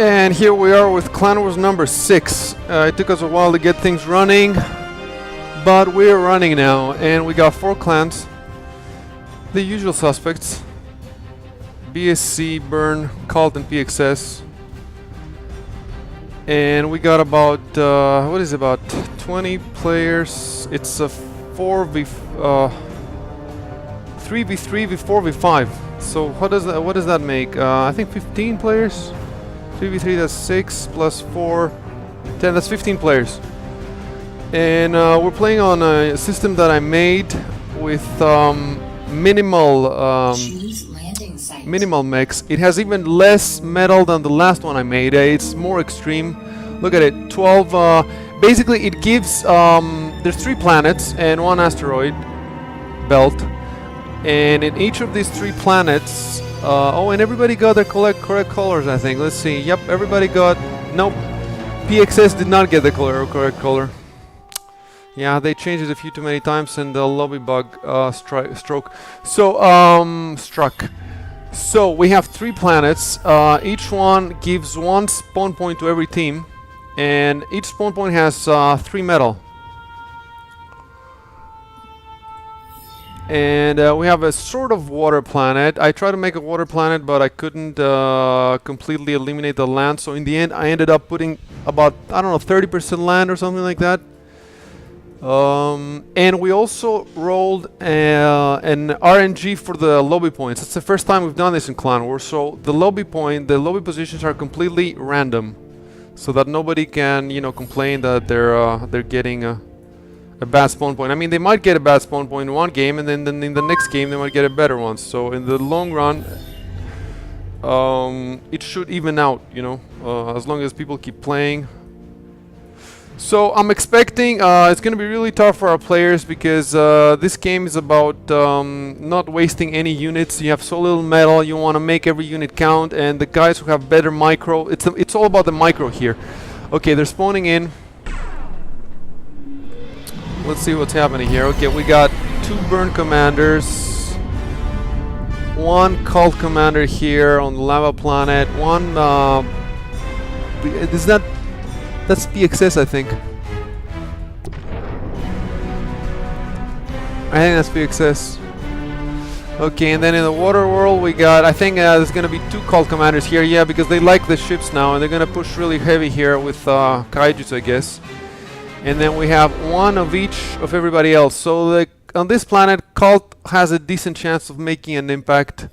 And here we are with Clan Wars number 6. It took us a while to get things running, but we're running now, and we got 4 clans. The usual suspects: BSC, Burn, Cult, and PXS. And we got about, what is it, about 20 players. It's a 3v3 v4v5. So what does that make? I think 15 players. 3v3, that's 6 plus 4, 10, that's 15 players. And we're playing on a system that I made with minimal mechs. It has even less metal than the last one I made. It's more extreme. Look at it, 12. Basically, it gives, there's 3 planets and 1 asteroid belt. And in each of these 3 planets, oh, and everybody got their correct colors, I think. Let's see. Yep, everybody got... Nope. PXS did not get the correct color. Yeah, they changed it a few too many times, and the lobby bug struck. So we have 3 planets. Each one gives 1 spawn point to every team, and each spawn point has 3 metal. And we have a sort of water planet. I tried to make a water planet, but I couldn't completely eliminate the land. So in the end, I ended up putting about, I don't know, 30% land or something like that. And we also rolled an RNG for the lobby points. It's the first time we've done this in Clan Wars. So the lobby positions are completely random, so that nobody can, you know, complain that they're getting a bad spawn point. I mean, they might get a bad spawn point in one game, and then in the next game they might get a better one. So in the long run, it should even out, you know, as long as people keep playing. So I'm expecting it's going to be really tough for our players, because this game is about not wasting any units. You have so little metal, you want to make every unit count, and the guys who have better micro, it's all about the micro here. Okay, they're spawning in. Let's see what's happening here. Okay, we got 2 burn commanders, 1 cult commander here on the lava planet, 1 that's PXS, I think. That's PXS. Okay, and then in the water world we got, I think there's gonna be 2 cult commanders here, yeah, because they like the ships now, and they're gonna push really heavy here with kaijus, I guess. And then we have 1 of each of everybody else. So on this planet, Cult has a decent chance of making an impact.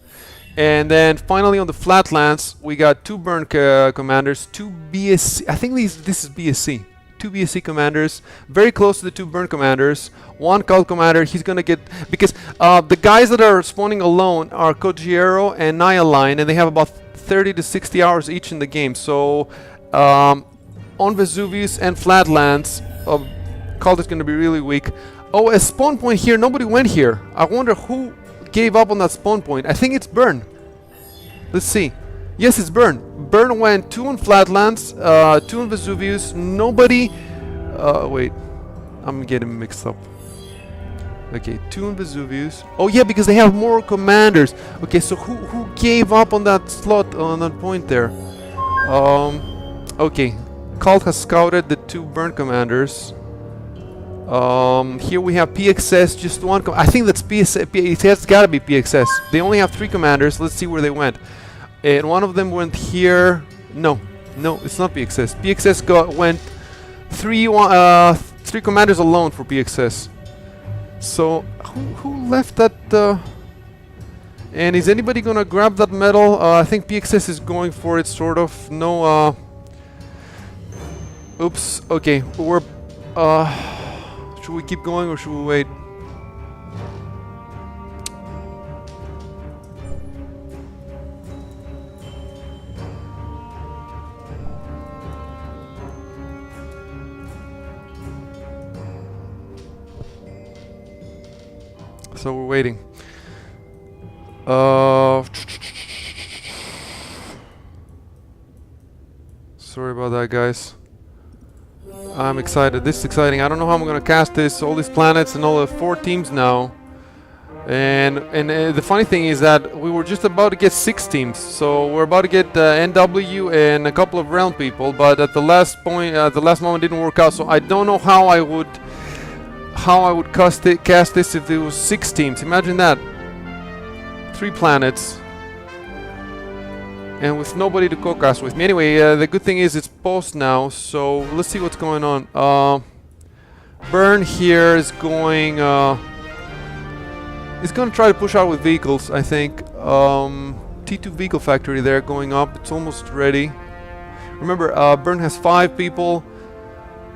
And then finally on the flatlands, we got 2 burn commanders, 2 BSC. I think this is BSC. 2 BSC commanders, very close to the 2 burn commanders. 1 Cult commander, he's gonna get, because the guys that are spawning alone are Cogiero and Nialine, and they have about 30 to 60 hours each in the game. So on Vesuvius and flatlands, Cult is going to be really weak. Oh, a spawn point here. Nobody went here. I wonder who gave up on that spawn point. I think it's Burn. Let's see. Yes, it's Burn. Burn went 2 on flatlands, 2 on Vesuvius. Nobody... wait. I'm getting mixed up. Okay, 2 on Vesuvius. Oh yeah, because they have more commanders. Okay, so who gave up on that slot, on that point there? Okay. Cult has scouted the 2 burn commanders. Here we have PXS, just 1. I think that's PXS. It has got to be PXS. They only have 3 commanders. Let's see where they went. And one of them went here. No, it's not PXS. PXS went 3 commanders alone for PXS. So who left that? And is anybody gonna grab that medal? I think PXS is going for it, sort of. No. Oops. Okay, we're. Should we keep going or should we wait? So we're waiting. Sorry about that, guys. I'm excited. This is exciting. I don't know how I'm gonna cast this. All these planets and all the 4 teams now. And the funny thing is that we were just about to get 6 teams, so we're about to get NW and a couple of realm people, but at the last point, the last moment didn't work out. So I don't know how I would cast this if there was 6 teams. Imagine that, 3 planets, and with nobody to co-cast with me. Anyway, the good thing is it's post now, so let's see what's going on. Burn here is going. He's gonna try to push out with vehicles, I think. T2 vehicle factory there going up. It's almost ready. Remember, Burn has 5 people.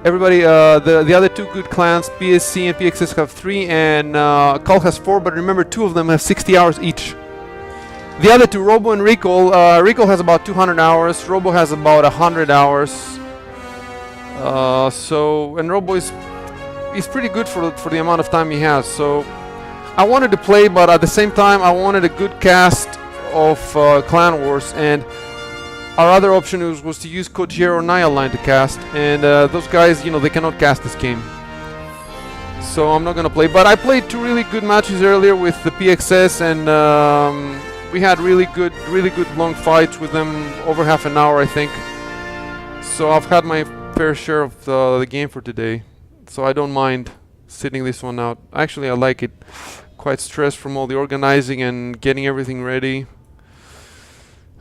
Everybody, the other 2 good clans, PSC and PXS, have 3, and Cult has 4. But remember, 2 of them have 60 hours each. The other 2, Robo and Recall. Recall has about 200 hours. Robo has about 100 hours. And Robo is pretty good for the amount of time he has. So I wanted to play, but at the same time I wanted a good cast of Clan Wars, and our other option was to use Kojiro or Nile Line to cast, and those guys, you know, they cannot cast this game, so I'm not gonna play. But I played 2 really good matches earlier with the PXS, and we had really good long fights with them, over half an hour I think. So I've had my fair share of the game for today, so I don't mind sitting this one out. Actually, I like it. Quite stressed from all the organizing and getting everything ready.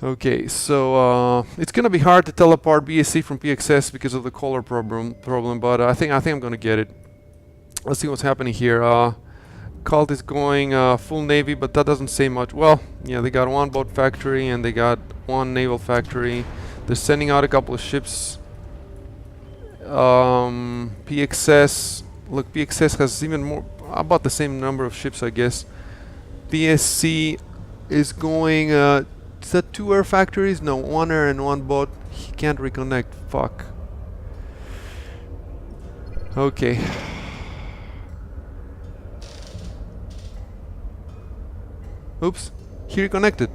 Okay, so it's gonna be hard to tell apart BSC from PXS because of the color problem, but I think I'm gonna get it. Let's see what's happening here. Cult is going full navy, but that doesn't say much. Well, yeah, they got 1 boat factory and they got 1 naval factory. They're sending out a couple of ships. PXS, look, PXS has even more, about the same number of ships, I guess. BSC is going, is that 2 air factories? No, 1 air and 1 boat. He can't reconnect, fuck. Okay. Oops, he reconnected.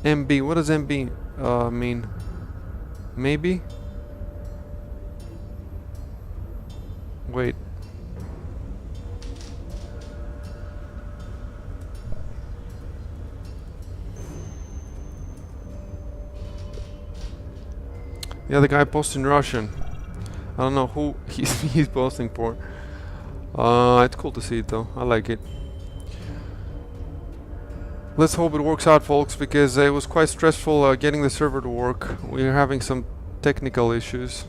MB, what does MB mean? Maybe? Wait. Yeah, the guy posting Russian. I don't know who he's posting for. It's cool to see it though. I like it. Let's hope it works out, folks, because it was quite stressful getting the server to work. We're having some technical issues,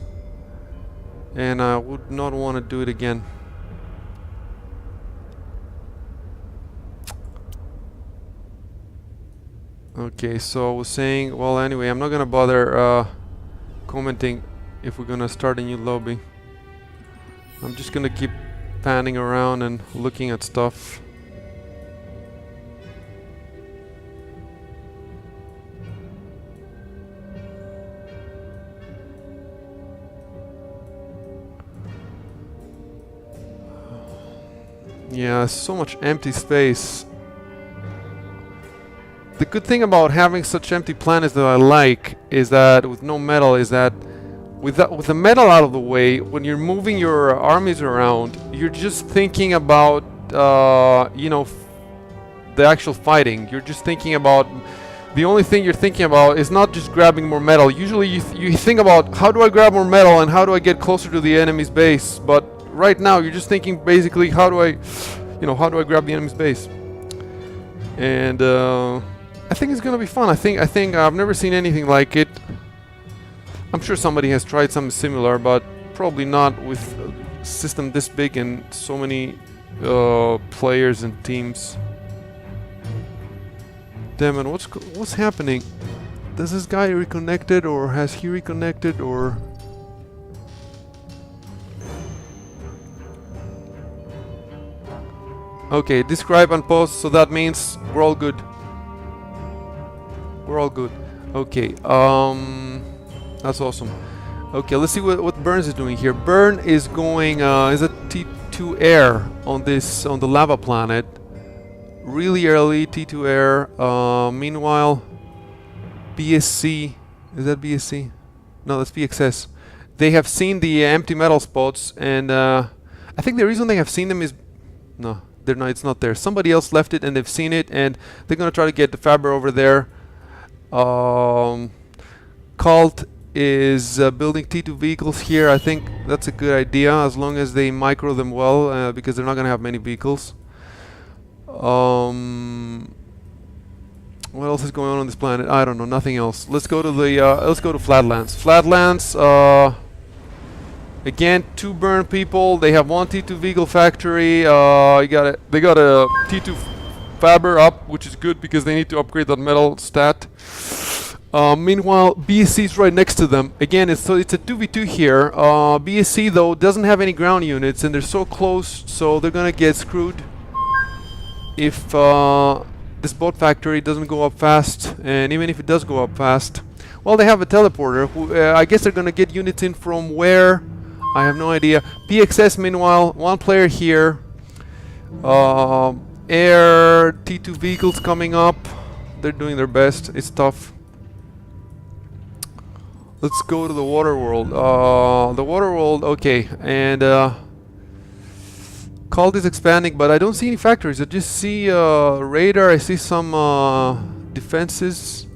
and I would not want to do it again. Okay, so I was saying, well, anyway, I'm not gonna bother commenting if we're gonna start a new lobby. I'm just gonna keep panning around and looking at stuff. Yeah, so much empty space. The good thing about having such empty planets that I like is that with no metal is that with the metal out of the way, when you're moving your armies around, you're just thinking about you know, the actual fighting. You're just thinking about, the only thing you're thinking about is not just grabbing more metal. Usually you think about, how do I grab more metal and how do I get closer to the enemy's base? But right now you're just thinking basically, how do I grab the enemy's base? And I think it's gonna be fun. I think I've never seen anything like it. I'm sure somebody has tried something similar, but probably not with a system this big and so many players and teams. Damn it, what's happening? Does this guy reconnected, or has he reconnected, or... Okay, describe and post, so that means we're all good. We're all good. Okay, that's awesome. Okay, let's see what Burns is doing here. Burn is going, is it T2 air on the lava planet. Really early T2 air. Meanwhile, BSC, is that BSC? No, that's BXS. They have seen the empty metal spots, and I think the reason they have seen them is no, they're not. It's not there. Somebody else left it, and they've seen it, and they're gonna try to get the Faber over there. Cult is building T2 vehicles here. I think that's a good idea as long as they micro them well, because they're not gonna have many vehicles. What else is going on this planet? I don't know. Nothing else. Let's go to the Flatlands. Flatlands. Again, 2 burn people. They have 1 T2 vehicle factory. They got a T2 Faber up, which is good because they need to upgrade that metal stat. Meanwhile, BSC is right next to them. Again, it's a 2v2 here. BSC though doesn't have any ground units, and they're so close, so they're gonna get screwed if this boat factory doesn't go up fast. And even if it does go up fast, well, they have a teleporter. Who I guess they're gonna get units in from where? I have no idea. PXS, meanwhile, 1 player here. Air T2 vehicles coming up. They're doing their best. It's tough. Let's go to the water world. The water world, okay. And Cult is expanding, but I don't see any factories. I just see radar. I see some defenses,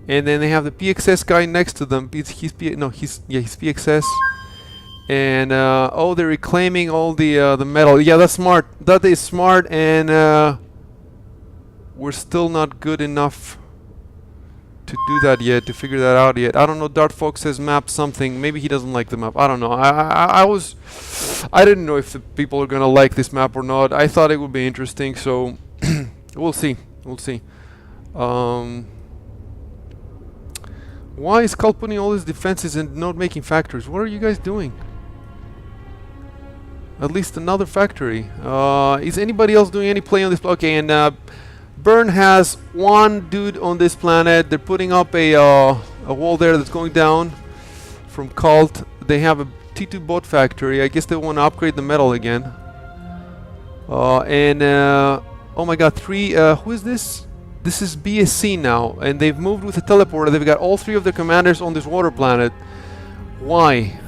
and then they have the PXS guy next to them. He's PXS. And oh, they're reclaiming all the metal. Yeah, that's smart. That is smart, and we're still not good enough to do that yet, to figure that out yet. I don't know. Dart Fox has mapped something. Maybe he doesn't like the map. I don't know. I didn't know if the people are gonna like this map or not. I thought it would be interesting, so we'll see. We'll see. Why is Cult putting all these defenses and not making factories? What are you guys doing? At least another factory. Is anybody else doing any play on this? Okay, and Burn has 1 dude on this planet. They're putting up a wall there that's going down from Cult. They have a T2 boat factory. I guess they want to upgrade the metal again. Oh my god, 3, who is this? This is BSC now, and they've moved with the teleporter. They've got all 3 of their commanders on this water planet. Why?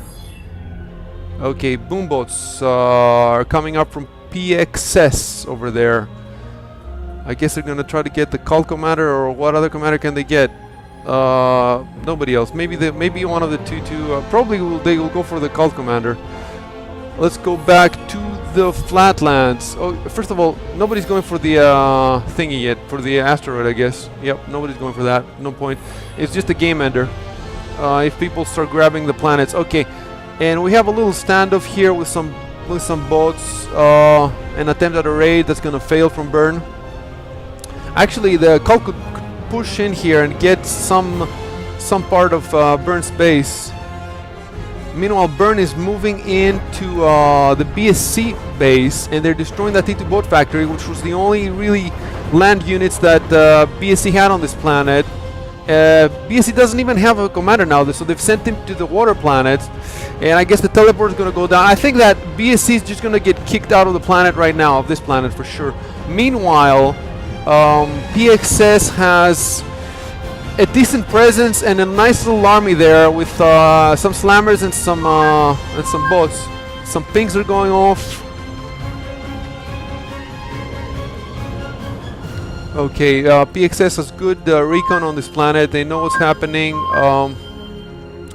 Okay, boomboats are coming up from PXS over there. I guess they're gonna try to get the Cult commander, or what other commander can they get? Nobody else. Maybe one of the two. Probably they will go for the Cult commander. Let's go back to the Flatlands. Oh, first of all, nobody's going for the thingy yet, for the asteroid, I guess. Yep, nobody's going for that. No point. It's just a game ender. If people start grabbing the planets, okay. And we have a little standoff here with some boats. An attempt at a raid that's gonna fail from Burn. Actually, the Cult could push in here and get some part of Burn's base. Meanwhile, Burn is moving into the BSC base, and they're destroying that T2 boat factory, which was the only really land units that BSC had on this planet. BSC doesn't even have a commander now, so they've sent him to the water planet, and I guess the teleport is going to go down. I think that BSC is just going to get kicked out of the planet right now, of this planet for sure. Meanwhile, PXS has a decent presence and a nice little army there with some slammers and some boats. Some pings are going off. Okay, PXS has good recon on this planet. They know what's happening.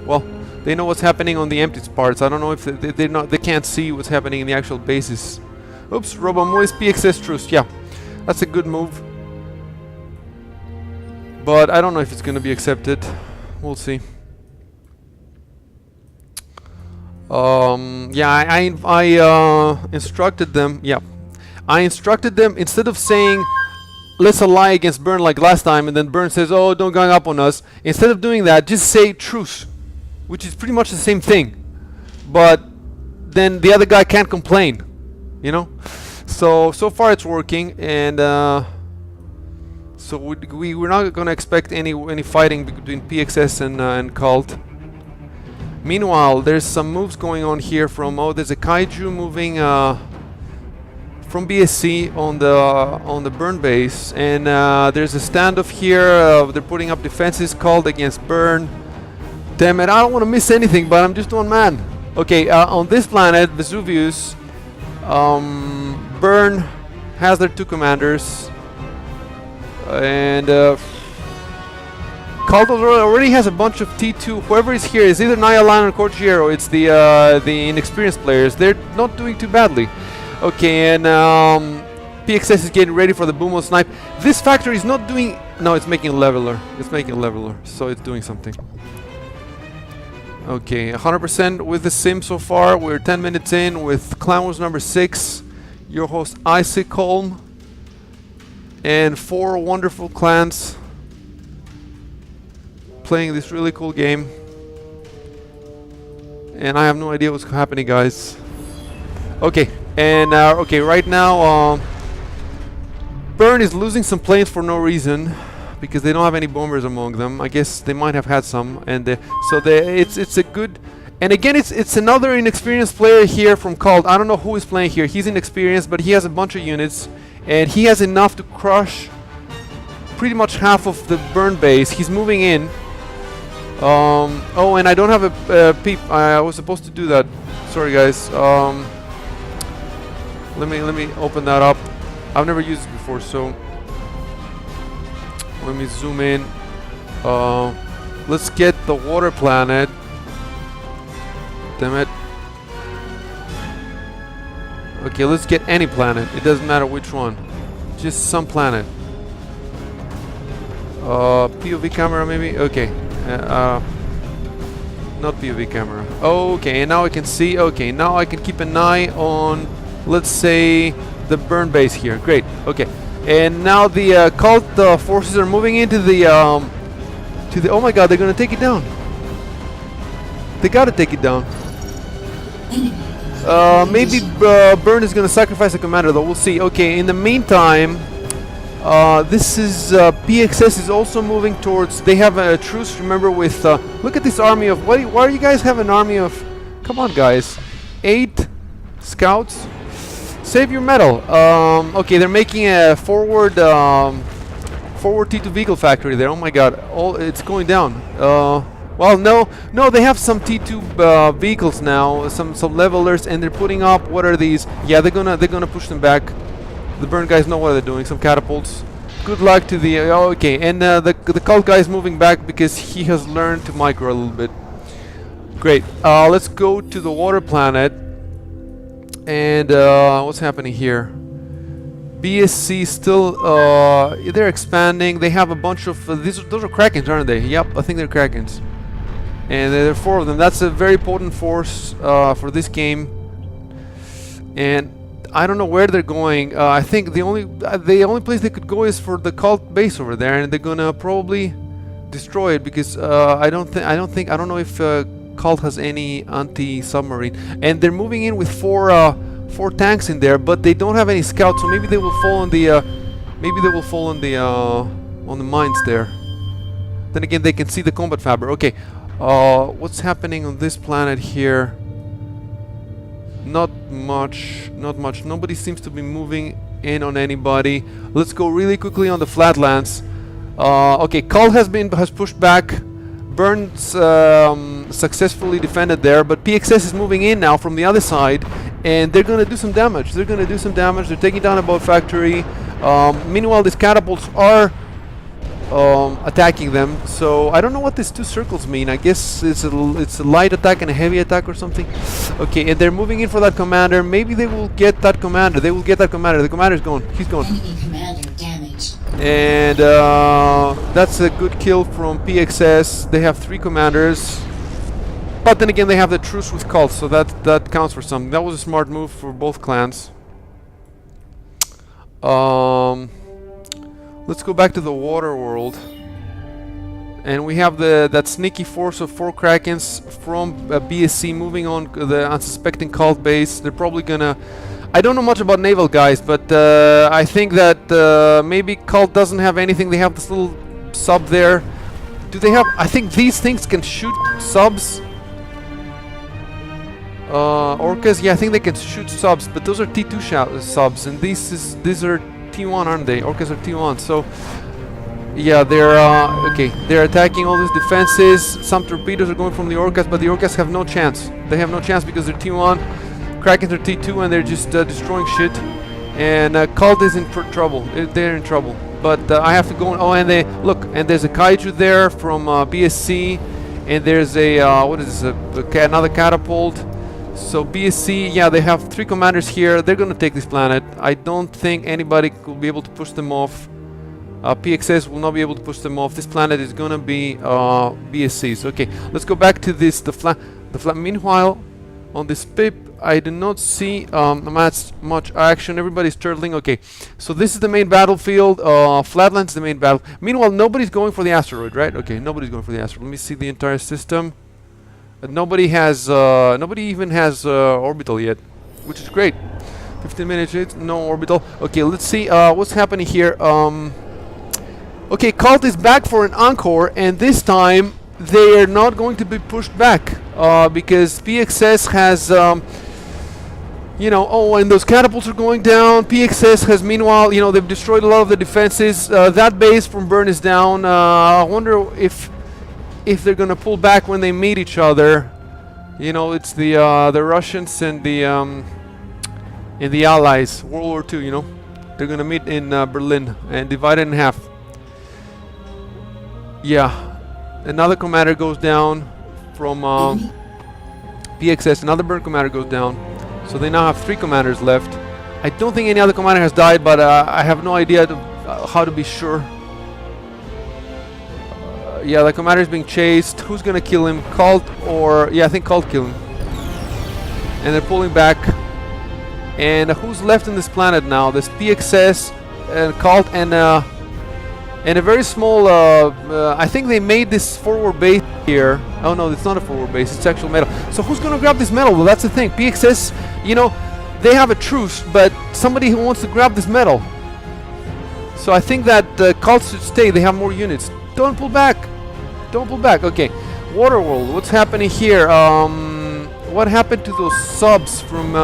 Well, they know what's happening on the empty parts. I don't know if they can't see what's happening in the actual bases. Oops, Robomoist PXS truce. Yeah, that's a good move. But I don't know if it's going to be accepted. We'll see. Yeah, I instructed them. Yeah, I instructed them, instead of saying let's ally against Burn like last time, and then Burn says, oh, don't gang up on us. Instead of doing that, just say truce, which is pretty much the same thing. But then the other guy can't complain, you know? So far it's working, and so we're not going to expect any fighting between PXS and Cult. Meanwhile, there's some moves going on here from, oh, there's a kaiju moving from BSC on the burn base, and there's a standoff here. They're putting up defenses called against burn. Damn it, I don't want to miss anything, but I'm just one man. Okay, on this planet, Vesuvius, burn has their 2 commanders, and Caldor already has a bunch of T2. Whoever is here is either Nyalan or Corchiero. It's the inexperienced players. They're not doing too badly. Okay, and PXS is getting ready for the Boomo snipe. This factory is not doing... No, it's making a leveler. It's making a leveler, so it's doing something. Okay, 100% with the sim so far. We're 10 minutes in with Clan Wars number 6. Your host icycalm. And 4 wonderful clans playing this really cool game. And I have no idea what's happening, guys. Okay, and okay, right now Burn is losing some planes for no reason because they don't have any bombers among them. I guess they might have had some, and it's a good. And again, it's another inexperienced player here from Cult. I don't know who is playing here. He's inexperienced, but he has a bunch of units, and he has enough to crush pretty much half of the Burn base. He's moving in. Oh, and I don't have a peep. I was supposed to do that. Sorry, guys. Let me open that up. I've never used it before, so let me zoom in. Let's get the water planet. Damn it. Okay, let's get any planet. It doesn't matter which one. Just some planet. POV camera maybe? Okay. Not POV camera. Okay, and now I can see. Okay, now I can keep an eye on, let's say, the burn base here. Great. Okay, and now the cult forces are moving into the oh my god, they're gonna take it down. They gotta take it down. Maybe Burn is gonna sacrifice a commander, though. We'll see. Okay, in the meantime, this is PXS is also moving towards. They have a truce. Remember, with look at this army of. Why do you guys have an army of? Come on, guys, 8 scouts. Save your metal. Okay, they're making a forward T2 vehicle factory there. Oh my god, it's going down. Well, no, they have some T2 vehicles now, some levelers, and they're putting up. What are these? Yeah, they're gonna push them back. The burn guys know what they're doing. Some catapults. Good luck to the. Okay, and the cult guy is moving back because he has learned to micro a little bit. Great. Let's go to the water planet. And what's happening here? BSC still. They're expanding. They have a bunch of those are Krakens, aren't they? Yep, I think they're Krakens. And there are 4 of them. That's a very potent force for this game. And I don't know where they're going. I think the only place they could go is for the cult base over there, and they're gonna probably destroy it because I don't know if cult has any anti-submarine. And they're moving in with 4 tanks in there, but they don't have any scouts, so maybe they will fall on the on the mines there. Then again, they can see the combat fabric. Okay. What's happening on this planet here? Not much. Nobody seems to be moving in on anybody. Let's go really quickly on the flatlands. Okay, Cult has pushed back. Burns successfully defended there, but PXS is moving in now from the other side, and they're gonna do some damage. They're taking down a boat factory. Meanwhile, these catapults are attacking them. So I don't know what these 2 circles mean. I guess it's a light attack and a heavy attack or something. Okay, and they're moving in for that commander. Maybe they will get that commander. The commander's gone. He's gone. Enemy commander damaged. And that's a good kill from PXS. They have 3 commanders. But then again, they have the truce with Cult, so that counts for something. That was a smart move for both clans. Let's go back to the water world, and we have that sneaky force of 4 Krakens from BSC moving on the unsuspecting cult base. They're probably gonna. I don't know much about naval, guys, but I think that maybe cult doesn't have anything. They have this little sub there. Do they have? I think these things can shoot subs. Orcas, yeah, I think they can shoot subs, but those are T2 subs, and these are T1, aren't they? Orcas are T1, so yeah, they're okay. They're attacking all these defenses. Some torpedoes are going from the Orcas, but the Orcas have no chance. They have no chance because they're T1, Krakens are T2, and they're just destroying shit. And Cult is in trouble. They're in trouble. But I have to go. Oh, and they look. And there's a kaiju there from BSC, and there's a what is this? Another catapult. So BSC, yeah, they have 3 commanders here. They're gonna take this planet. I don't think anybody will be able to push them off. PXS will not be able to push them off. This planet is gonna be BSCs. Okay, let's go back to this. The flat. Meanwhile, on this PIP, I do not see much action. Everybody's turtling. Okay, so this is the main battlefield. Flatland's the main battle. Meanwhile, nobody's going for the asteroid, right? Okay, nobody's going for the asteroid. Let me see the entire system. Nobody even has orbital yet, which is great. 15 minutes, no orbital. Okay, let's see what's happening here. Okay, Cult is back for an encore, and this time they are not going to be pushed back because PXS has, you know, oh, and those catapults are going down. PXS has, meanwhile, you know, they've destroyed a lot of the defenses. That base from Burn is down. I wonder if they're gonna pull back when they meet each other. You know, it's the Russians and the Allies, World War II. You know, they're gonna meet in Berlin and divide it in half. Yeah, another commander goes down from PXS. Another Burn commander goes down, so they now have 3 commanders left. I don't think any other commander has died, but I have no idea how to be sure. Yeah, the commander is being chased. Who's gonna kill him? Cult or... yeah, I think Cult killed him. And they're pulling back. And who's left in this planet now? There's PXS and Cult and a very small... I think they made this forward base here. Oh no, it's not a forward base. It's actual metal. So who's gonna grab this metal? Well, that's the thing. PXS, you know, they have a truce, but somebody who wants to grab this metal. So I think that Cult should stay. They have more units. Don't pull back. Don't pull back. Okay. Waterworld. What's happening here? What happened to those subs from...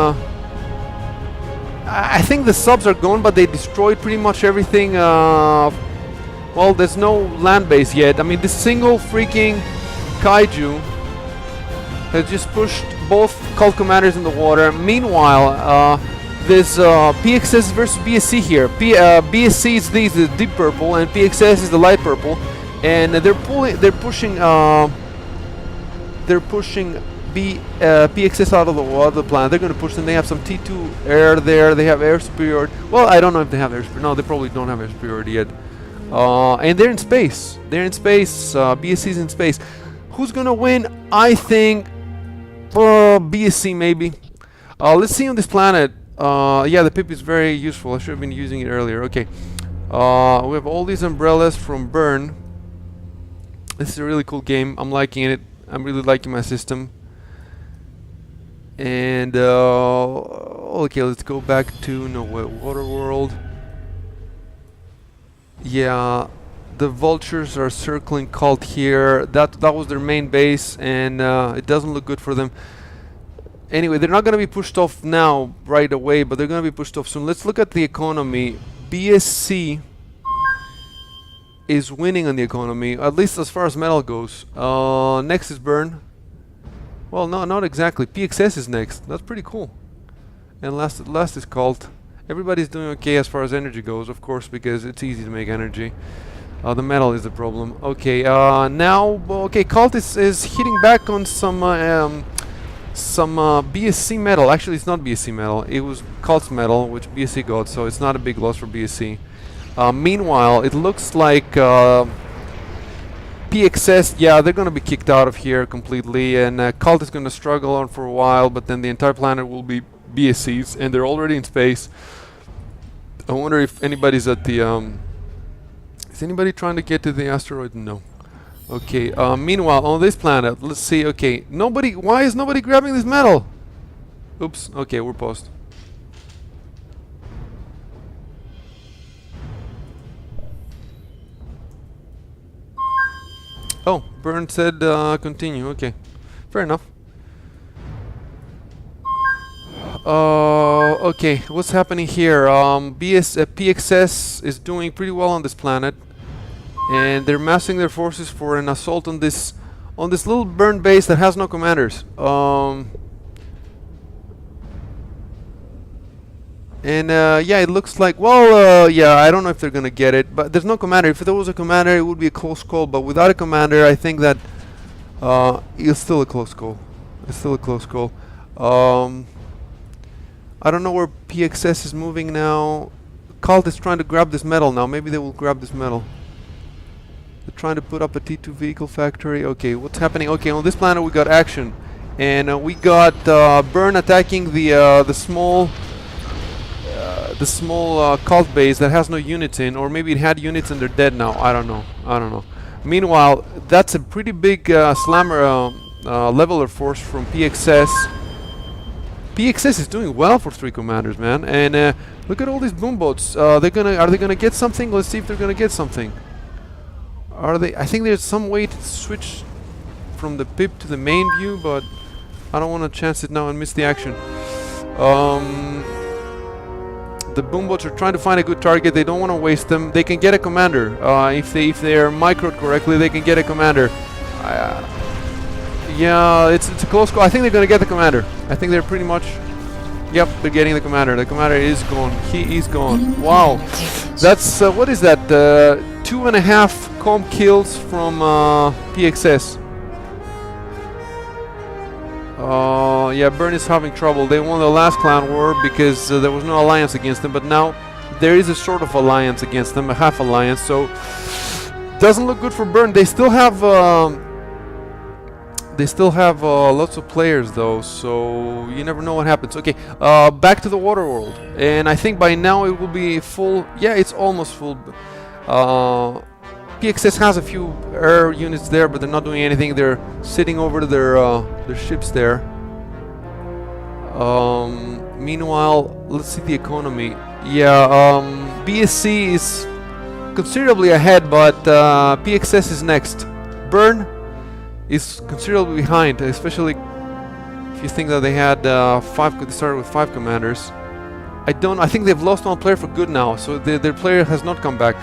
I think the subs are gone, but they destroyed pretty much everything. Well, there's no land base yet. I mean, this single freaking kaiju has just pushed both Cult commanders in the water. Meanwhile, there's PXS versus BSC here. BSC is the deep purple, and PXS is the light purple. And they're pushing PXS out of the planet. They're going to push them. They have some T2 air there. They have air superiority. Well, I don't know if they have air superiority. No, they probably don't have air superiority yet. And they're in space. They're in space. BSC's in space. Who's going to win? I think BSC maybe. Let's see on this planet. Yeah, the PIP is very useful. I should have been using it earlier. Okay. We have all these umbrellas from Burn. This is a really cool game. I'm liking it. I'm really liking my system. And okay, let's go back to Waterworld. Yeah, the vultures are circling Cult here. That was their main base, and it doesn't look good for them. Anyway, they're not going to be pushed off now right away, but they're going to be pushed off soon. Let's look at the economy. BSC is winning on the economy, at least as far as metal goes. Next is Burn. Well, no, not exactly. PXS is next. That's pretty cool. And last is Cult. Everybody's doing okay as far as energy goes, of course, because it's easy to make energy. The metal is the problem. Okay, now, okay, Cult is hitting back on some BSC metal. Actually, it's not BSC metal. It was Cult's metal, which BSC got, so it's not a big loss for BSC. Meanwhile, it looks like PXS, yeah, they're going to be kicked out of here completely, and Cult is going to struggle on for a while, but then the entire planet will be BSCs, and they're already in space. I wonder if anybody's at the... is anybody trying to get to the asteroid? No. Okay, meanwhile, on this planet, let's see, okay, nobody... Why is nobody grabbing this metal? Oops, okay, we're paused. Oh, Burn said continue. Okay, fair enough. Okay, what's happening here? PXS is doing pretty well on this planet, and they're massing their forces for an assault on this little burn base that has no commanders. Yeah, it looks like, well, yeah, I don't know if they're gonna get it, but there's no commander. If there was a commander, it would be a close call, but without a commander, I think that it's still a close call. It's still a close call. I don't know where PXS is moving now. Cult is trying to grab this metal now. Maybe they will grab this metal. They're trying to put up a T2 vehicle factory. Okay, what's happening? Okay, on this planet we got action, and we got Burn attacking the small cult base that has no units in, or maybe it had units and they're dead now. I don't know. Meanwhile, that's a pretty big slammer leveler force from PXS. PXS is doing well for 3 commanders, man. And look at all these boom boats. Are they gonna get something? Let's see if they're gonna get something. Are they? I think there's some way to switch from the pip to the main view, but I don't want to chance it now and miss the action. The boom boats are trying to find a good target. They don't want to waste them. They can get a commander. If they're microed correctly, they can get a commander. Yeah, it's a close call. I think they're gonna get the commander. I think they're pretty much. Yep, they're getting the commander. The commander is gone. He is gone. Wow, that's what is that? 2.5 com kills from PXS. Yeah, Burn is having trouble. They won the last clan war because there was no alliance against them, but now there is a sort of alliance against them, a half alliance. So doesn't look good for Burn. They still have lots of players though, so you never know what happens. Okay, back to the water world, and I think by now it will be full. Yeah, it's almost full. PXS has a few air units there, but they're not doing anything. They're sitting over to their ships there. Meanwhile, let's see the economy. Yeah, BSC is considerably ahead, but PXS is next. Burn is considerably behind, especially if you think that they had they started with 5 commanders. I think they've lost one player for good now, so their player has not come back.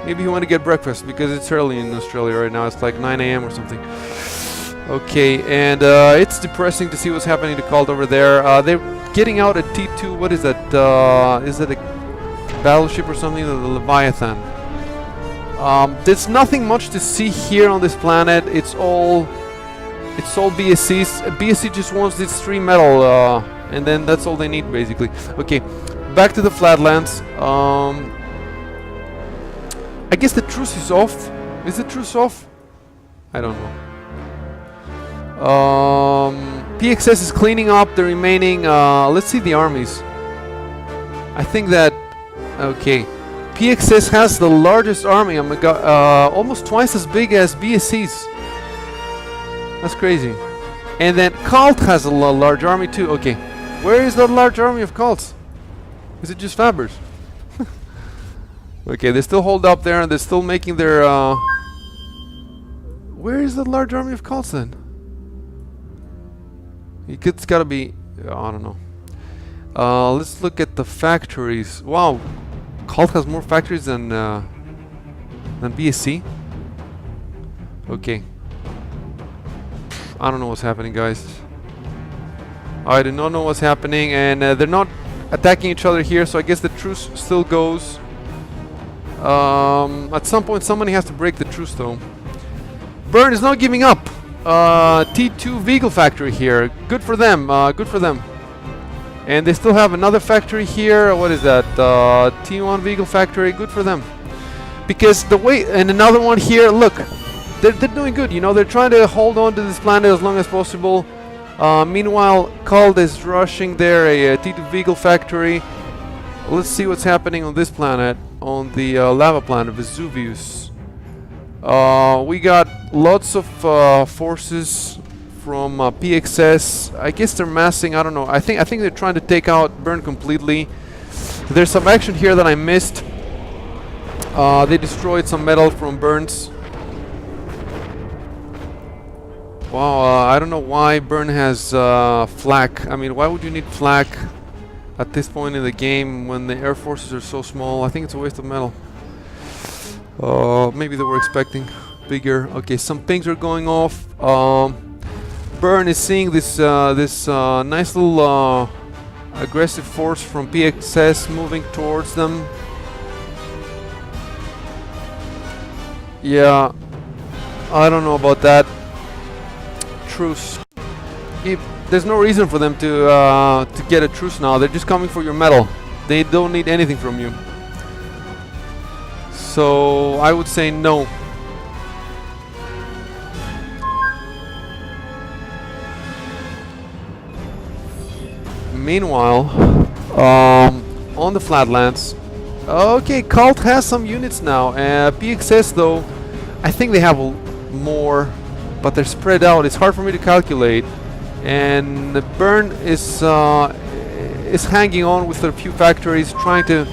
Maybe he went to get breakfast because it's early in Australia right now. It's like 9 a.m. or something. Okay, and it's depressing to see what's happening to Cult over there. They're getting out a T2. What is that? Is that a battleship or something? The Leviathan. There's nothing much to see here on this planet. It's all BSCs. BSC just wants this 3 metal, and then that's all they need basically. Okay, back to the Flatlands. I guess the truce is off. Is the truce off? I don't know. PXS is cleaning up the remaining. Let's see the armies. I think that. Okay. PXS has the largest army. Oh my god, almost twice as big as BSC's. That's crazy. And then Cult has a large army too. Okay, where is the large army of Cults? Is it just Fabbers? Okay, they still hold up there and they're still making their. Where is the large army of Cults then? It's gotta be. I don't know. Let's look at the factories. Wow. Cult has more factories than BSC. Okay. I don't know what's happening, guys. I do not know what's happening, and they're not attacking each other here, so I guess the truce still goes. At some point, somebody has to break the truce, though. Burn is not giving up. T2 vehicle factory here. Good for them. Good for them. And they still have another factory here. What is that? T1 vehicle factory. Good for them. Because the way, and another one here. Look, they're doing good. You know, they're trying to hold on to this planet as long as possible. Meanwhile, Cult is rushing there a T2 vehicle factory. Let's see what's happening on this planet, on the lava planet, Vesuvius. We got lots of forces from PXS. I guess they're massing. I don't know. I think they're trying to take out Burn completely. There's some action here that I missed. They destroyed some metal from Burns. Wow, I don't know why Burn has flak. I mean, why would you need flak at this point in the game when the air forces are so small? I think it's a waste of metal. Maybe they were expecting bigger. Okay, some pings are going off. Burn is seeing this nice little aggressive force from PXS moving towards them. Yeah, I don't know about that. Truce. There's no reason for them to get a truce now. They're just coming for your metal. They don't need anything from you. So I would say no. Meanwhile, on the flatlands, okay, Cult has some units now. PXS though, I think they have more, but they're spread out. It's hard for me to calculate. And the Burn is hanging on with a few factories, trying to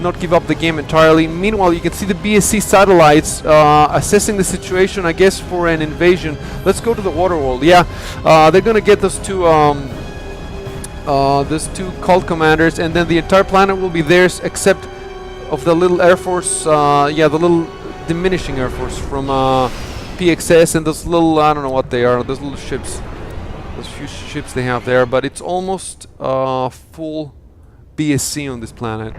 not give up the game entirely. Meanwhile, you can see the BSC satellites assessing the situation, I guess, for an invasion. Let's go to the water world. Yeah, they're gonna get those two cult commanders, and then the entire planet will be theirs, except of the little air force. Yeah, the little diminishing air force from PXS, and those little, I don't know what they are, those little ships, those few ships they have there. But it's almost full BSC on this planet.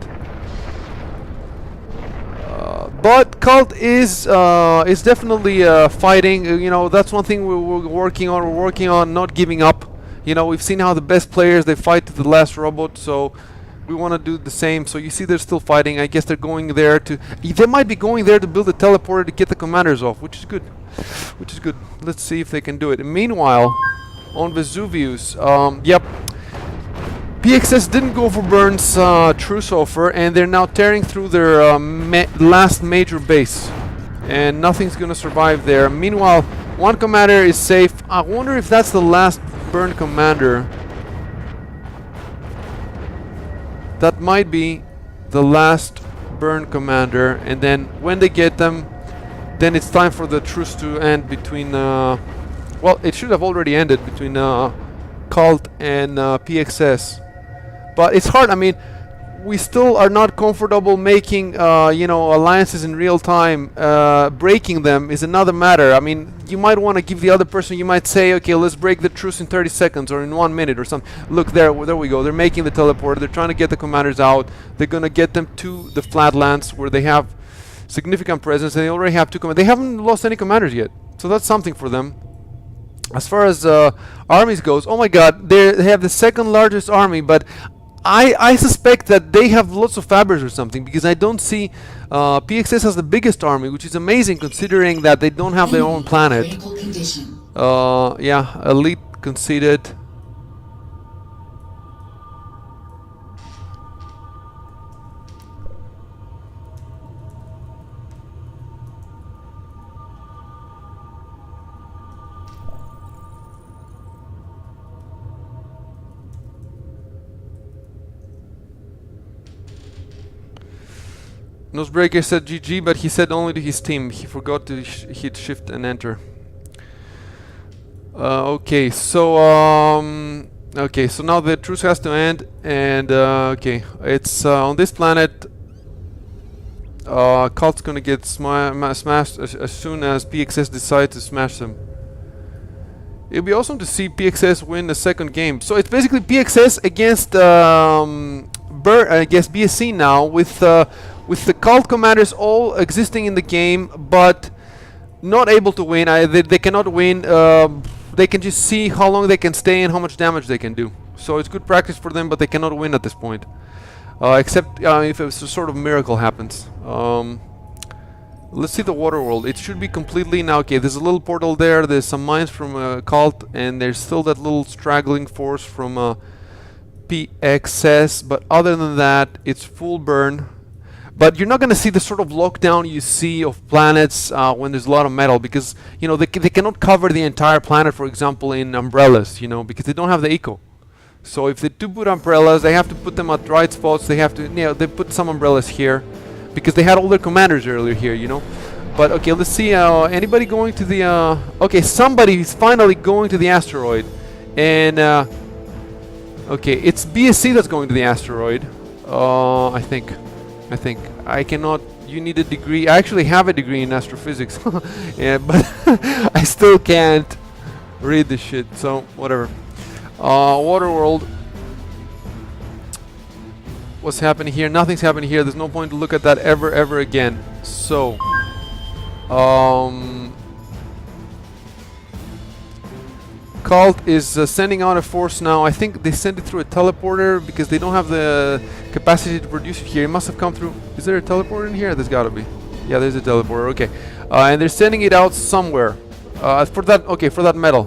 But Cult is definitely fighting. You know, that's one thing we're working on. We're working on not giving up. You know, we've seen how the best players, they fight to the last robot, so we want to do the same. So you see they're still fighting. I guess they're going there to... They might be going there to build a teleporter to get the commanders off, which is good. Which is good. Let's see if they can do it. And meanwhile, on Vesuvius, yep, PXS didn't go for Burn's truce offer, and they're now tearing through their last major base. And nothing's going to survive there. Meanwhile, one commander is safe. I wonder if that's the last Burn commander. That might be the last Burn commander, and then when they get them, then it's time for the truce to end between well, it should have already ended between Cult and PXS. But it's hard. I mean, we still are not comfortable making you know, alliances in real time. Breaking them is another matter. I mean, you might want to give the other person, you might say, okay, let's break the truce in 30 seconds or in 1 minute or something. Look, there we go. They're making the teleporter. They're trying to get the commanders out. They're going to get them to the flatlands where they have significant presence, and they already have 2 commanders. They haven't lost any commanders yet, so that's something for them. As far as armies goes, oh my god, they have the second largest army, but I suspect that they have lots of fabbers or something, because I don't see PXS has the biggest army, which is amazing considering that they don't have their own planet. Yeah, elite conceded. Nosebreaker said GG, but he said only to his team. He forgot to hit shift and enter. Okay, so now the truce has to end, and okay, it's on this planet. Cult's gonna get smashed as soon as PXS decides to smash them. It'd be awesome to see PXS win the second game. So it's basically PXS against against BSC now, with the Cult commanders all existing in the game, but not able to win. They cannot win. They can just see how long they can stay and how much damage they can do. So it's good practice for them, but they cannot win at this point. Except if a sort of miracle happens. Let's see the water world. It should be completely now. Okay, there's a little portal there. There's some mines from Cult, and there's still that little straggling force from PXS. But other than that, it's full burn. But you're not going to see the sort of lockdown you see of planets when there's a lot of metal, because you know they cannot cover the entire planet, for example, in umbrellas, you know, because they don't have the eco. So if they do put umbrellas, they have to put them at right spots. They have to, you know, they put some umbrellas here because they had all their commanders earlier here, you know. But okay, let's see. Anybody going to the? Okay, somebody's finally going to the asteroid, and okay, it's BSC that's going to the asteroid. I think. I cannot. You need a degree. I actually have a degree in astrophysics, yeah, but I still can't read this shit. So whatever. Waterworld. What's happening here? Nothing's happening here. There's no point to look at that ever again. So. Cult is sending out a force now. I think they sent it through a teleporter because they don't have the capacity to produce it here. It must have come through. Is there a teleporter in here? There's gotta be. Yeah, there's a teleporter. Okay, and they're sending it out somewhere. For that. Okay, for that metal.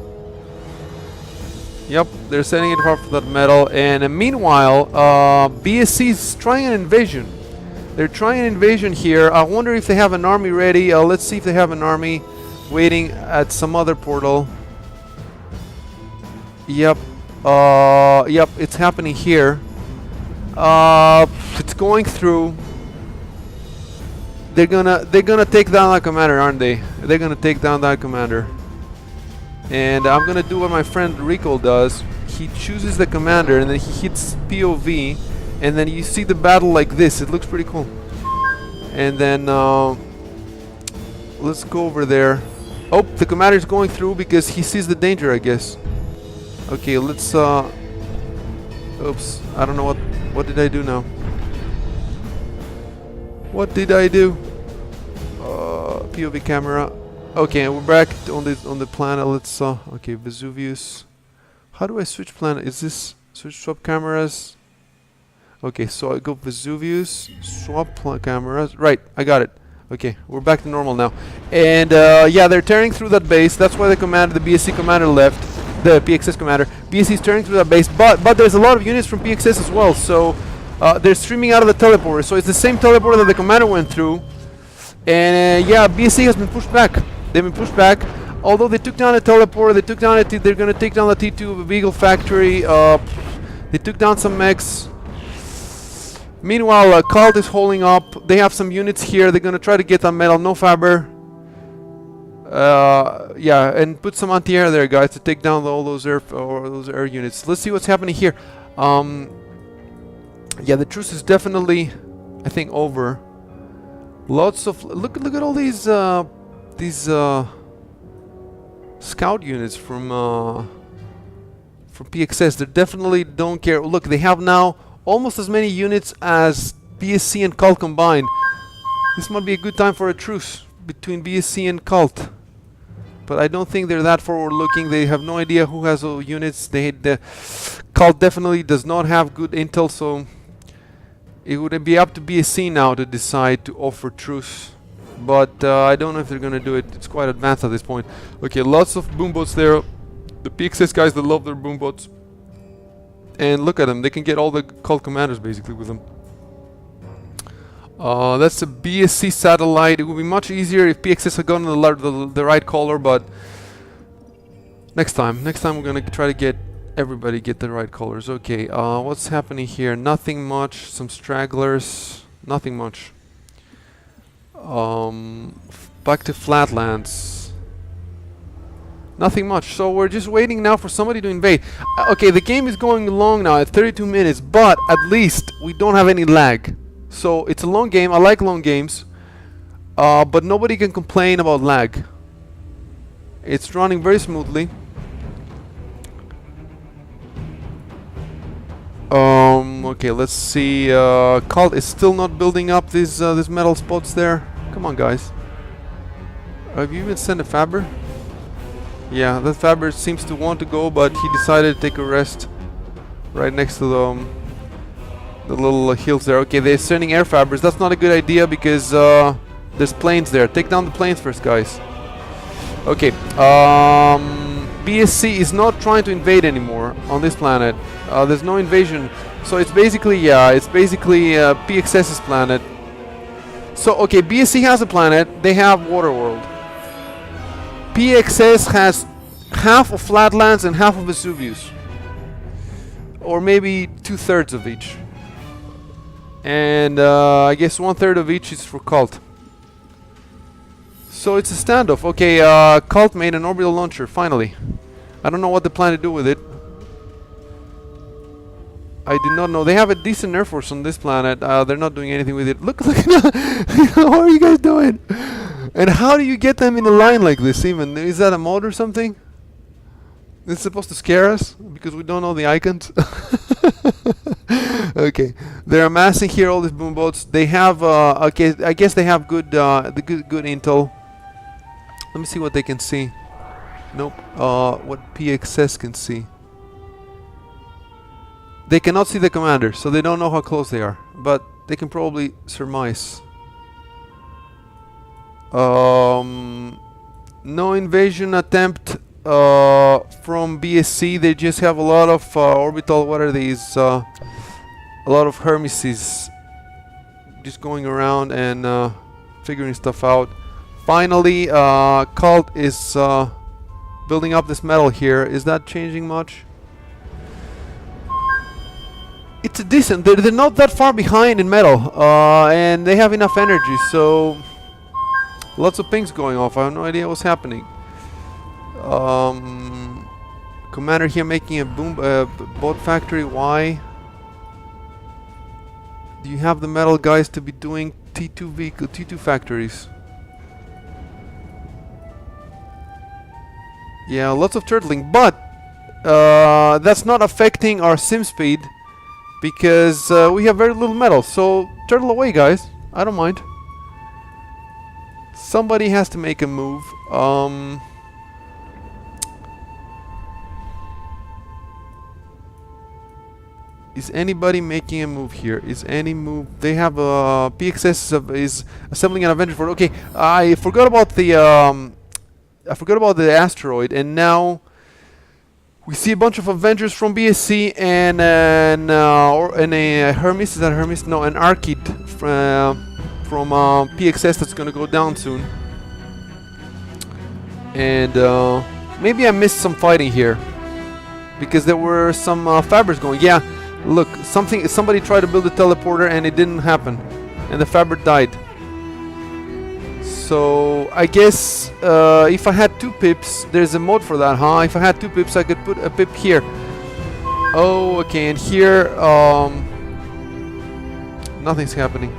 Yep, they're sending it out for that metal. And meanwhile, BSC is trying an invasion. They're trying an invasion here. I wonder if they have an army ready. Let's see if they have an army waiting at some other portal. Yep. Yep, it's happening here. It's going through. They're gonna take down that commander, aren't they? They're gonna take down that commander. And I'm gonna do what my friend Rico does. He chooses the commander and then he hits POV. And then you see the battle like this. It looks pretty cool. And then let's go over there. Oh, the commander's going through because he sees the danger, I guess. Okay, let's oops, I don't know what did I do now? What did I do? POV camera. Okay, we're back on the planet. Let's okay, Vesuvius. How do I switch planet? Is this switch swap cameras? Okay, so I go Vesuvius, swap cameras. Right, I got it. Okay, we're back to normal now. And yeah, they're tearing through that base. That's why the BSC commander left. The PXS commander. BSC is tearing through that base, but there's a lot of units from PXS as well. So they're streaming out of the teleporter. So it's the same teleporter that the commander went through. And yeah, BSC has been pushed back. They've been pushed back. Although they took down a teleporter, they took down they're going to take down the T2 Beagle factory. They took down some mechs. Meanwhile, Cult is holding up. They have some units here. They're gonna try to get that metal. No Faber. Yeah, and put some anti-air there, guys, to take down all those air units. Let's see what's happening here. Yeah, the truce is definitely, I think, over. Lots of look at all these scout units from PXS. They definitely don't care. Look, they have now almost as many units as BSC and Cult combined. This might be a good time for a truce between BSC and Cult. But I don't think they're that forward looking. They have no idea who has those units. The Cult definitely does not have good intel, so it would be up to BSC now to decide to offer truce. But I don't know if they're gonna do it. It's quite advanced at this point. Okay, lots of boomboats there. The PXS guys that love their boomboats. And look at them, they can get all the Cult commanders basically with them. That's a BSC satellite. It would be much easier if PXS had gotten the right color, but next time we're gonna try to get everybody get the right colors. Okay, what's happening here? Nothing much. Some stragglers. Nothing much. Back to Flatlands. Nothing much. So we're just waiting now for somebody to invade. Okay, the game is going long now at 32 minutes, but at least we don't have any lag. So it's a long game. I like long games, but nobody can complain about lag. It's running very smoothly. Okay, let's see. Cult is still not building up these metal spots there. Come on, guys. Have you even sent a Faber? Yeah, that Faber seems to want to go, but he decided to take a rest right next to the little hills there. Okay, they're sending air Fabers. That's not a good idea because there's planes there. Take down the planes first, guys. Okay, BSC is not trying to invade anymore on this planet. There's no invasion, so it's basically, yeah, it's basically PXS's planet. So okay, BSC has a planet. They have Waterworld. PXS has half of Flatlands and half of Vesuvius, or maybe 2/3 of each. And I guess 1/3 of each is for Cult. So it's a standoff. Okay, Cult made an orbital launcher, finally. I don't know what they plan to do with it. I did not know. They have a decent air force on this planet. They're not doing anything with it. Look, what are you guys doing? And how do you get them in a line like this even? Is that a mod or something? It's supposed to scare us because we don't know the icons. Okay, they're amassing here all these boom boats. They have okay, I guess they have good good intel. Let me see what they can see. Nope. What PXS can see. They cannot see the commander, so they don't know how close they are, but they can probably surmise. No invasion attempt from BSC. They just have a lot of orbital. What are these? A lot of Hermeses just going around and figuring stuff out. Finally, Cult is building up this metal here. Is that changing much? It's a decent. They're not that far behind in metal, and they have enough energy. So lots of pings going off. I have no idea what's happening. Commander here making a boom boat factory. Why? Do you have the metal guys to be doing T2 vehicle, T2 factories? Yeah, lots of turtling, but that's not affecting our sim speed because we have very little metal. So turtle away, guys. I don't mind. Somebody has to make a move. Is anybody making a move here? Is any move? They have PXS is assembling an Avenger for. Okay, I forgot about the asteroid, and now we see a bunch of Avengers from BSC and a Hermes. Is that Hermes? No, an Archid from PXS that's gonna go down soon. And maybe I missed some fighting here because there were some fabrics going. Yeah. Look, somebody tried to build a teleporter and it didn't happen, and the fabric died. So I guess if I had 2 pips, there's a mode for that, huh? If I had 2 pips, I could put a pip here. Oh, okay, and here nothing's happening.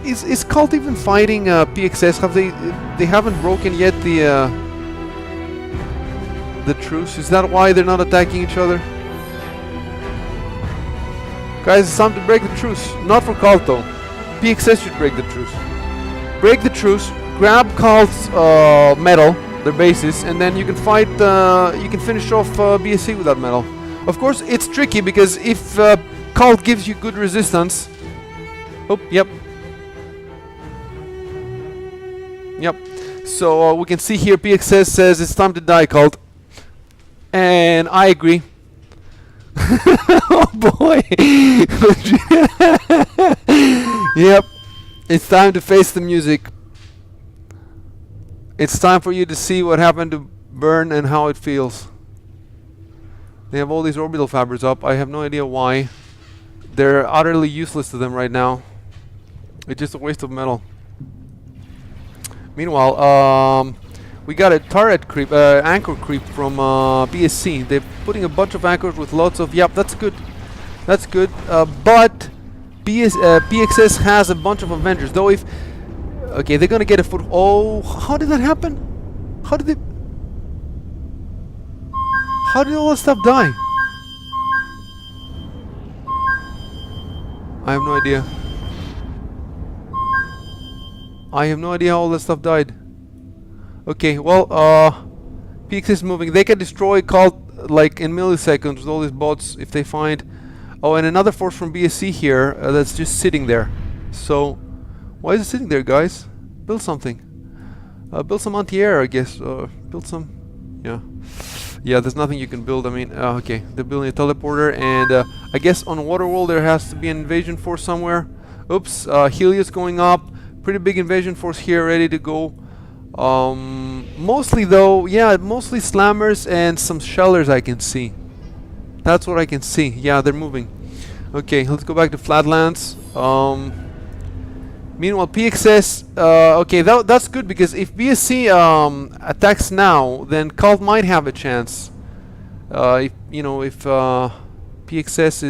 Is Cult even fighting PXS? Have they haven't broken yet the truce? Is that why they're not attacking each other? Guys, it's time to break the truce. Not for Cult though. PXS should break the truce. Break the truce, grab Cult's metal, their bases, and then you can fight, you can finish off BSC with that metal. Of course, it's tricky because if Cult gives you good resistance... Oh, yep. Yep. So we can see here PXS says it's time to die, Cult. And I agree. Oh boy. Yep. It's time to face the music. It's time for you to see what happened to Burn and how it feels. They have all these orbital fabrics up. I have no idea why. They're utterly useless to them right now. It's just a waste of metal. Meanwhile, we got a turret creep, anchor creep from BSC. They're putting a bunch of anchors with lots of... Yep, that's good. That's good. But PXS has a bunch of Avengers. Though if... Okay, they're gonna get a foot... Oh, how did that happen? How did they... How did all that stuff die? I have no idea. I have no idea how all that stuff died. Okay, well, PX is moving. They can destroy Cult like in milliseconds with all these bots if they find... Oh, and another force from BSC here that's just sitting there. So, why is it sitting there, guys? Build something. Build some anti-air, I guess. Build some... Yeah. Yeah, there's nothing you can build. I mean, okay. They're building a teleporter, and I guess on Waterworld there has to be an invasion force somewhere. Oops, Helios going up. Pretty big invasion force here, ready to go. Mostly though, yeah, mostly slammers and some shellers I can see. That's what I can see. Yeah, they're moving. Okay, let's go back to Flatlands. Meanwhile, PXS, okay, that's good, because if BSC attacks now, then Cult might have a chance. If PXS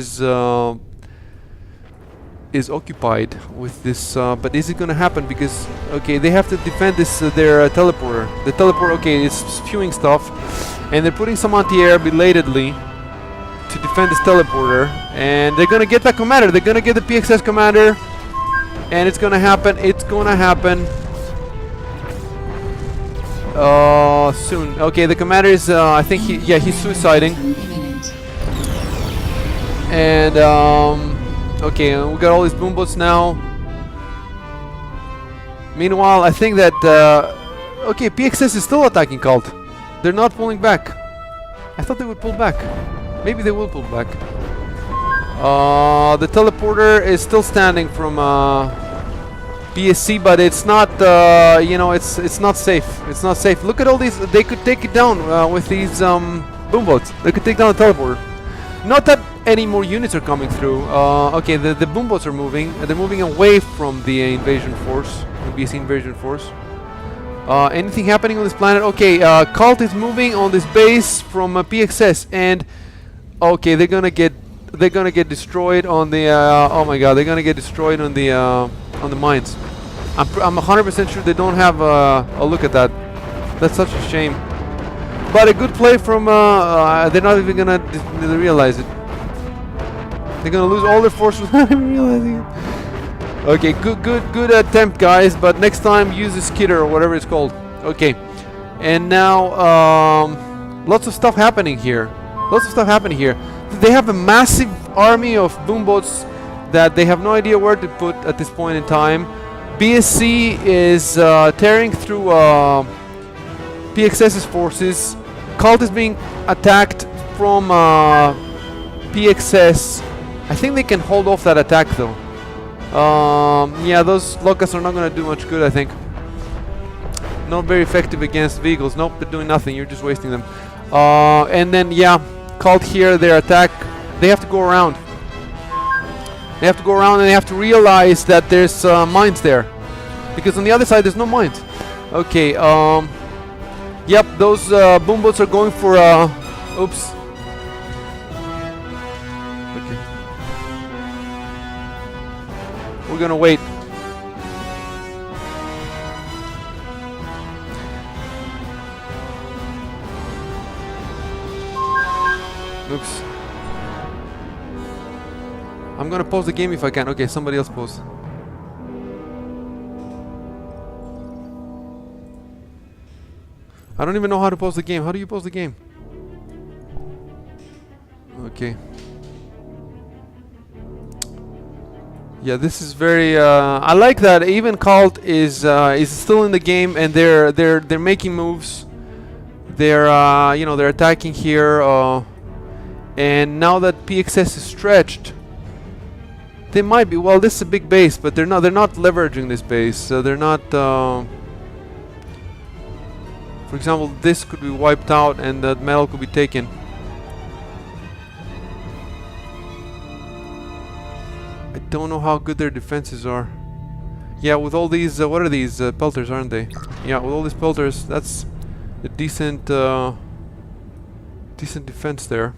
is occupied with this, but is it gonna happen? Because okay, they have to defend this their teleporter. The teleporter, okay, is spewing stuff, and they're putting some anti-air belatedly to defend this teleporter, and they're gonna get that commander. They're gonna get the PXS commander. And it's gonna happen. It's gonna happen. Soon. Okay, the commander is. I think he's suiciding. And okay, we got all these boombots now. Meanwhile, I think that okay, PXS is still attacking Cult. They're not pulling back. I thought they would pull back. Maybe they will pull back. The teleporter is still standing from BSC, but it's not, it's not safe. It's not safe. Look at all these. They could take it down with these boombots. They could take down the teleporter. Not that any more units are coming through. Okay, the boombots are moving. They're moving away from the invasion force, the BSC invasion force. Anything happening on this planet? Okay, Cult is moving on this base from PXS, and okay, they're gonna get destroyed on the oh my god, they're gonna get destroyed on the mines. I'm 100% sure they don't have a look at that. That's such a shame. But a good play from they're not even gonna realize it. They're gonna lose all their force without even realizing it. Okay, good attempt, guys, but next time use the skitter or whatever it's called. Okay. And now lots of stuff happening here. They have a massive army of boombots that they have no idea where to put at this point in time. BSC is tearing through PXS's forces. Cult is being attacked from PXS. I think they can hold off that attack though. Yeah, those locusts are not going to do much good, I think. Not very effective against vehicles. Nope, they're doing nothing. You're just wasting them. And then, yeah, Cult here, their attack. They have to go around. They have to go around, and they have to realize that there's mines there. Because on the other side, there's no mines. Okay, yep, those boombots are going for, oops. Okay. We're gonna wait. Oops. I'm gonna pause the game if I can. Okay, somebody else pause. I don't even know how to pause the game. How do you pause the game? Okay. Yeah, this is very. I like that. Even Cult is still in the game, and they're making moves. They're they're attacking here. And now that PXS is stretched, they might be. Well, this is a big base, but they're not leveraging this base. So they're not. For example, this could be wiped out, and that metal could be taken. I don't know how good their defenses are. Yeah, with all these, what are these pelters, aren't they? Yeah, with all these pelters, that's a decent defense there.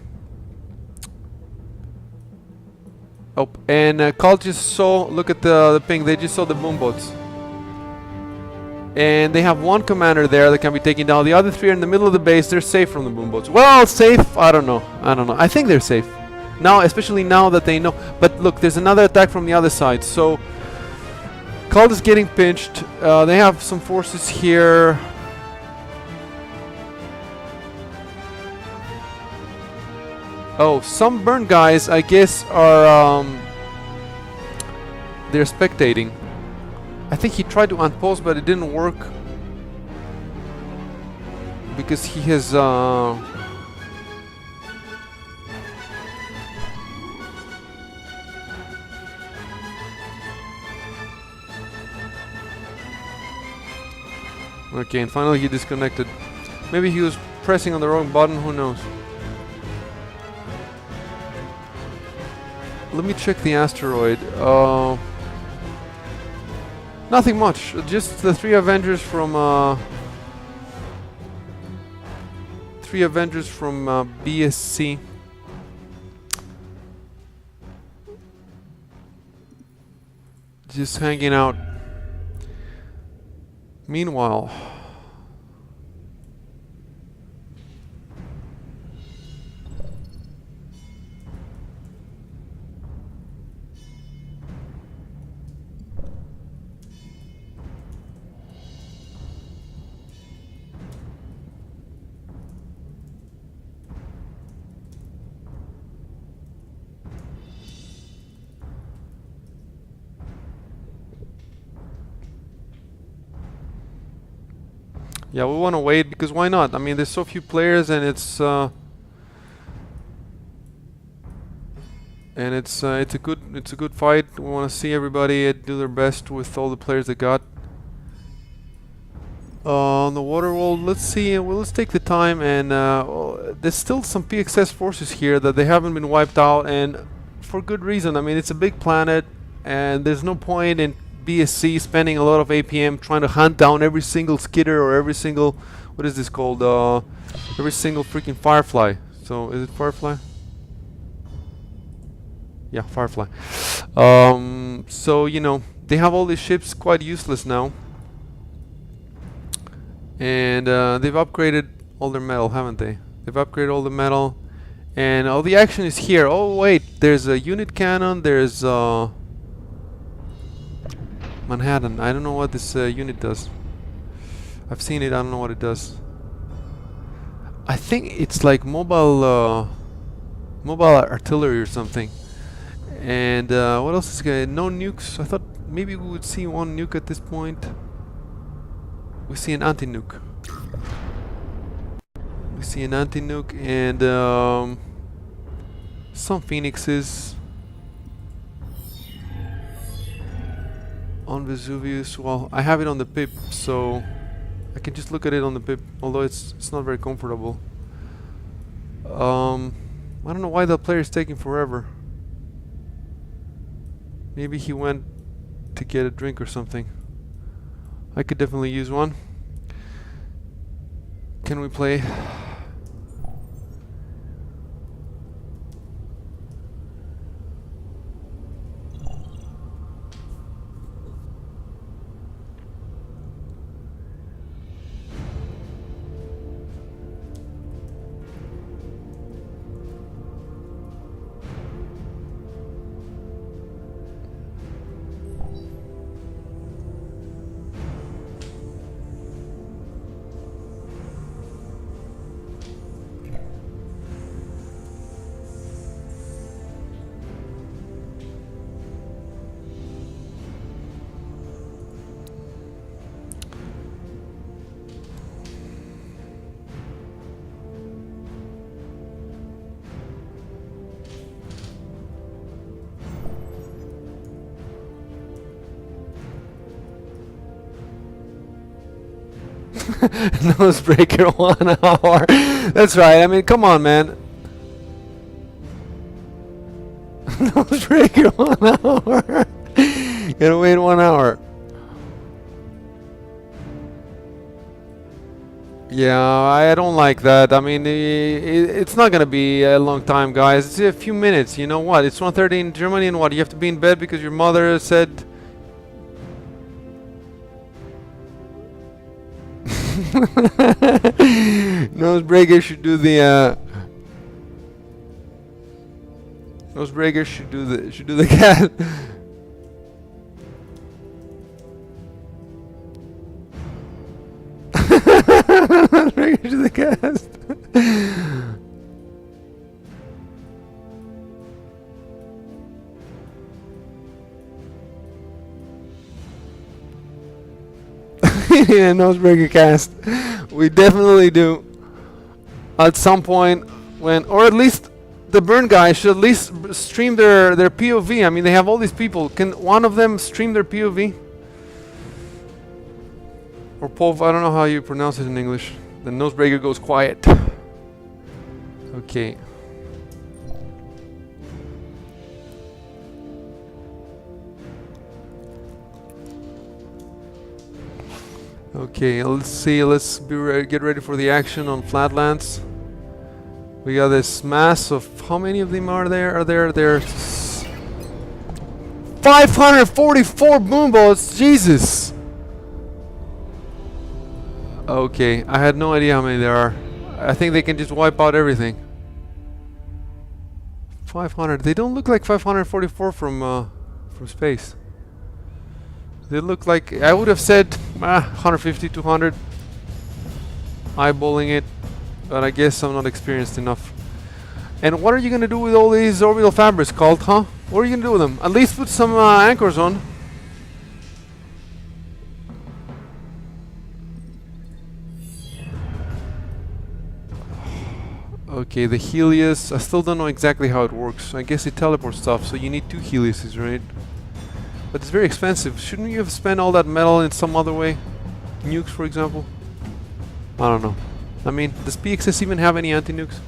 Oh, and Cult just saw, look at the ping, they just saw the boombots. And they have one commander there that can be taken down. The other three are in the middle of the base. They're safe from the boombots. Well, safe? I don't know. I think they're safe. Now, especially now that they know. But look, there's another attack from the other side. So, Cult is getting pinched. They have some forces here. Oh, some burn guys, I guess, are they're spectating. I think he tried to unpause, but it didn't work because he has okay, and finally he disconnected. Maybe he was pressing on the wrong button, who knows. Let me check the asteroid. Nothing much. Just the three Avengers from BSC. Just hanging out. Meanwhile, yeah, we want to wait because why not? I mean, there's so few players, and it's a good fight. We want to see everybody do their best with all the players they got. On the water world, let's see. Well, let's take the time, and there's still some PXS forces here that they haven't been wiped out, and for good reason. I mean, it's a big planet, and there's no point in BSC spending a lot of APM trying to hunt down every single skitter or every single, what is this called? Every single freaking Firefly. So is it Firefly? Yeah, Firefly. So you know, they have all these ships quite useless now, and they've upgraded all their metal, haven't they? They've upgraded all the metal, and all the action is here. Oh wait, there's a unit cannon. There's Manhattan. I don't know what this unit does. I've seen it. I don't know what it does. I think it's like mobile artillery or something. And what else is good? No nukes. I thought maybe we would see one nuke at this point. We see an anti-nuke. We see an anti-nuke and some phoenixes on Vesuvius. Well, I have it on the pip, so I can just look at it on the pip, although it's not very comfortable. I don't know why the player is taking forever. Maybe he went to get a drink or something. I could definitely use one. Can we play? Nosebreaker 1 hour. That's right. I mean, come on, man. Nosebreaker 1 hour. Gotta wait 1 hour. Yeah, I don't like that. I mean, it's not gonna be a long time, guys. It's a few minutes. You know what? It's 1:30 in Germany, and what? You have to be in bed because your mother said. Nosebreaker should do the Nosebreaker should do the cat. Nosebreaker should the cast. Yeah, Nosebreaker cast. We definitely do. At some point, when, or at least the burn guys should at least stream their POV. I mean, they have all these people. Can one of them stream their POV? Or POV, I don't know how you pronounce it in English. The Nosebreaker goes quiet. Okay. Okay, let's see. Let's get ready for the action on Flatlands. We got this mass of how many of them are there? There's 544 boomboats. Jesus. Okay, I had no idea how many there are. I think they can just wipe out everything. 500. They don't look like 544 from space. They look like, I would have said 150, 200. Eyeballing it, but I guess I'm not experienced enough. And what are you gonna do with all these orbital fabrics, Cult, huh? What are you gonna do with them? At least put some anchors on. Okay, the Helios, I still don't know exactly how it works. I guess it teleports stuff, so you need 2 Helioses, right? But it's very expensive. Shouldn't you have spent all that metal in some other way? Nukes, for example? I don't know. I mean, does PXS even have any anti-nukes?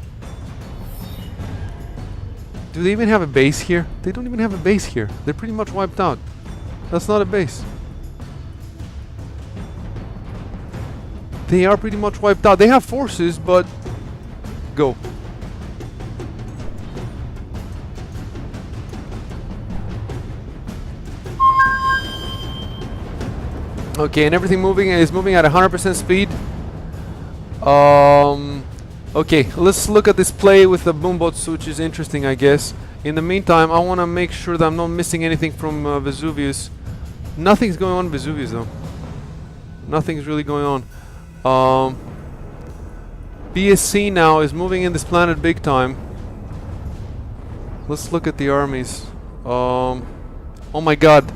Do they even have a base here? They don't even have a base here. They're pretty much wiped out. That's not a base. They are pretty much wiped out. They have forces, but... Go. Okay, and everything is moving at 100% speed. Okay, let's look at this play with the boomboats, which is interesting, I guess. In the meantime, I want to make sure that I'm not missing anything from Vesuvius. Nothing's going on in Vesuvius, though. Nothing's really going on. BSC now is moving in this planet big time. Let's look at the armies. Oh my god.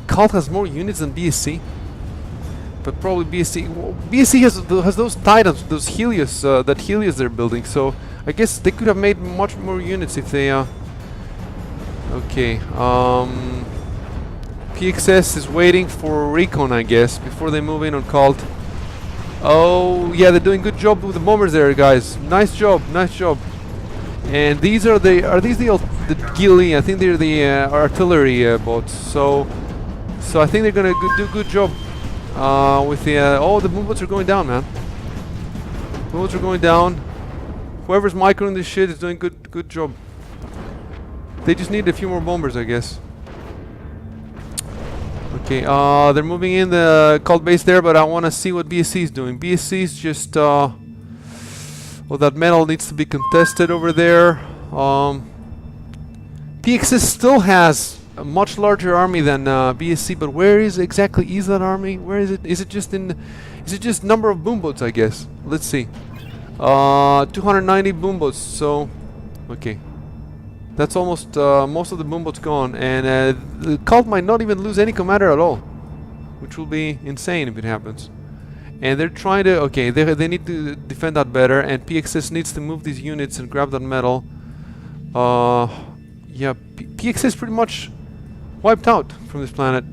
Cult has more units than BSC. But probably BSC... Well, BSC has those Titans, those Helios, that Helios they're building. So I guess they could have made much more units if they... Okay. PXS is waiting for recon, I guess, before they move in on Cult. Oh, yeah, they're doing good job with the bombers there, guys. Nice job, nice job. And these are these the ghillie? I think they're the artillery boats. So I think they're gonna do good job with the. Oh, the boomboats are going down, man. Boomboats are going down. Whoever's microing this shit is doing good job. They just need a few more bombers, I guess. Okay, they're moving in the Cult base there, but I want to see what BSC is doing. BSC is just, well, that metal needs to be contested over there. PXS still has a much larger army than BSC, but where is exactly is that army? Where is it? Is it just number of boomboats, I guess? Let's see. 290 boomboats, so, okay. That's almost most of the boomboats gone, and the Cult might not even lose any commander at all, which will be insane if it happens. And they're trying to, okay, they need to defend that better, and PXS needs to move these units and grab that metal. Yeah, PXS pretty much wiped out from this planet,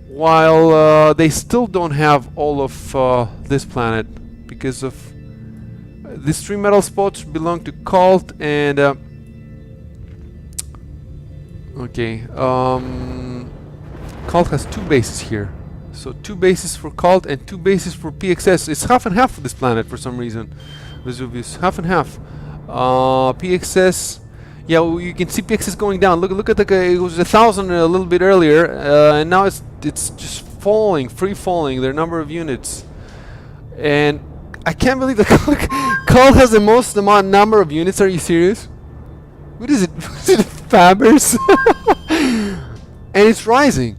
while they still don't have all of this planet because of these 3 metal spots belong to Cult, and okay, Cult has 2 bases here. So 2 bases for Cult and 2 bases for PXS. It's half and half for this planet for some reason. Vesuvius, half and half. PXS, yeah, well, you can see PXS going down. Look at the guy. It was 1,000 a little bit earlier, and now it's just falling, free falling. Their number of units, and I can't believe that Cult has the most number of units. Are you serious? What is it? Is it Fabbers? And it's rising.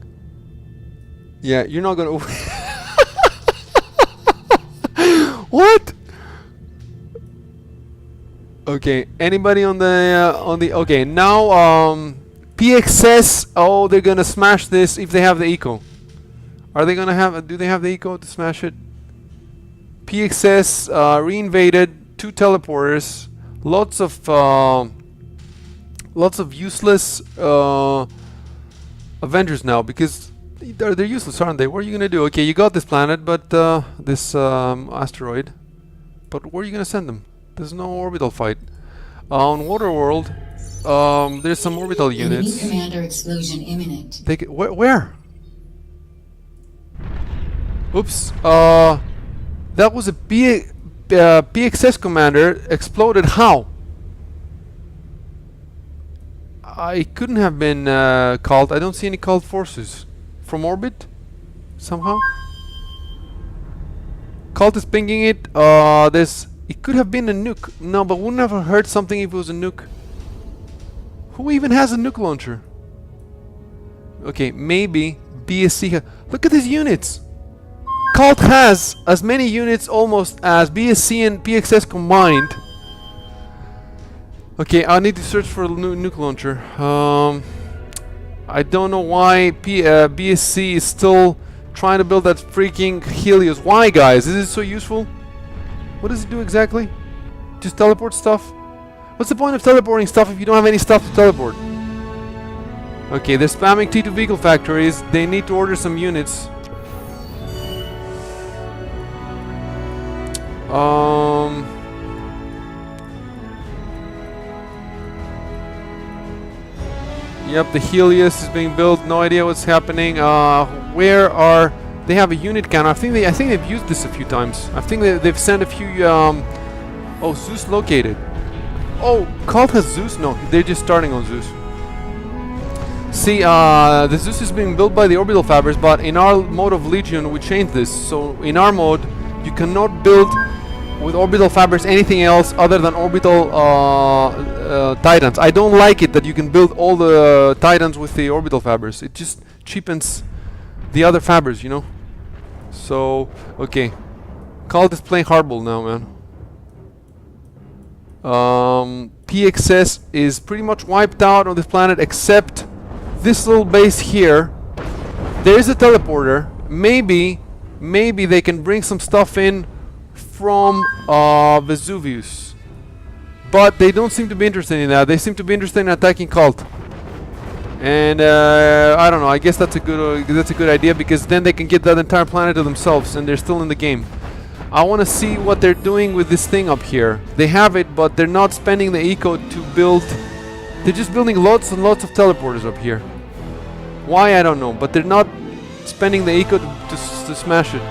Yeah, you're not gonna. What? Okay, anybody on the okay, now PXS, oh, they're gonna smash this if they have the eco. Are they gonna have, do they have the eco to smash it? PXS reinvaded, 2 teleporters, lots of useless Avengers now, because they're useless, aren't they? What are you gonna do? Okay, you got this planet, but this asteroid, but where are you gonna send them? There's no orbital fight. On Waterworld, there's some orbital units. Enemy commander explosion imminent. Where? Oops. That was a PXS commander exploded. How? I couldn't have been called. I don't see any called forces from orbit somehow. Cult is pinging it. It could have been a nuke. No, but we never heard something if it was a nuke. Who even has a nuke launcher? Okay, maybe BSC. Look at these units. Cult has as many units almost as BSC and PXS combined. Okay, I need to search for a nuke launcher. I don't know why BSC is still trying to build that freaking Helios. Why, guys? Is it so useful? What does it do exactly? Just teleport stuff? What's the point of teleporting stuff if you don't have any stuff to teleport? Okay, they're spamming T2 vehicle factories. They need to order some units. Yep, the Helios is being built. No idea what's happening. Where are they? Have a unit count. I think they've used this a few times. I think they've sent a few. Oh, Zeus located. Oh, Cult has Zeus. No, they're just starting on Zeus. See, the Zeus is being built by the orbital fabrics, but in our mode of Legion, we changed this. So in our mode, you cannot build with orbital fabrics anything else other than orbital titans. I don't like it that you can build all the titans with the orbital fabrics. It just cheapens the other fabrics, you know. So okay, Cult is playing hardball now, man. PXS is pretty much wiped out on this planet except this little base here. There is a teleporter. Maybe they can bring some stuff in from Vesuvius, but they don't seem to be interested in that. They seem to be interested in attacking Cult, and I don't know. I guess that's a good idea, because then they can get that entire planet to themselves, and they're still in the game. I want to see what they're doing with this thing up here. They have it, but they're not spending the eco to build. They're just building lots and lots of teleporters up here. Why, I don't know, but they're not spending the eco to smash it.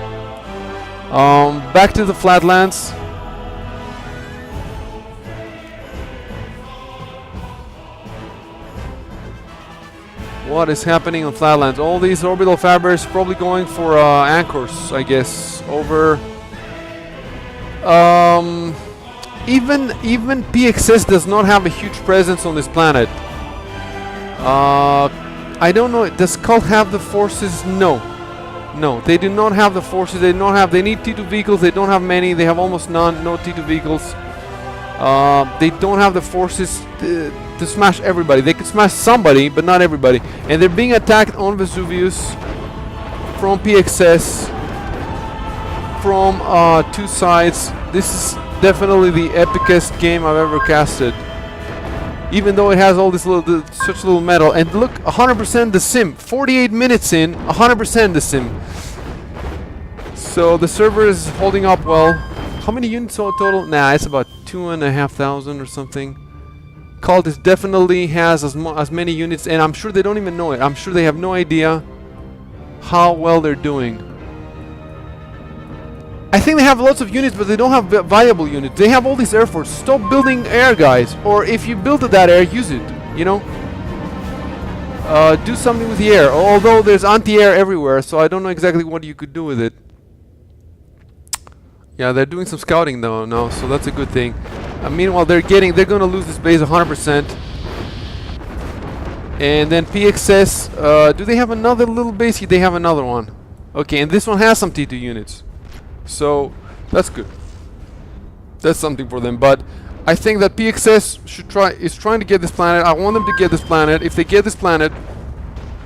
Back to the flatlands. What is happening on flatlands? All these orbital fabrics probably going for anchors, I guess, over. Even PXS does not have a huge presence on this planet. I don't know. Does Cult have the forces? No. No, they do not have the forces. They need T2 vehicles. They don't have many. They have almost none. No T2 vehicles. They don't have the forces to smash everybody. They can smash somebody, but not everybody. And they're being attacked on Vesuvius from PXS, from two sides. This is definitely the epicest game I've ever casted. Even though it has all this such little metal. And look, 100% the sim. 48 minutes in, 100% the sim. So the server is holding up well. How many units total? Nah, it's about 2,500 or something. Cult is definitely has as many units, and I'm sure they don't even know it. I'm sure they have no idea how well they're doing. I think they have lots of units, but they don't have viable units. They have all these air force. Stop building air, guys. Or if you build that air, use it. You know? Do something with the air. Although there's anti-air everywhere, so I don't know exactly what you could do with it. Yeah, they're doing some scouting though now, so that's a good thing. Meanwhile, they're gonna lose this base 100%. And then PXS, do they have another little base? They have another one. Okay, and this one has some T2 units. So that's good. That's something for them. But I think that PXS is trying to get this planet. I want them to get this planet. If they get this planet,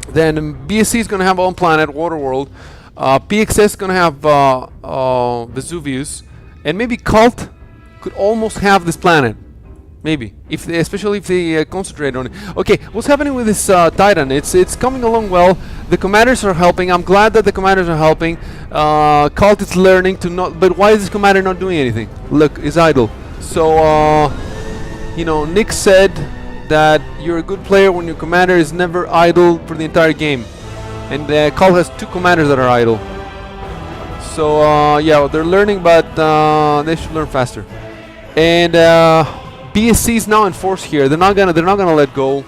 then BSC is going to have own planet, Waterworld. PXS is going to have Vesuvius, and maybe Cult could almost have this planet. Maybe, especially if they concentrate on it. Okay, what's happening with this Titan? It's coming along well. The commanders are helping. I'm glad that the commanders are helping. Cult is learning to not. But why is this commander not doing anything? Look, he's idle. So, you know, Nick said that you're a good player when your commander is never idle for the entire game. And Cult has two commanders that are idle. So yeah, they're learning, but they should learn faster. And BSC is now in force here. They're not gonna let go.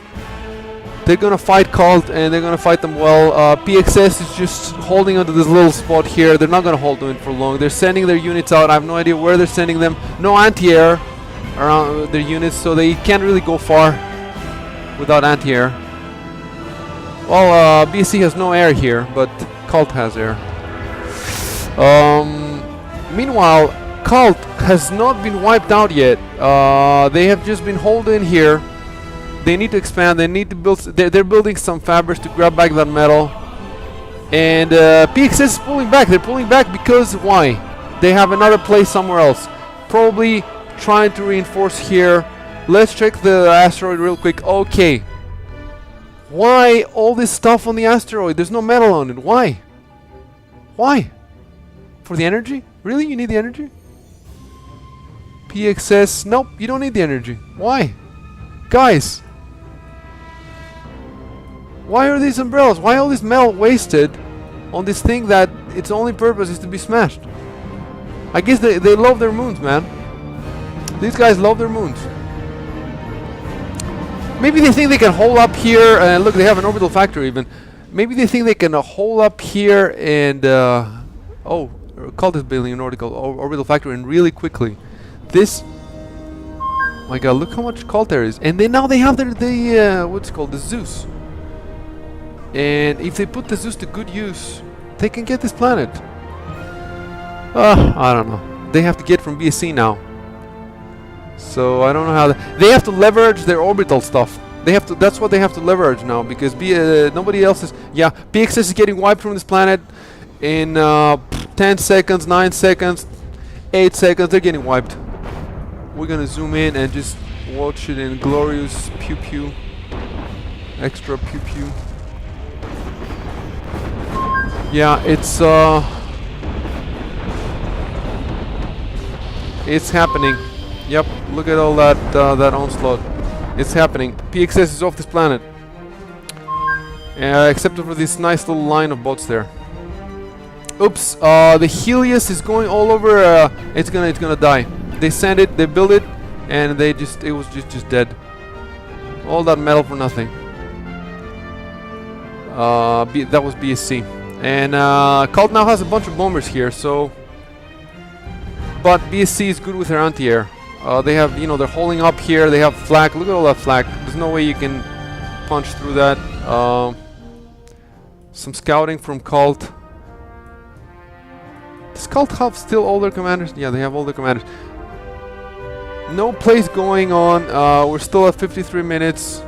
They're gonna fight Cult, and they're gonna fight them well. PXS is just holding onto this little spot here. They're not gonna hold on it for long. They're sending their units out. I have no idea where they're sending them. No anti-air around their units, so they can't really go far without anti-air. Well, BSC has no air here, but Cult has air. Meanwhile, Cult has not been wiped out yet. They have just been holding here. They need to expand. They need to build. They're building some fabrics to grab back that metal. And PXS is pulling back. They're pulling back because why? They have another place somewhere else. Probably trying to reinforce here. Let's check the asteroid real quick. Okay. Why all this stuff on the asteroid? There's no metal on it. Why? Why? For the energy? Really? You need the energy? PXS. Nope, you don't need the energy. Why? Guys. Why are these umbrellas? Why all this metal wasted on this thing that its only purpose is to be smashed? I guess they love their moons, man. These guys love their moons. Maybe they think they can hole up here, and look, they have an orbital factory even. Maybe they think they can hole up here and oh, Cult is building an orbital factory, and really quickly. This, my God, look how much Cult there is. And then now they have the what's it called, the Zeus. And if they put the Zeus to good use, they can get this planet. I don't know. They have to get from BSC now. So I don't know how they have to leverage their orbital stuff. They have to. That's what they have to leverage now, because nobody else is. Yeah, PXS is getting wiped from this planet in 10 seconds, 9 seconds, 8 seconds. They're getting wiped. We're gonna zoom in and just watch it in glorious pew pew, extra pew pew. Yeah, it's happening. Yep, look at all that that onslaught. It's happening. PXS is off this planet, except for this nice little line of boats there. Oops, the Helios is going all over. It's gonna die. They sent it, they built it, and it was just dead. All that metal for nothing. That was BSC. And Cult now has a bunch of bombers here, so. But BSC is good with their anti-air. They have, they're holding up here. They have flak. Look at all that flak. There's no way you can punch through that. Some scouting from Cult. Does Cult have still all their commanders? Yeah, they have all their commanders. No plays going on. We're still at 53 minutes.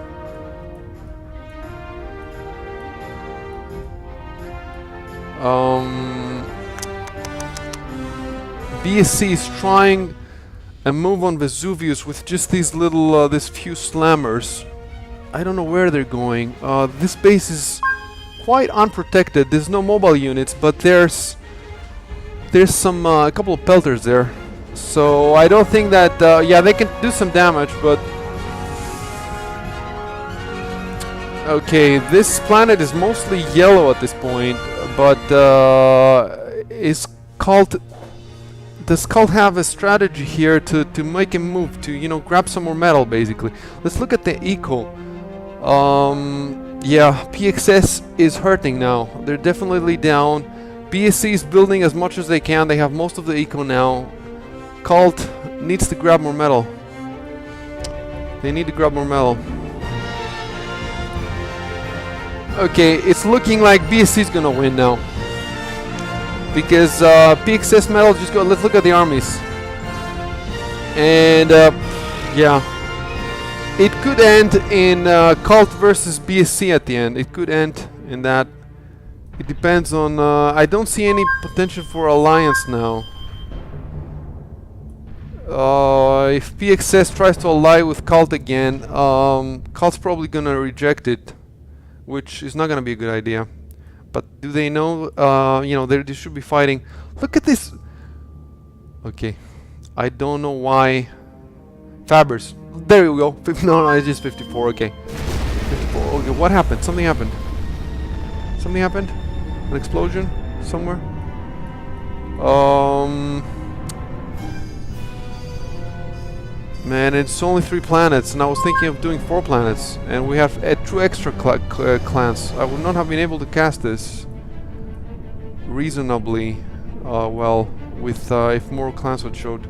BSC is trying a move on Vesuvius with just these little, this few slammers. I don't know where they're going. This base is quite unprotected. There's no mobile units, but there's some a couple of pelters there. So I don't think that yeah, they can do some damage, but okay, this planet is mostly yellow at this point, but does Cult have a strategy here to make him move, to grab some more metal basically? Let's look at the eco. Yeah, PXS is hurting now. They're definitely down. BSC is building as much as they can. They have most of the eco now. Cult needs to grab more metal. They need to grab more metal. Okay, it's looking like BSC is gonna win now, because PXS metal just go. Let's look at the armies, and yeah, it could end in Cult versus BSC at the end. It could end in that. It depends on. I don't see any potential for alliance now. If PXS tries to ally with Cult again, Cult's probably gonna reject it, which is not gonna be a good idea. But do they know? They should be fighting. Look at this. Okay, I don't know why. Fabbers. There we go. No, it's just 54. Okay, 54. Okay, what happened? Something happened. Something happened. An explosion somewhere. Man, it's only 3 planets, and I was thinking of doing 4 planets, and we have 2 extra clans. I would not have been able to cast this reasonably well with if more clans would showed.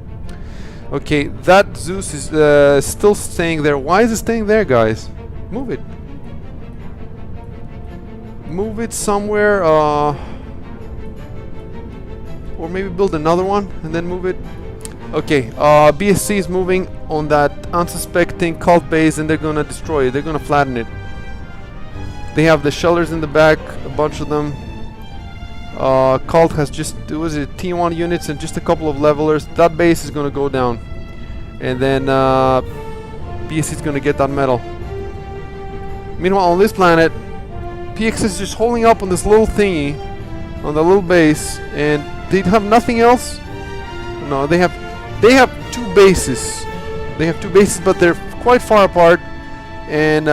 Okay, that Zeus is still staying there. Why is it staying there, guys? Move it. Move it somewhere, or maybe build another one and then move it. Okay, BSC is moving on that unsuspecting cult base, and they're gonna destroy it. They're gonna flatten it. They have the shelters in the back, a bunch of them. Cult has just, was it T1 units and just a couple of levelers. That base is gonna go down, and then BSC is gonna get that medal. Meanwhile, on this planet, PX is just holding up on this little thingy, on the little base, and they have nothing else. No, they have 2 bases. They have 2 bases, but they're quite far apart, and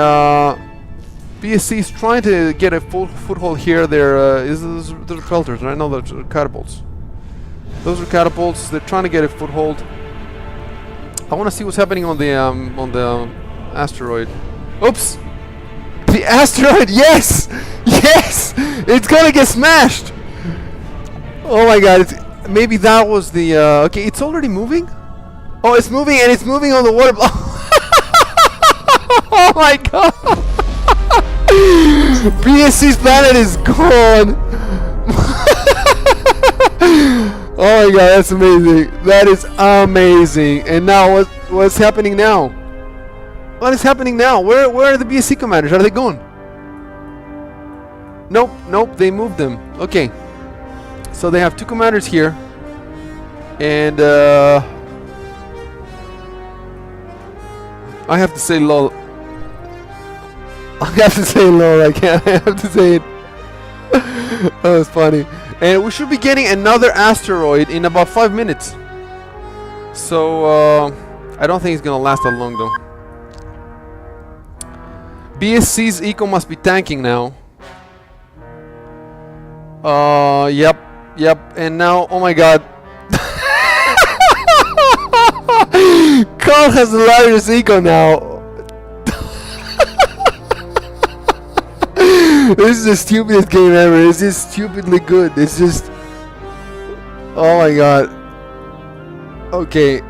BSC is trying to get a foothold here. Those are filters, right? No, those are catapults. Those are catapults. They're trying to get a foothold. I want to see what's happening on the asteroid. Oops! The asteroid, yes! Yes! It's gonna get smashed! Oh my god, maybe that was the, okay, it's already moving? Oh, it's moving, and it's moving on the water. Oh my god! BSC's planet is gone! Oh my god, that's amazing. That is amazing. And now, what's happening now? What is happening now? Where are the BSC commanders? Are they gone? Nope, nope, they moved them. Okay. So they have 2 commanders here. And I have to say lol. I have to say lol, I can't. I have to say it. That was funny. And we should be getting another asteroid in about 5 minutes. So I don't think it's gonna last that long though. BSC's eco must be tanking now. Yep, and now, oh my god. Carl has the largest eco now. This is the stupidest game ever. It's just stupidly good. It's just, oh my god. Okay.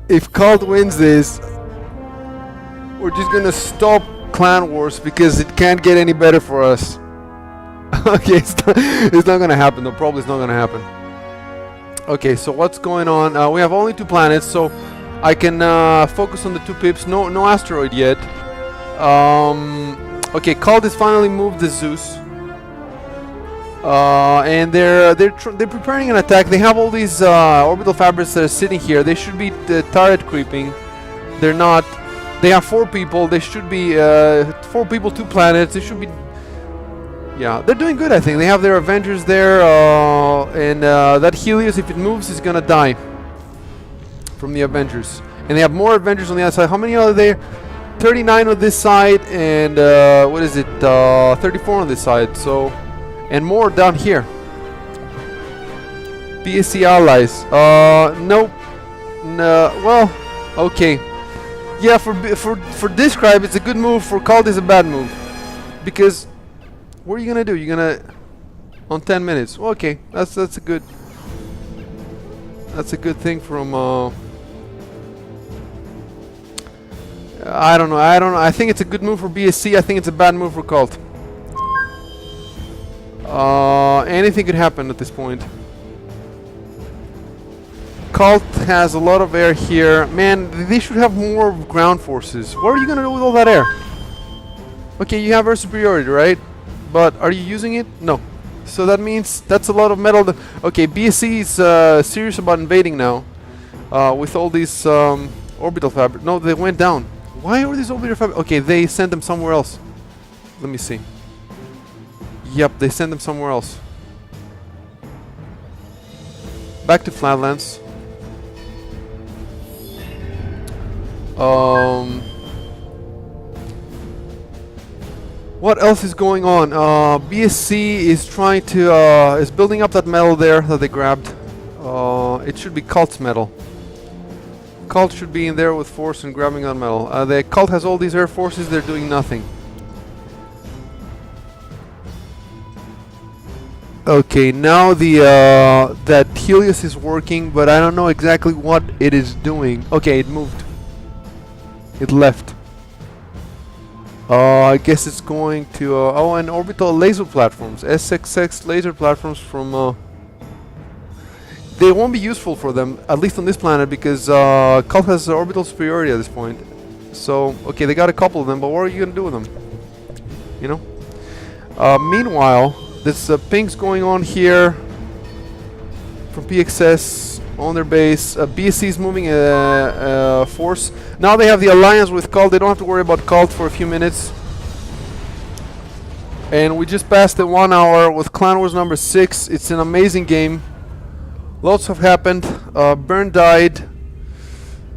If Cult wins this, we're just gonna stop Clan Wars because it can't get any better for us. Okay, it's not gonna happen though. Probably it's not gonna happen. Okay, so what's going on? We have only 2 planets, so I can focus on the 2 pips. No asteroid yet. Okay, Cult has finally moved the Zeus, and they're preparing an attack. They have all these orbital fabrics that are sitting here. They should be turret creeping. They're not. They have 4 people. They should be 4 people, 2 planets. They should be. Yeah, they're doing good. I think they have their Avengers there, and that Helios, if it moves, is gonna die from the Avengers. And they have more Avengers on the other side. How many are there? 39 on this side, and what is it? 34 on this side. So, and more down here. BSC allies. Nope. No. Well, okay. Yeah, for Describe, it's a good move. For Cult, it's a bad move, because what are you gonna do? You're gonna on 10 minutes. Well, okay, that's a good thing from. I don't know. I think it's a good move for BSC. I think it's a bad move for Cult. Anything could happen at this point. Cult has a lot of air here. Man, they should have more ground forces. What are you gonna do with all that air? Okay, you have air superiority, right? But are you using it? No. So that means that's a lot of metal. Okay, BSC is serious about invading now. With all these orbital fabric. No, they went down. Why are these orbital fabric? Okay, they sent them somewhere else. Let me see. Yep, they sent them somewhere else. Back to Flatlands. What? what else is going on? BSC is trying to is building up that metal there that they grabbed. It should be Cult's metal. Cult should be in there with force and grabbing that metal. The Cult has all these air forces. They're doing nothing. Okay, now the that Helios is working, but I don't know exactly what it is doing. Okay, it moved. It left. I guess it's going to oh, and orbital laser platforms, SXX laser platforms from. They won't be useful for them, at least on this planet, because Cult has orbital superiority at this point. So okay, they got a couple of them, but what are you gonna do with them? You know. Meanwhile. There's pings going on here from PXS on their base. BSC is moving force. Now they have the alliance with Cult. They don't have to worry about Cult for a few minutes. And we just passed the 1 hour with Clan Wars number 6. It's an amazing game. Lots have happened. Burn died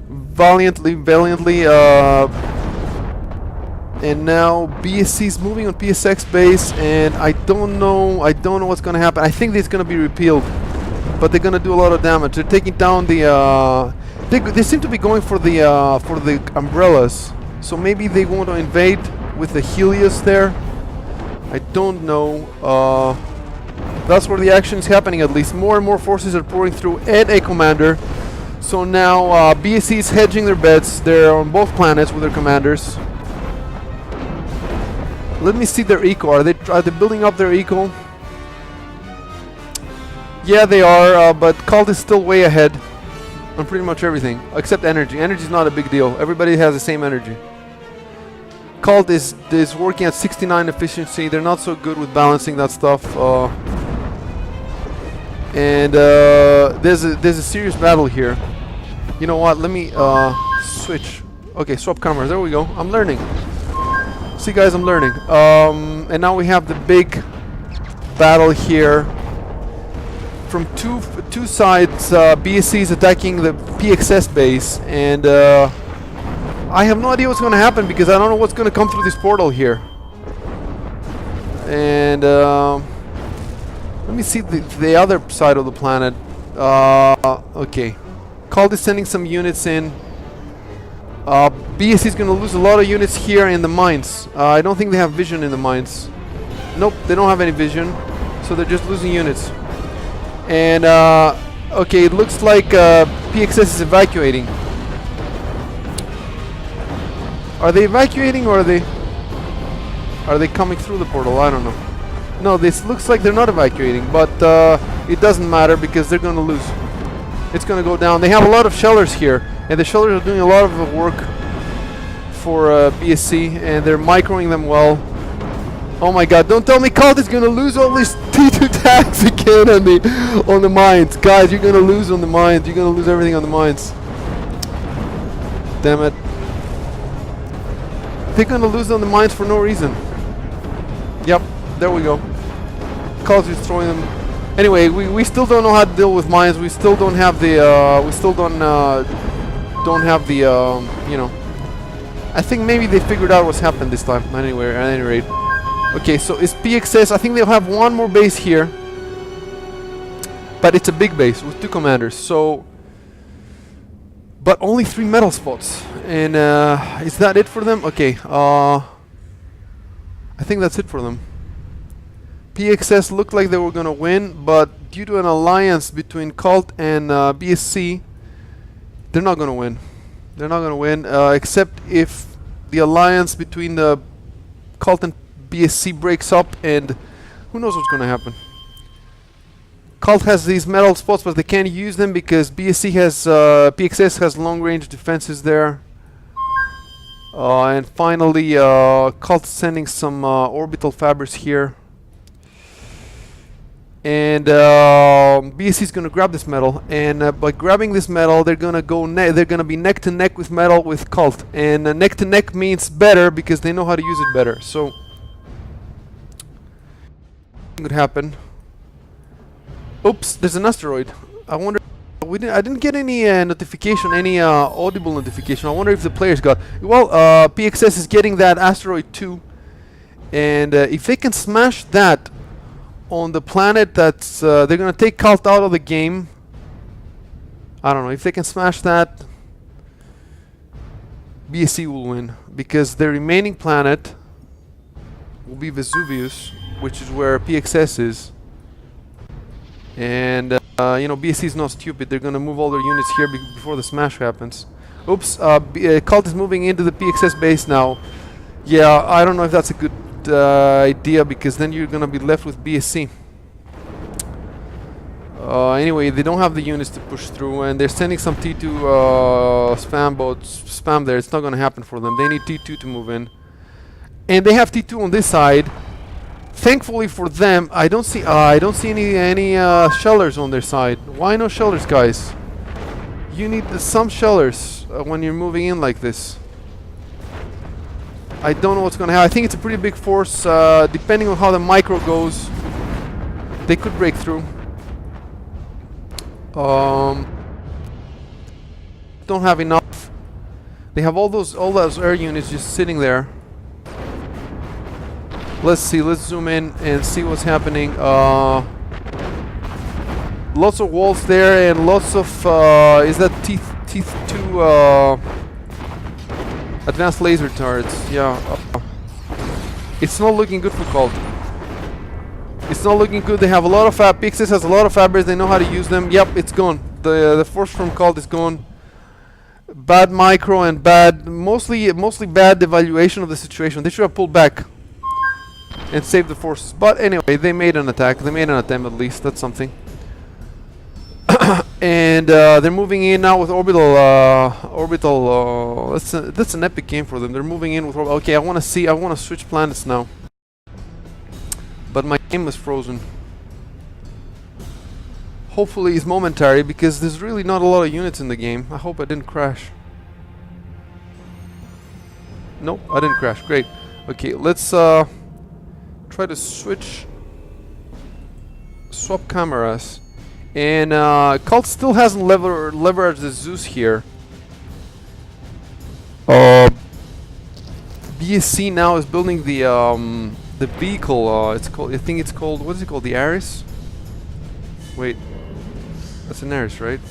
valiantly. And now BSC is moving on PSX base, and I don't know what's gonna happen. I think it's gonna be repealed, but they're gonna do a lot of damage. They're taking down the. They seem to be going for the umbrellas, so maybe they want to invade with the Helios there. I don't know. That's where the action is happening. At least more and more forces are pouring through, and a commander. So now BSC is hedging their bets. They're on both planets with their commanders. Let me see their eco. Are they building up their eco? Yeah, they are, but Cult is still way ahead on pretty much everything, except energy. Energy is not a big deal. Everybody has the same energy. Cult is working at 69 efficiency. They're not so good with balancing that stuff. And there's a serious battle here. You know what? Let me switch. Okay, swap cameras. There we go. I'm learning. See, guys, I'm learning. And now we have the big battle here. From two sides, BSC is attacking the PXS base, and I have no idea what's going to happen because I don't know what's going to come through this portal here. And let me see the other side of the planet. Okay, Cult is sending some units in. BSC is going to lose a lot of units here in the mines. I don't think they have vision in the mines. Nope, they don't have any vision, so they're just losing units. And okay, it looks like PXS is evacuating. Are they evacuating, or are they coming through the portal? I don't know. No, this looks like they're not evacuating, but it doesn't matter because they're going to lose. It's going to go down. They have a lot of shellers here, and the shellers are doing a lot of the work for BSC, and they're microing them well. Oh my god, don't tell me Cult is gonna lose all these T2 tags again on the mines. Guys, you're gonna lose on the mines. You're gonna lose everything on the mines. Damn it. They're gonna lose on the mines for no reason. Yep, there we go. Cult's destroying them. Anyway, we still don't know how to deal with mines. We still don't have the you know. I think maybe they figured out what's happened this time. Anyway, at any rate. Okay, so it's PXS. I think they'll have one more base here, but it's a big base with 2 commanders. So, but only 3 metal spots. And is that it for them? Okay. I think that's it for them. PXS looked like they were gonna win, but due to an alliance between Cult and BSC, they're not gonna win. They're not gonna win, except if the alliance between the Cult and BSC breaks up, and who knows what's gonna happen. Cult has these metal spots, but they can't use them because PXS has long-range defenses there. And finally, Cult sending some orbital fibers here. And BSC is gonna grab this metal, and by grabbing this metal, they're gonna be neck to neck with metal with Cult, and neck to neck means better because they know how to use it better. So, could happen. Oops, there's an asteroid. I wonder. I didn't get any notification, any audible notification. I wonder if the players got. Well, PXS is getting that asteroid too, And if they can smash that on the planet that's... they're gonna take Cult out of the game. I don't know. If they can smash that, BSC will win. Because the remaining planet will be Vesuvius, which is where PXS is. And, you know, BSC is not stupid. They're gonna move all their units here before the smash happens. Oops, Cult is moving into the PXS base now. Yeah, I don't know if that's a good idea, because then you're gonna be left with BSC. Anyway, they don't have the units to push through, and they're sending some T2 spam boats, spam there. It's not gonna happen for them. They need T2 to move in, and they have T2 on this side. Thankfully for them, I don't see any shellers on their side. Why no shellers, guys? You need some shellers when you're moving in like this. I don't know what's gonna happen. I think it's a pretty big force. Depending on how the micro goes, they could break through. Don't have enough. They have all those air units just sitting there. Let's see. Let's zoom in and see what's happening. Lots of walls there and lots of is that T2 advanced laser turrets? Yeah. It's not looking good for Cult. It's not looking good. They have a lot of Pixis has a lot of fabrics. They know how to use them. Yep, it's gone. The force from Cult is gone. Bad micro and mostly bad evaluation of the situation. They should have pulled back and saved the forces. But anyway, they made an attack. They made an attempt at least. That's something. And they're moving in now with orbital. That's an epic game for them. They're moving in with okay. I want to switch planets now. But my game is frozen. Hopefully it's momentary, because there's really not a lot of units in the game. I hope I didn't crash. Nope, I didn't crash. Great. Okay, let's try to swap cameras. And Cult still hasn't leveraged the Zeus here. BSC now is building the vehicle. It's called. I think it's called. What is it called? The Ares. Wait, that's an Ares, right?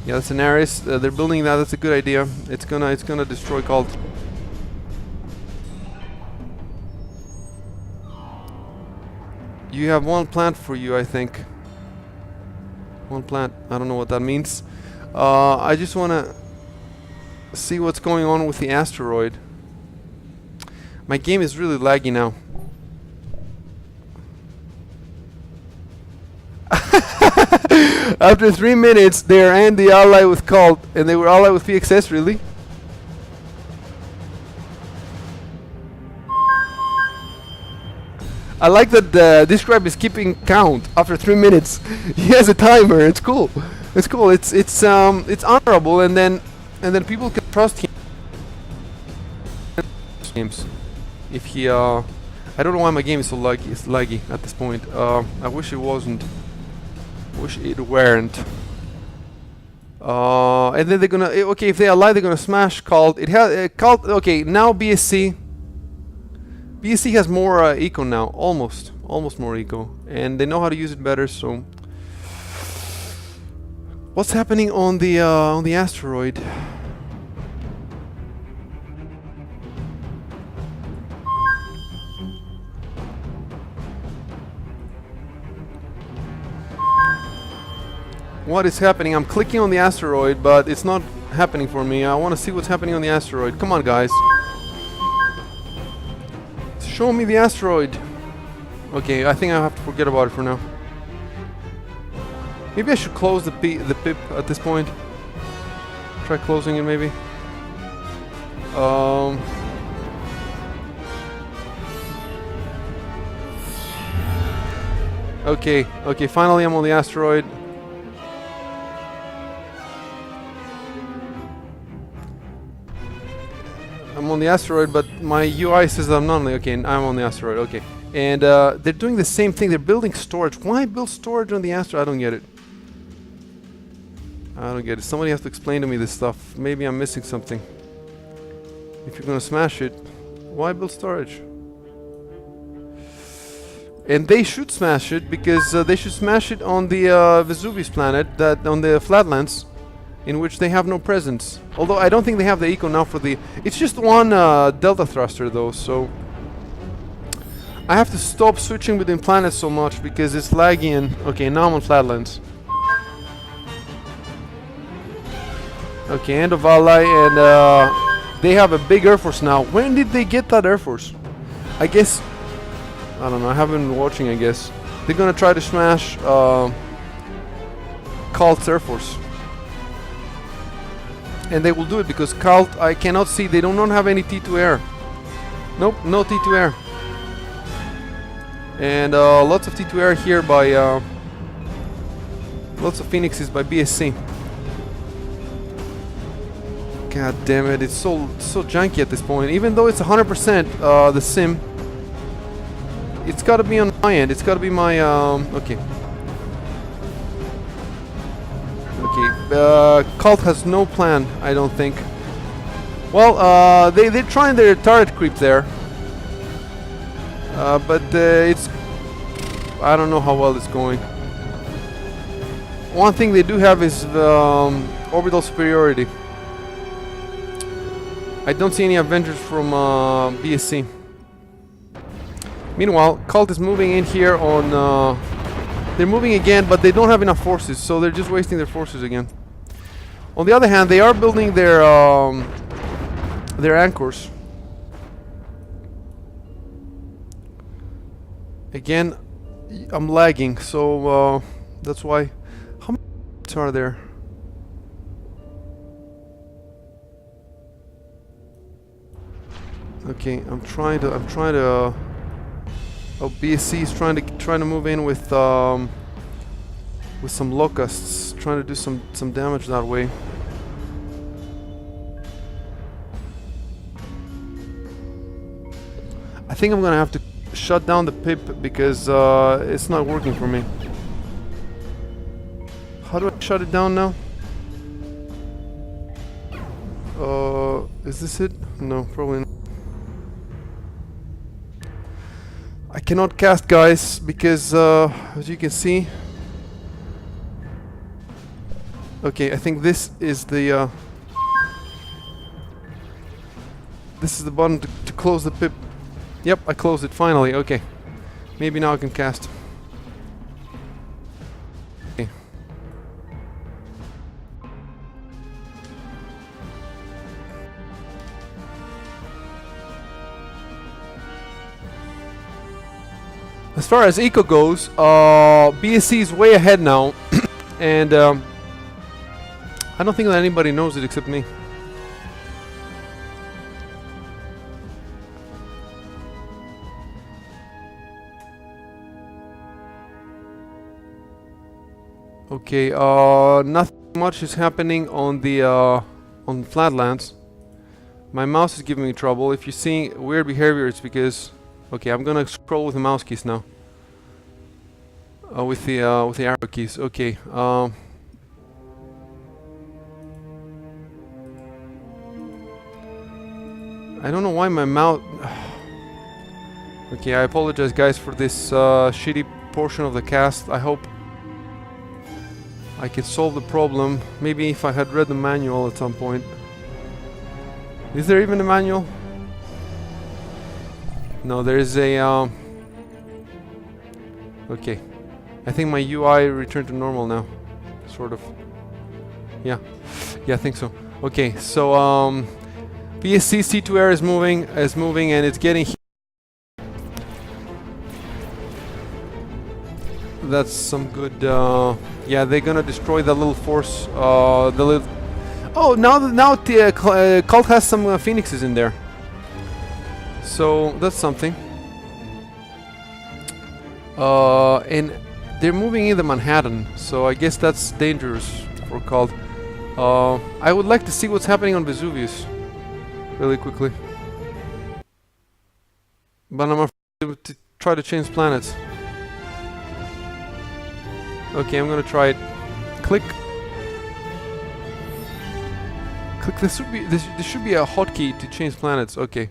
Yeah, that's an Ares. They're building that. That's a good idea. It's gonna destroy Cult. You have one plant for you, I think. One plant. I don't know what that means. I just wanna see what's going on with the asteroid. My game is really laggy now. After 3 minutes, they're ally with Cult, and they were allied with PXS, really? I like that this scribe is keeping count after 3 minutes. He has a timer. It's cool. It's cool. It's honorable, and then people can trust him. Games. If he I don't know why my game is so laggy. It's laggy at this point. I wish it wasn't. Wish it weren't. And then they're gonna okay. If they ally, they're gonna smash Cult. It has Cult. Okay, now BSC. BSC has more eco now, almost more eco, and they know how to use it better. So, what's happening on the asteroid? What is happening? I'm clicking on the asteroid, but it's not happening for me. I want to see what's happening on the asteroid. Come on, guys. Show me the asteroid. Okay, I think I have to forget about it for now. Maybe I should close the pip at this point. Try closing it, maybe. Okay, finally I'm on the asteroid. I'm on the asteroid, but my UI says that I'm not on the... Okay, I'm on the asteroid, okay. And they're doing the same thing. They're building storage. Why build storage on the asteroid? I don't get it. Somebody has to explain to me this stuff. Maybe I'm missing something. If you're gonna smash it, why build storage? And they should smash it, because they should smash it on the Vesuvius planet, that on the flatlands, in which they have no presence. Although I don't think they have the eco now for the... It's just one delta thruster though, so... I have to stop switching between planets so much because it's laggy and... Okay, now I'm on flatlands. Okay, end of ally, and they have a big Air Force now. When did they get that Air Force? I guess... I don't know, I haven't been watching, I guess. They're gonna try to smash Cult's Air Force. And they will do it because Cult, I cannot see, they do not have any T2 air. Nope, no T2 air. And lots of T2 air here by... lots of Phoenixes by BSC. God damn it, it's so junky at this point. Even though it's 100% the sim, it's gotta be on my end. It's gotta be my... okay. Okay, Cult has no plan, I don't think. Well, they're trying their turret creep there. But it's... I don't know how well it's going. One thing they do have is the orbital superiority. I don't see any Avengers from BSC. Meanwhile, Cult is moving in here on... they're moving again, but they don't have enough forces, so they're just wasting their forces again. On the other hand, they are building their anchors. Again, I'm lagging, so that's why. How many are there? Okay, I'm trying to. Oh, BSC is trying to move in with some locusts, trying to do some damage that way. I think I'm gonna have to shut down the pip because it's not working for me. How do I shut it down now? Is this it? No, probably not. I cannot cast, guys, because as you can see... Okay, I think this is the button to close the pip. Yep, I closed it finally. Okay, maybe now I can cast. Okay. As far as eco goes, BSC is way ahead now, and I don't think that anybody knows it except me. Okay, nothing much is happening on the on flatlands. My mouse is giving me trouble. If you see weird behavior, it's because... Okay, I'm gonna scroll with the mouse keys now. With the arrow keys. Okay. I don't know why my mouse... Okay, I apologize, guys, for this shitty portion of the cast. I hope I can solve the problem. Maybe if I had read the manual at some point. Is there even a manual? No, there is a... Okay. I think my UI returned to normal now. Sort of. Yeah. Yeah, I think so. Okay, so BSC C2 air is moving, and it's getting... That's some good... yeah, they're gonna destroy the little force. The little... Oh, now Cult has some Phoenixes in there. So that's something. And they're moving into Manhattan, so I guess that's dangerous for Cult. I would like to see what's happening on Vesuvius really quickly, but I'm afraid to try to change planets. Okay, I'm gonna try it. Click. Click. This should be a hotkey to change planets. Okay.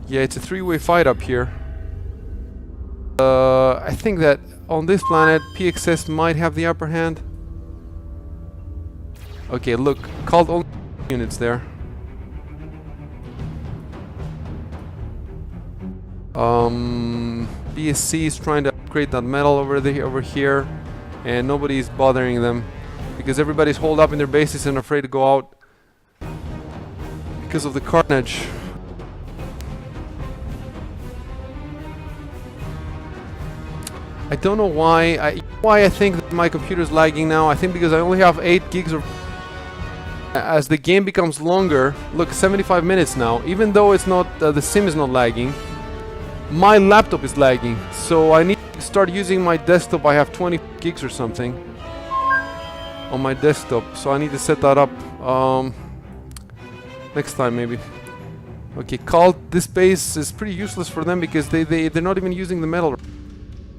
Yeah, it's a three-way fight up here. I think that on this planet, PXS might have the upper hand. Okay, look, called all units there. BSC is trying to upgrade that metal over here, and nobody's bothering them because everybody's holed up in their bases and afraid to go out because of the carnage. I don't know why I think that my computer's lagging now. I think because I only have 8 gigs of... As the game becomes longer, look, 75 minutes now, even though it's not, the sim is not lagging, my laptop is lagging, so I need to start using my desktop. I have 20 gigs or something on my desktop, so I need to set that up next time maybe. Okay, this base is pretty useless for them because they're not even using the metal.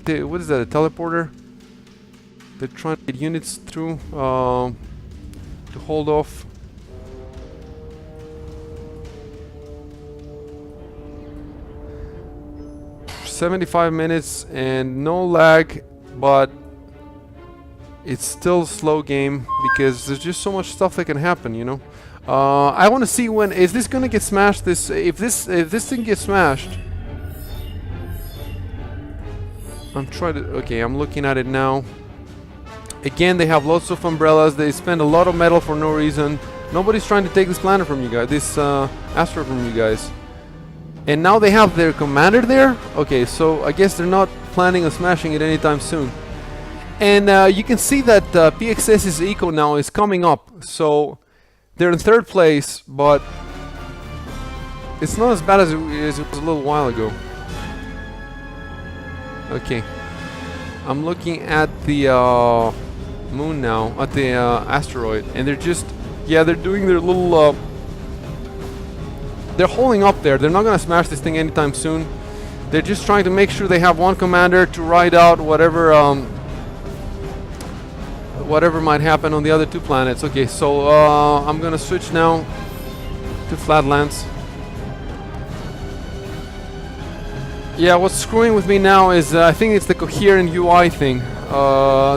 What is that, a teleporter? They're trying to get units through to hold off. "75 minutes and no lag, but it's still a slow game because there's just so much stuff that can happen, you know. I want to see when is this gonna get smashed. If this thing gets smashed, I'm trying to. Okay, I'm looking at it now. Again, they have lots of umbrellas. They spend a lot of metal for no reason. Nobody's trying to take this planet from you guys, this asteroid from you guys. And now they have their commander there? Okay, so I guess they're not planning on smashing it anytime soon. And you can see that PXS's eco now is coming up. So they're in 3rd place, but it's not as bad as it was a little while ago. Okay, I'm looking at the moon now, at the asteroid, and they're just, yeah, they're doing their little, they're holding up there. They're not gonna smash this thing anytime soon. They're just trying to make sure they have one commander to ride out whatever whatever might happen on the other 2 planets. Okay, so I'm gonna switch now to Flatlands. Yeah, what's screwing with me now is I think it's the coherent UI thing.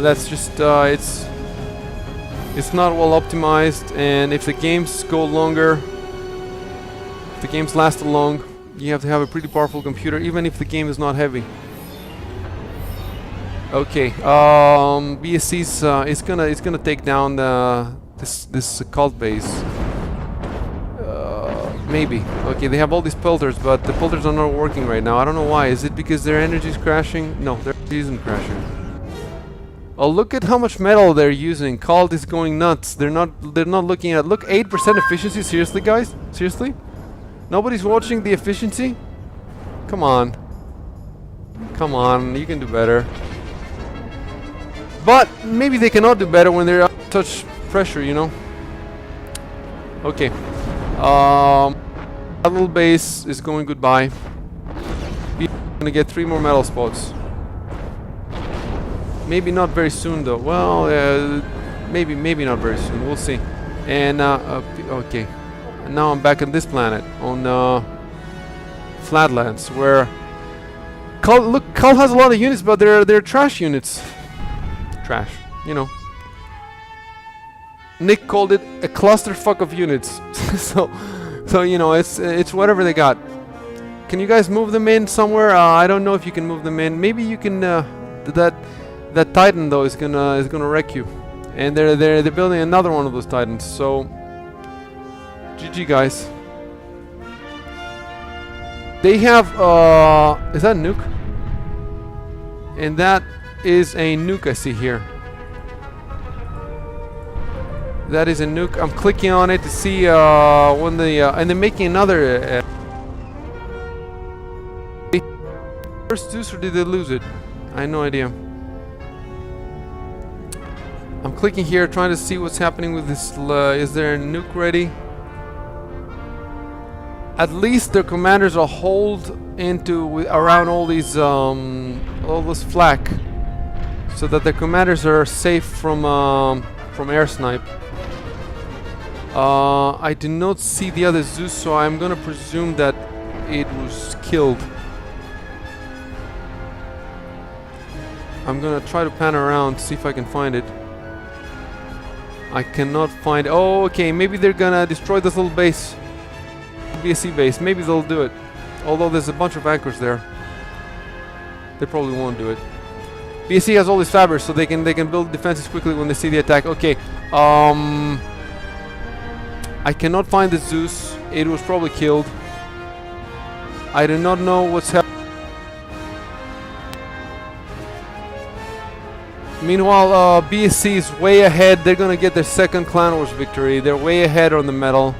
That's just it's not well optimized, and if the games go longer, if the games last long, you have to have a pretty powerful computer, even if the game is not heavy. Okay, BSC's it's gonna take down this cult base. Maybe. Okay, they have all these filters, but the filters are not working right now. I don't know why. Is it because their energy is crashing? No, their energy isn't crashing. Oh, look at how much metal they're using. Cult is going nuts. They're not looking at. Look, 8% efficiency. Seriously, guys? Seriously? Nobody's watching the efficiency? Come on. Come on, you can do better. But maybe they cannot do better when they're under such pressure, you know? Okay. That little base is going goodbye. We're gonna get 3 more metal spots. Maybe not very soon though. Well, maybe not very soon. We'll see. And okay. And now I'm back on this planet on Flatlands, where Cull has a lot of units, but they're trash units. Trash, you know. Nick called it a clusterfuck of units. so you know, it's whatever they got. Can you guys move them in somewhere? I don't know if you can move them in. Maybe you can. That Titan though is gonna wreck you. And they're building another one of those Titans. So GG guys. They have is that a nuke? And that is a nuke I see here. That is a nuke. I'm clicking on it to see when the and they're making another. First Zeus, or did they lose it? I have no idea. I'm clicking here, trying to see what's happening with this. Is there a nuke ready? At least their commanders are holed into around all these all this flak, so that their commanders are safe from air snipe. I do not see the other Zeus, so I'm gonna presume that it was killed. I'm gonna try to pan around, see if I can find it. I cannot find... Oh, okay, maybe they're gonna destroy this little base. BSC base, maybe they'll do it. Although there's a bunch of anchors there. They probably won't do it. BSC has all these fabrics, so they can build defenses quickly when they see the attack. Okay, I cannot find the Zeus. It was probably killed. I do not know what's happening. Meanwhile, BSC is way ahead. They're gonna get their second Clan Wars victory. They're way ahead on the medal.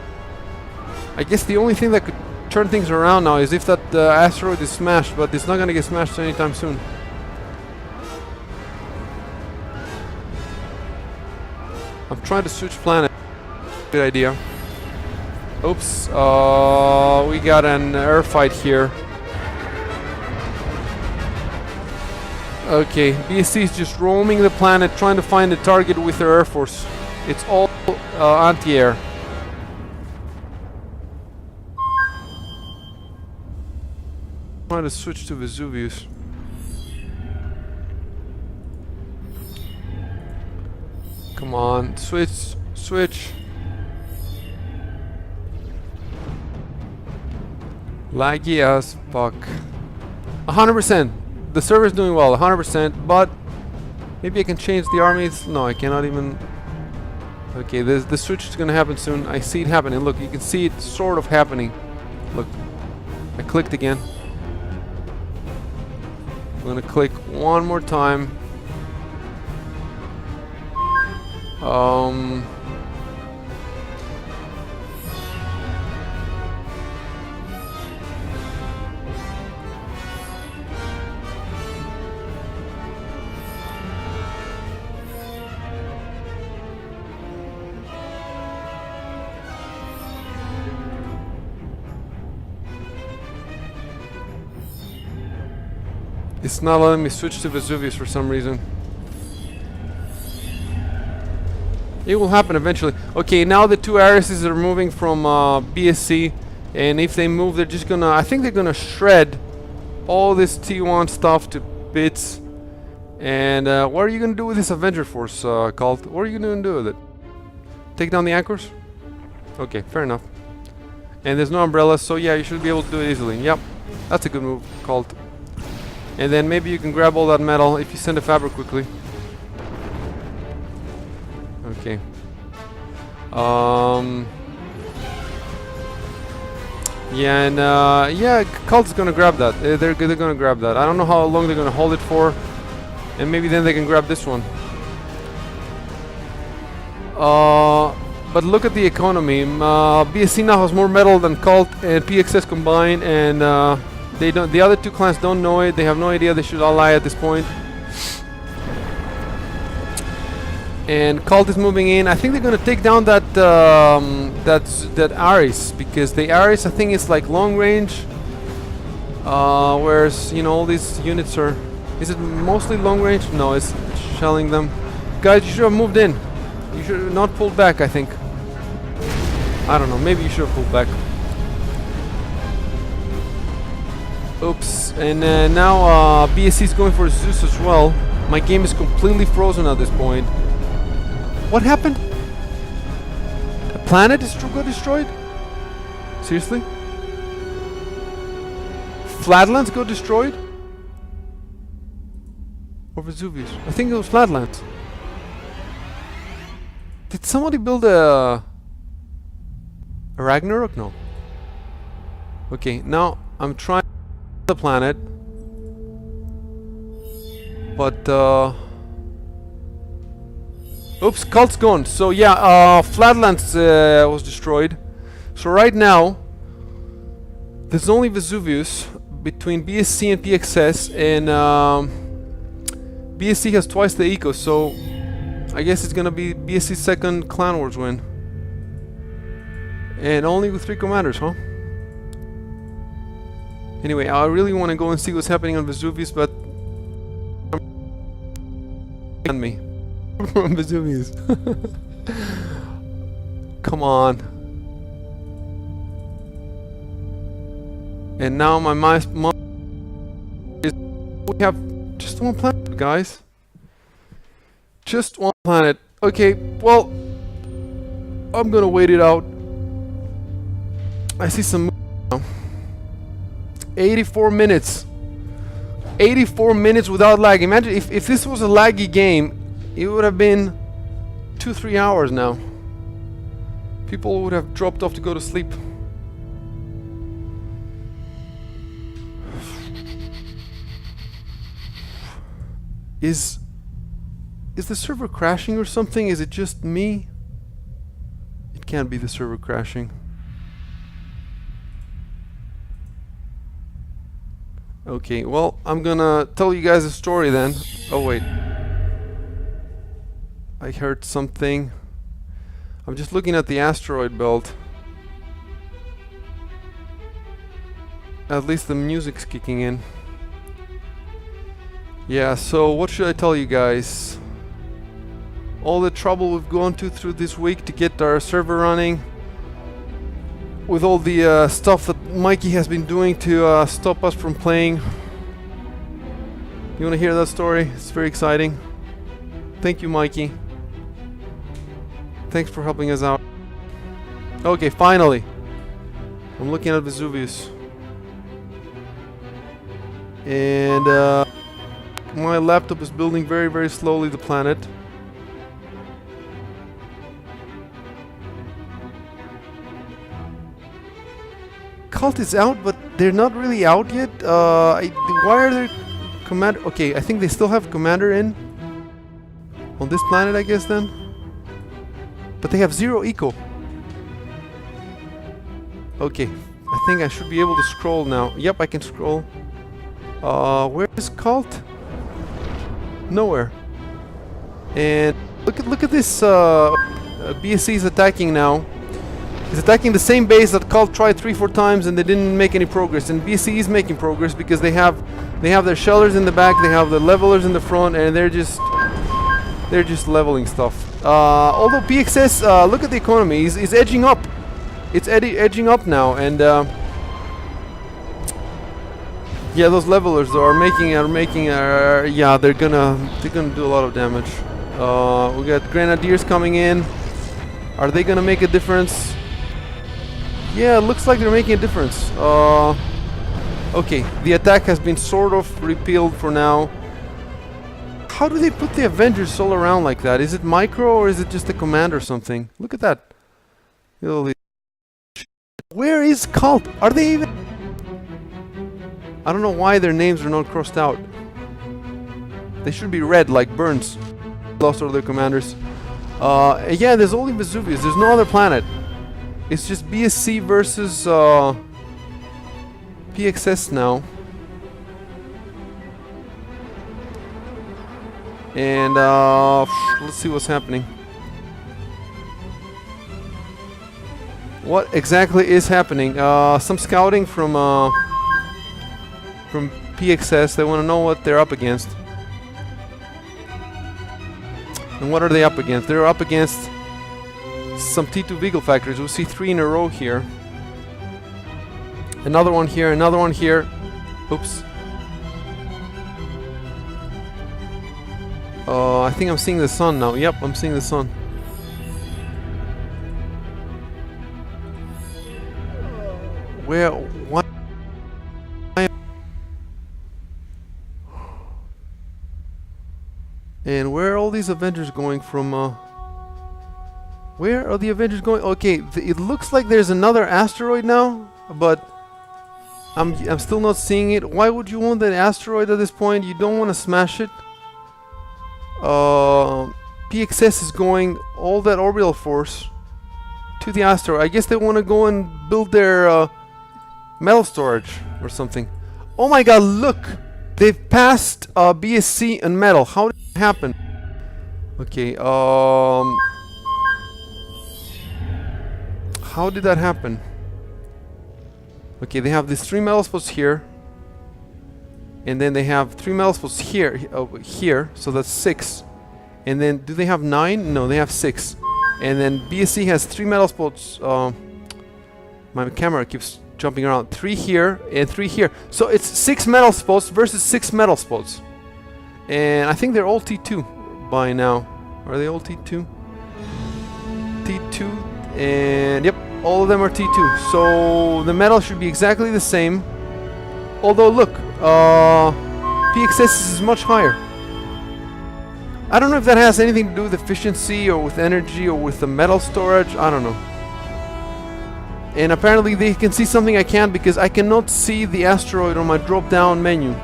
I guess the only thing that could turn things around now is if that asteroid is smashed, but it's not gonna get smashed anytime soon. I'm trying to switch planet. Good idea. Oops. We got an air fight here. Okay, BSC is just roaming the planet, trying to find a target with their air force. It's all anti-air. Trying to switch to Vesuvius. Come on, switch. Laggy as fuck. 100%. The server's doing well, 100%, but maybe I can change the armies. No, I cannot even. Okay, the switch is gonna happen soon. I see it happening. Look, you can see it sort of happening. Look, I clicked again. I'm gonna click one more time. It's not letting me switch to Vesuvius for some reason. It will happen eventually. Okay, now the two Arises are moving from BSC, and if they move, they're just gonna... I think they're gonna shred all this T1 stuff to bits. And what are you gonna do with this Avenger Force, Cult? What are you gonna do with it? Take down the anchors? Okay, fair enough. And there's no umbrellas, so yeah, you should be able to do it easily. Yep, that's a good move, Cult. And then maybe you can grab all that metal if you send a fabric quickly. Okay. Yeah, and yeah, Cult's gonna grab that. They're gonna grab that. I don't know how long they're gonna hold it for, and maybe then they can grab this one. But look at the economy. BSC now has more metal than Cult and PXS combined, and they don't. The other two clans don't know it. They have no idea they should ally at this point. And Cult is moving in. I think they're gonna take down that that Ares, because the Ares, I think, is like long range, whereas, you know, all these units are. Is it mostly long range? No, it's shelling them. Guys, you should have moved in. You should have not pulled back, I think. I don't know. Maybe you should have pulled back. Oops. And now BSC is going for Zeus as well. My game is completely frozen at this point. What happened? A planet got destroyed? Seriously? Flatlands got destroyed? Or Vesuvius? I think it was Flatlands. Did somebody build a Ragnarok? No. Okay, now I'm trying the planet. But oops, Cult's gone. So yeah, Flatlands was destroyed. So right now there's only Vesuvius between BSC and PXS, and BSC has twice the eco, so I guess it's gonna be BSC's second Clan Wars win. And only with 3 commanders, huh? Anyway, I really want to go and see what's happening on Vesuvius, but on me from Vesuvius. Come on. And now my mom is... We have just one planet, guys. Just one planet. Okay, well... I'm gonna wait it out. I see some... now. 84 minutes. 84 minutes without lag. Imagine if this was a laggy game, it would have been 2-3 hours now. People would have dropped off to go to sleep. Is the server crashing or something? Is it just me? It can't be the server crashing. Okay, well, I'm gonna tell you guys a story then. Oh wait. I heard something. I'm just looking at the asteroid belt. At least the music's kicking in. Yeah, so what should I tell you guys? All the trouble we've gone through this week to get our server running. With all the stuff that Mikey has been doing to stop us from playing. You wanna hear that story? It's very exciting. Thank you, Mikey. Thanks for helping us out. Okay, finally. I'm looking at Vesuvius. And my laptop is building very, very slowly the planet. Cult is out, but they're not really out yet. Why are there commander? Okay, I think they still have commander in on this planet, I guess then. But they have 0 eco. Okay, I think I should be able to scroll now. Yep, I can scroll. Where is Cult? Nowhere. And look at this. BSC is attacking now. He's attacking the same base that Cult tried 3-4 times and they didn't make any progress. And BSC is making progress because they have their shellers in the back, they have the levelers in the front, and they're just leveling stuff. Although PXS, look at the economy, is edging up. It's edging up now, and yeah, those levelers though are making yeah, they're gonna do a lot of damage. We got grenadiers coming in. Are they gonna make a difference? Yeah, it looks like they're making a difference. Okay, the attack has been sort of repealed for now. How do they put the Avengers all around like that? Is it micro or is it just a command or something? Look at that. Where is Cult? Are they even... I don't know why their names are not crossed out. They should be red like Burns. Lost all their commanders. Yeah, there's only Vesuvius. There's no other planet. It's just BSC versus PXS now. And let's see what's happening. What exactly is happening? Some scouting from PXS. They want to know what they're up against. And what are they up against? They're up against some T2 vehicle factories. We'll see 3 in a row here. Another one here, another one here. Oops. I think I'm seeing the sun now. Yep, I'm seeing the sun. Where? What? And where are all these Avengers going from? Where are the Avengers going? Okay, it looks like there's another asteroid now, but I'm still not seeing it. Why would you want that asteroid at this point? You don't want to smash it. PXS is going all that orbital force to the asteroid. I guess they want to go and build their metal storage or something. Oh my god, look! They've passed BSC and metal. How did it happen? Okay, how did that happen? Okay, they have these 3 metal spots here. And then they have 3 metal spots here, here, so that's 6. And then, do they have 9? No, they have 6. And then BSC has 3 metal spots. My camera keeps jumping around. 3 here and 3 here. So it's 6 metal spots versus 6 metal spots. And I think they're all T2 by now. Are they all T2? T2, and yep, all of them are T2. So the metal should be exactly the same. Although look, PXS is much higher. I don't know if that has anything to do with efficiency or with energy or with the metal storage. I don't know. And apparently they can see something I can't, because I cannot see the asteroid on my drop down menu.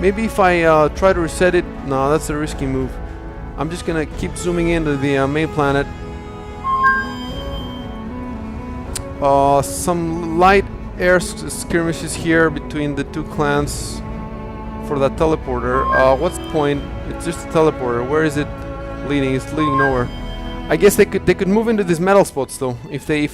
Maybe if I try to reset it. No, that's a risky move. I'm just gonna keep zooming into the main planet. Some light air skirmishes here between the two clans for that teleporter. What's the point? It's just a teleporter. Where is it leading? It's leading nowhere. I guess they could move into these metal spots though. If they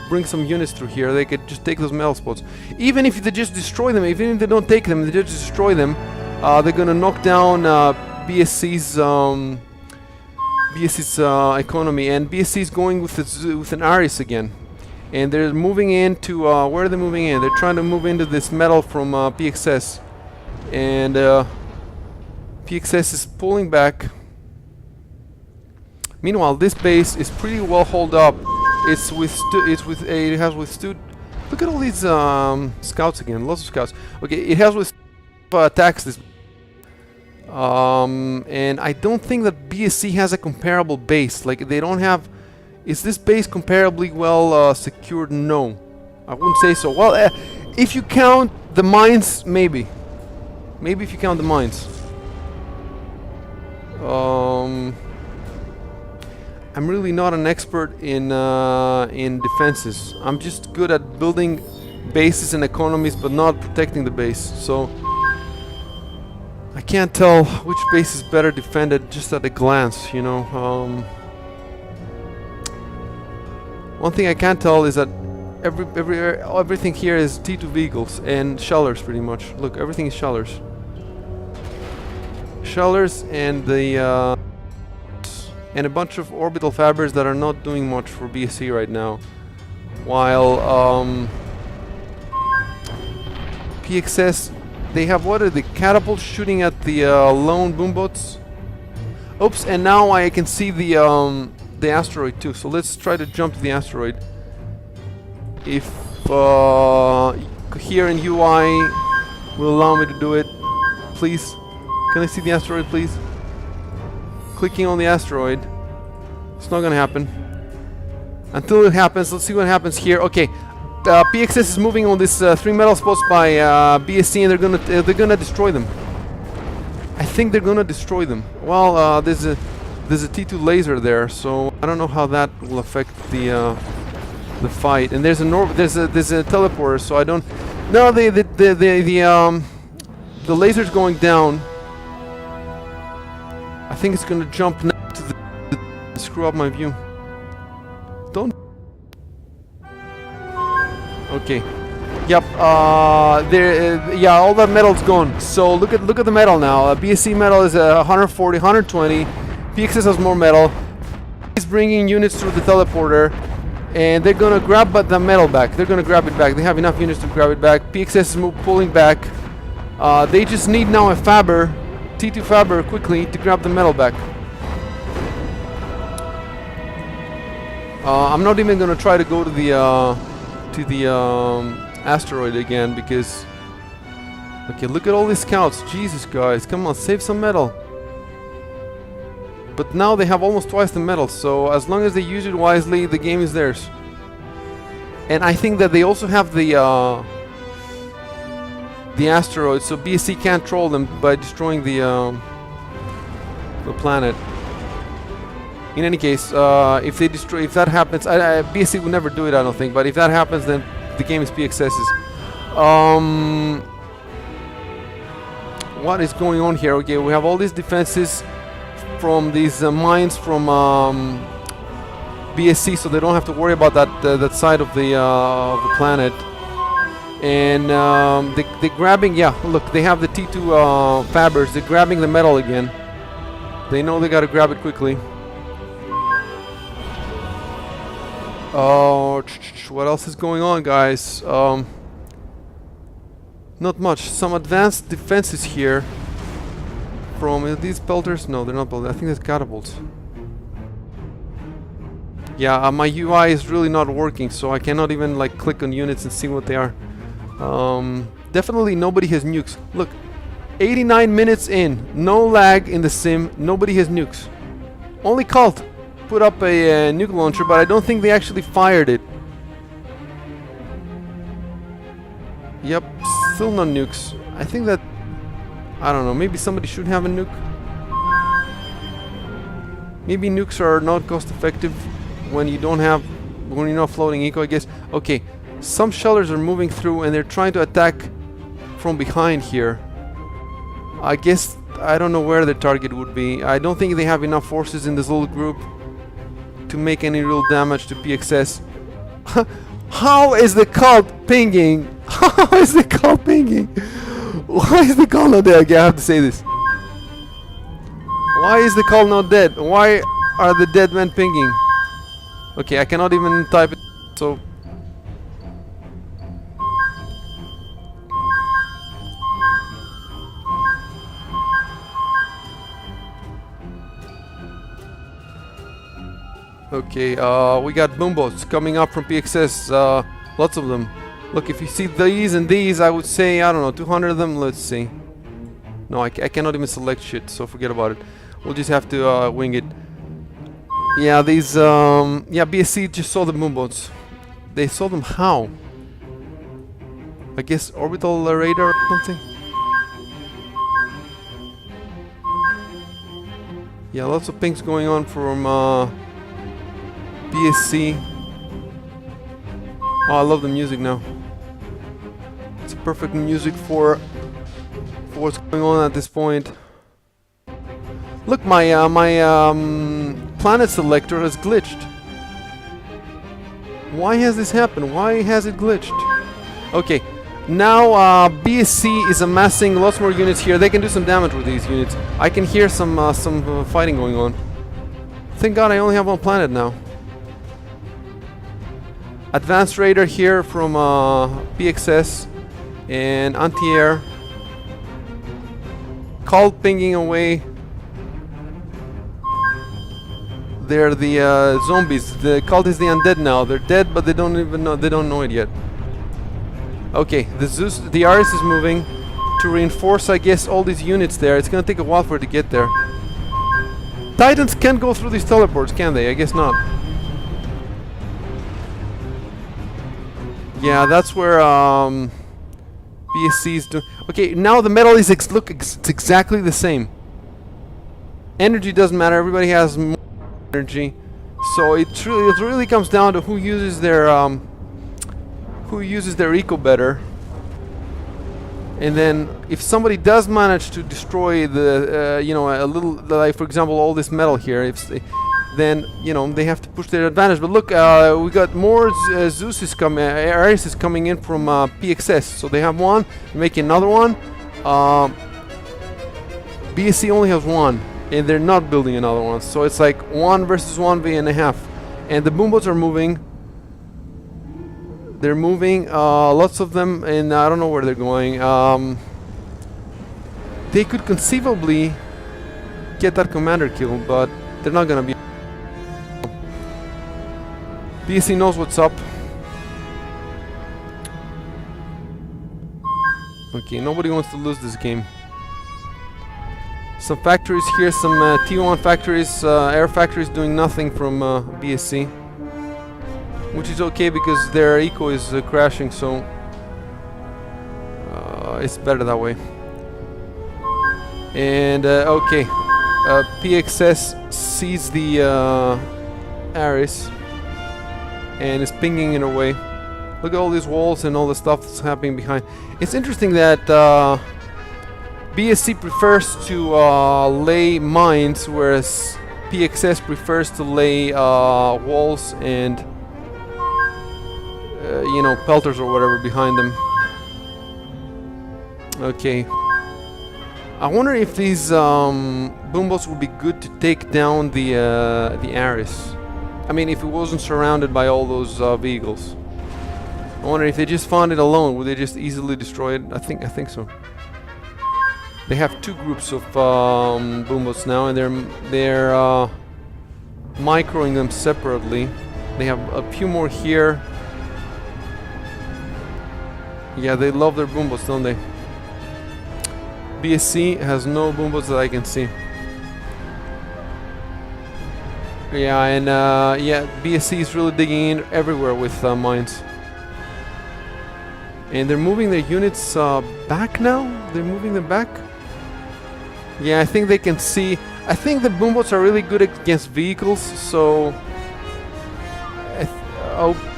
bring some units through here, they could just take those metal spots. Even if they just destroy them, even if they don't take them, they just destroy them. They're gonna knock down BSC's economy, and BSC is going with an Ares again. And they're moving into, where are they moving in? They're trying to move into this metal from PXS. And PXS is pulling back. Meanwhile, this base is pretty well holed up. It has withstood. Look at all these scouts again, lots of scouts. Okay, it has withstood attacks this. And I don't think that BSC has a comparable base. Like, they don't have. Is this base comparably well secured? No, I wouldn't say so. Well, if you count the mines, maybe. Maybe if you count the mines. I'm really not an expert in defenses. I'm just good at building bases and economies, but not protecting the base. So I can't tell which base is better defended just at a glance, you know. One thing I can tell is that everything here is T2 vehicles and shellers, pretty much. Look, everything is shellers. Shellers and the and a bunch of orbital fabbers that are not doing much for BSC right now. While PXS, they have, what are the catapults shooting at the lone boomboats? Oops, and now I can see the asteroid too. So let's try to jump to the asteroid. If here in UI will allow me to do it, please. Can I see the asteroid, please? Clicking on the asteroid. It's not gonna happen. Until it happens, let's see what happens here. Okay, PXS is moving on this 3 metal spots by BSC, and they're gonna destroy them. I think they're gonna destroy them. Well, there's a T2 laser there, so I don't know how that will affect the fight. And there's a teleporter, so I don't. No, the laser's going down. I think it's gonna jump now to the screw up my view. Don't. Okay. Yep. Yeah, all that metal's gone. So look at the metal now. BSC metal is 140, 120. PXS has more metal. He's bringing units through the teleporter, and they're gonna grab the metal back. They're gonna grab it back. They have enough units to grab it back. PXS is pulling back. They just need now a fabber, T2 fabber, quickly to grab the metal back. I'm not even gonna try to go to the asteroid again, because. Okay, look at all these scouts. Jesus, guys, come on, save some metal. But now they have almost twice the metal, so as long as they use it wisely, the game is theirs. And I think that they also have the asteroid, so BSC can't troll them by destroying the planet. In any case, if that happens, BSC will never do it, I don't think. But if that happens, then the game is PXS's. What is going on here? Okay, we have all these defenses from these mines from BSC, so they don't have to worry about that side of the planet. And they're grabbing. Yeah, look, they have the T2 fabbers. They're grabbing the metal again. They know they got to grab it quickly. Oh, what else is going on, guys? Not much. Some advanced defenses here. From these pelters? No, they're not pelters. I think that's catapults. Yeah, my UI is really not working, so I cannot even like click on units and see what they are. Definitely nobody has nukes. Look, 89 minutes in, no lag in the sim, nobody has nukes. Only Cult put up a nuke launcher, but I don't think they actually fired it. Yep, still no nukes. I think that, I don't know, maybe somebody should have a nuke. Maybe nukes are not cost effective when you don't have, when you're not floating eco, I guess. Okay, some shelters are moving through and they're trying to attack from behind here. I guess, I don't know where the target would be. I don't think they have enough forces in this little group to make any real damage to PXS. How is the Cult pinging? How is the Cult pinging? Why is the Cult not dead? Okay, I have to say this. Why is the Cult not dead? Why are the dead men pinging? Okay, I cannot even type it, so... Okay, we got boomboats coming up from PXS, lots of them. Look, if you see these and these, I would say, I don't know, 200 of them, let's see. No, I cannot even select shit, so forget about it. We'll just have to wing it. Yeah, these, yeah, BSC just saw the boomboats. They saw them how? I guess orbital radar or something? Yeah, lots of pings going on from BSC. Oh, I love the music now. It's perfect music for what's going on at this point. Look, my planet selector has glitched. Why has this happened? Why has it glitched? Okay, now BSC is amassing lots more units here. They can do some damage with these units. I can hear some fighting going on. Thank God I only have one planet now. Advanced radar here from PXS and anti-air. Cult pinging away. They're the zombies. The Cult is the undead now. They're dead, but they don't even know. They don't know it yet. Okay, the Ares is moving to reinforce, I guess, all these units there. It's gonna take a while for it to get there. Titans can't go through these teleports, can they? I guess not. Yeah, that's where BSC is doing. Okay, now the metal is it's exactly the same. Energy doesn't matter. Everybody has more energy, so it really comes down to who uses their eco better. And then if somebody does manage to destroy the you know, a little, like for example all this metal here, if then you know they have to push their advantage. But look, we got more Zeus is coming, Ares is coming in from PXS, so they have one, make another one. BSC only has one, and they're not building another one, so it's like 1 versus 1v1.5. And the boomboats are moving. They're moving, lots of them, and I don't know where they're going. They could conceivably get that commander killed, but they're not gonna be. BSC knows what's up. Okay, nobody wants to lose this game. Some factories here, some T1 factories, air factories doing nothing from BSC. Which is okay because their eco is crashing, so it's better that way. And okay, PXS sees the Ares and is pinging it away. Look at all these walls and all the stuff that's happening behind. It's interesting that BSC prefers to lay mines, whereas PXS prefers to lay walls and you know, pelters or whatever behind them. Okay. I wonder if these boomboats would be good to take down the Ares. I mean, if it wasn't surrounded by all those vehicles. I wonder if they just found it alone, would they just easily destroy it? I think so. They have two groups of boombots now, and they're microing them separately. They have a few more here. Yeah, they love their boombots, don't they? BSC has no boombots that I can see. Yeah, and yeah, BSC is really digging in everywhere with mines. And they're moving their units back now? They're moving them back? Yeah, I think they can see. I think the boombots are really good against vehicles, so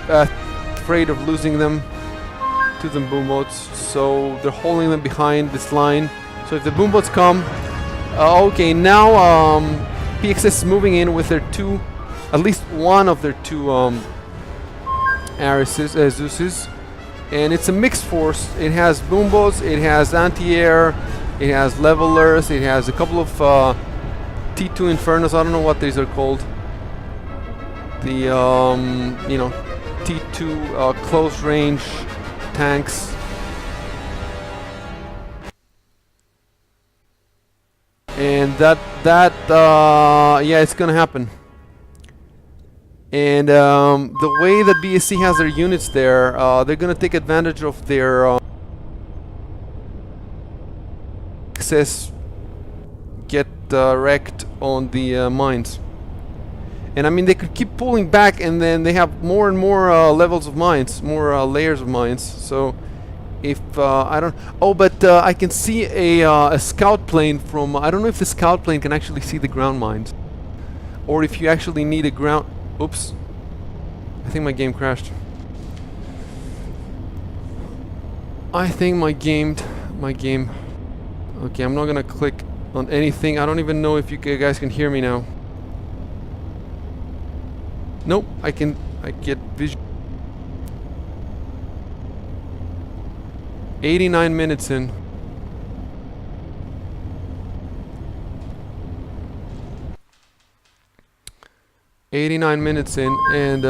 afraid of losing them to the boombots, so they're holding them behind this line. So if the boombots come, okay, now PXS is moving in with their two, at least one of their two Zeuses, and it's a mixed force. It has boombots, it has anti-air, it has levelers, it has a couple of T2 Infernos. I don't know what these are called. The you know, T2 close range tanks. And that yeah, it's gonna happen. And the way that BSC has their units there, they're gonna take advantage of their access, get wrecked on the mines. And I mean, they could keep pulling back, and then they have more and more levels of mines, more layers of mines. So if I don't, oh, but I can see a scout plane from. I don't know if the scout plane can actually see the ground mines, or if you actually need a ground. Oops, I think my game crashed. I think my game. Okay, I'm not gonna click on anything. I don't even know if you guys can hear me now. Nope, I get vision. 89 minutes in. And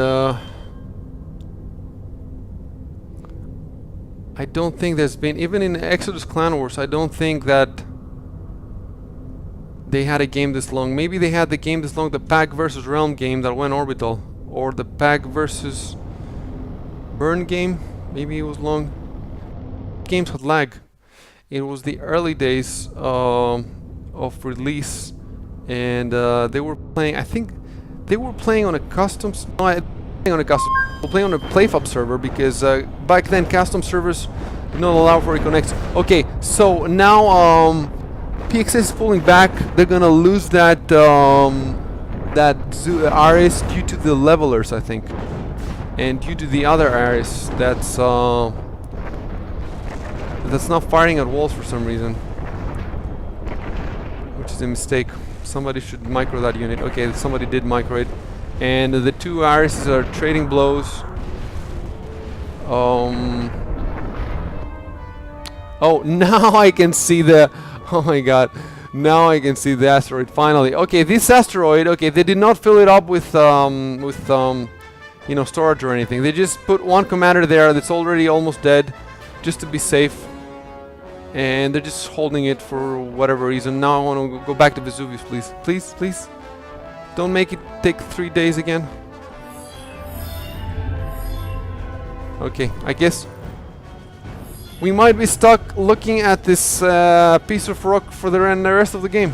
I don't think there's been, even in Exodus Clan Wars, I don't think that they had a game this long. Maybe they had the game this long, the Pack versus Realm game that went orbital, or the Pack versus Burn game. Maybe it was long. Games had lag. It was the early days of release, and they were playing. I think they were playing on a custom. Playing on a PlayFab server, because back then custom servers did not allow for reconnects. Okay, so now PXS is pulling back. They're gonna lose that RS due to the levelers, I think, and due to the other RS that's not firing at walls for some reason, which is a mistake. Somebody should micro that unit. Okay, somebody did micro it, and the two RSs are trading blows. Oh, now I can see the. Oh my God! Now I can see the asteroid finally. Okay, this asteroid. Okay, they did not fill it up with you know, storage or anything. They just put one commander there that's already almost dead, just to be safe. And they're just holding it for whatever reason. Now I want to go back to Vesuvius, please. Please, please. Don't make it take 3 days again. Okay, I guess we might be stuck looking at this piece of rock for the rest of the game.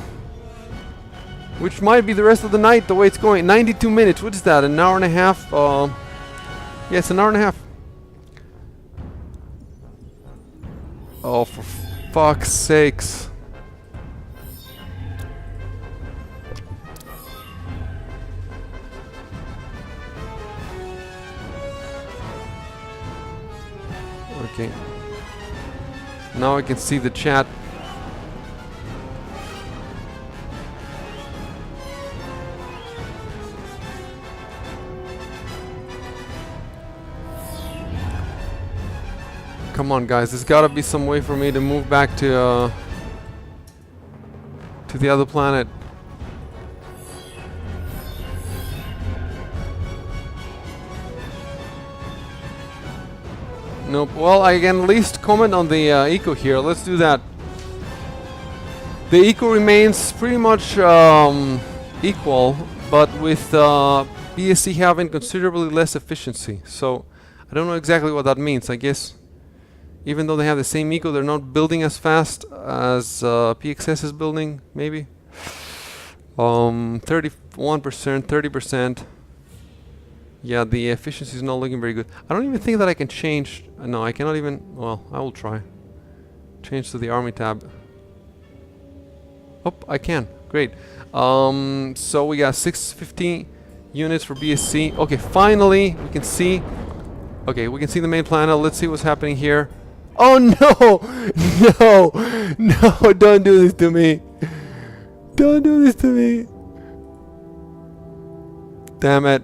Which might be the rest of the night, the way it's going. 92 minutes, what is that? An hour and a half? Yeah, it's an hour and a half. Oh, for fuck's sakes. Okay. Now I can see the chat. Come on, guys. There's got to be some way for me to move back to the other planet. Nope. Well, I can at least comment on the eco here. Let's do that. The eco remains pretty much equal, but with BSC having considerably less efficiency. So I don't know exactly what that means. I guess even though they have the same eco, they're not building as fast as PXS is building. Maybe 31%, 30%. Yeah, the efficiency is not looking very good. I don't even think that I can change. No, I cannot even. Well, I will try. Change to the army tab. Oh, I can. Great. So we got 650 units for BSC. Okay, finally we can see. Okay, we can see the main planet. Let's see what's happening here. Oh no! No! No! Don't do this to me! Don't do this to me! Damn it!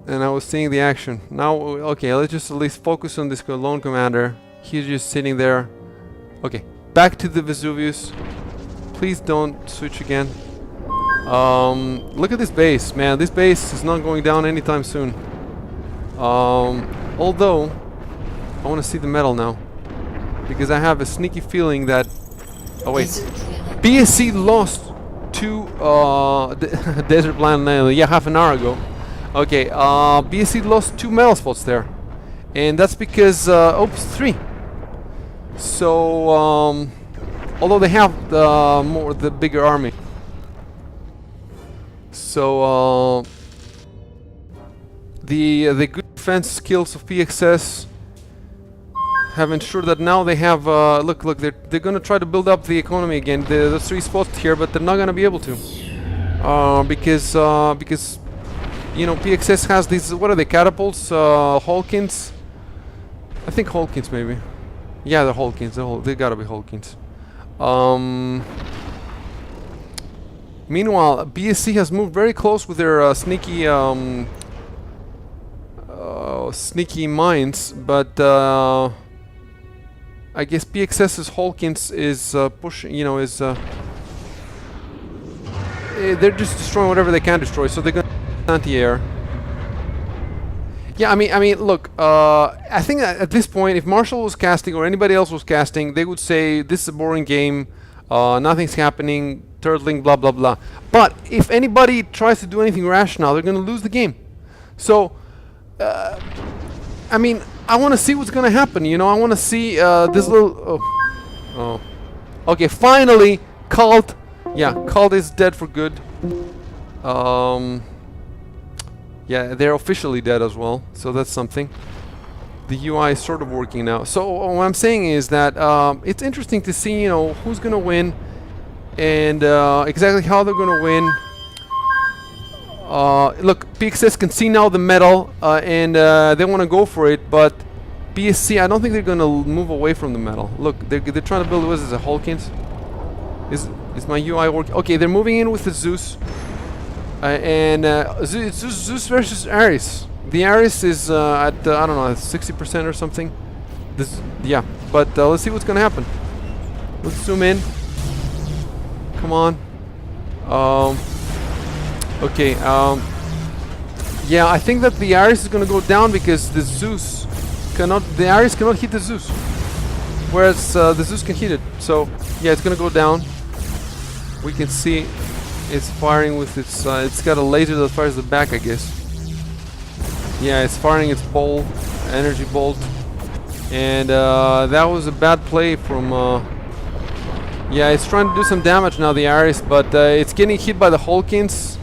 And I was seeing the action. Now, okay, let's just at least focus on this lone commander. He's just sitting there. Okay, back to the Vesuvius. Please don't switch again. Look at this base, man. This base is not going down anytime soon. Although, I want to see the metal now. Because I have a sneaky feeling that... Oh wait. BSC lost to Desert Planet, yeah, half an hour ago. Okay, BSC lost 2 metal spots there. And that's because, oops, 3. So, although they have the bigger army. So, the good defense skills of PXS have ensured that now they have, look, they're gonna try to build up the economy again, the 3 spots here, but they're not gonna be able to. Because, you know, PXS has these, what are they, catapults, Hulkins? I think Hulkins maybe. Yeah, they're Hulkins, they gotta be Hulkins. Meanwhile, BSC has moved very close with their sneaky mines, but I guess PXS's Hulkins is pushing, you know, they're just destroying whatever they can destroy, so they're gonna anti-air. Yeah, I mean, look, I think that at this point, if Marshall was casting or anybody else was casting, they would say this is a boring game, nothing's happening, turtling, blah blah blah. But if anybody tries to do anything rational, they're gonna lose the game. So, I mean, I want to see what's gonna happen. You know, I want to see this little. Oh, okay. Finally, Cult. Yeah, Cult is dead for good. Yeah, they're officially dead as well, so that's something. The UI is sort of working now. So what I'm saying is that it's interesting to see, you know, who's gonna win and exactly how they're gonna win. Look, PXS can see now the metal and they want to go for it, but BSC, I don't think they're gonna move away from the metal. Look, they're trying to build, what is this, a Hulkins? Is my UI working? Okay, they're moving in with the Zeus. And Zeus versus Ares. The Ares is at I don't know, 60% or something. Yeah, but let's see what's gonna happen. Let's zoom in. Come on. Okay. Yeah, I think that the Ares is gonna go down because the Zeus cannot. The Ares cannot hit the Zeus, whereas the Zeus can hit it. So yeah, it's gonna go down. We can see. It's firing with its, it's got a laser that fires the back, I guess. Yeah, it's firing its bolt, energy bolt. And that was a bad play from, yeah, it's trying to do some damage now, the Ares, but it's getting hit by the Hulkins.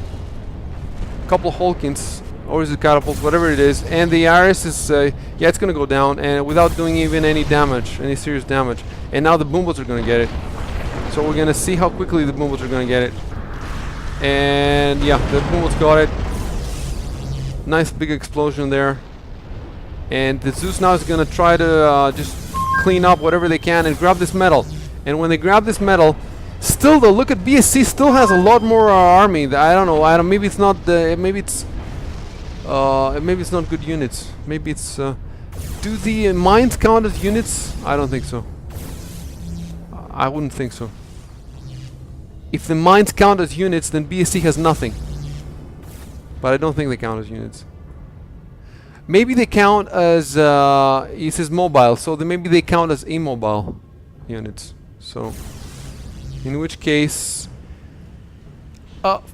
Couple Hulkins, or is it catapults, whatever it is. And the Ares is, yeah, it's gonna go down, and without doing even any damage, any serious damage. And now the boombots are gonna get it. So we're gonna see how quickly the boombots are gonna get it. And yeah, the boombots got it. Nice big explosion there. And the Zeus now is gonna try to just clean up whatever they can and grab this metal. And when they grab this metal, still though, look at BSC still has a lot more army. I don't know. Maybe it's not the. Maybe it's not good units. Maybe it's. Do the mines count as units? I don't think so. I wouldn't think so. If the mines count as units, then BSC has nothing. But I don't think they count as units. Maybe they count as it says mobile, so maybe they count as immobile units. So, in which case,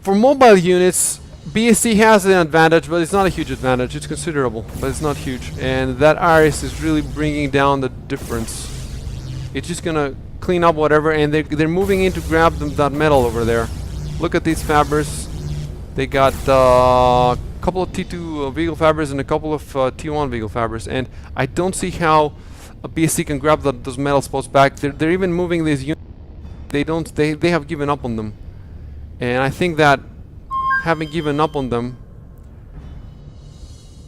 for mobile units, BSC has an advantage, but it's not a huge advantage. It's considerable, but it's not huge. And that Iris is really bringing down the difference. It's just gonna clean up whatever, and they're moving in to grab that metal over there. Look at these fabbers. They got a couple of T2 vehicle fabbers and a couple of T1 vehicle fabbers, and I don't see how a BSC can grab those metal spots back. They're even moving these units. They have given up on them, and I think that having given up on them,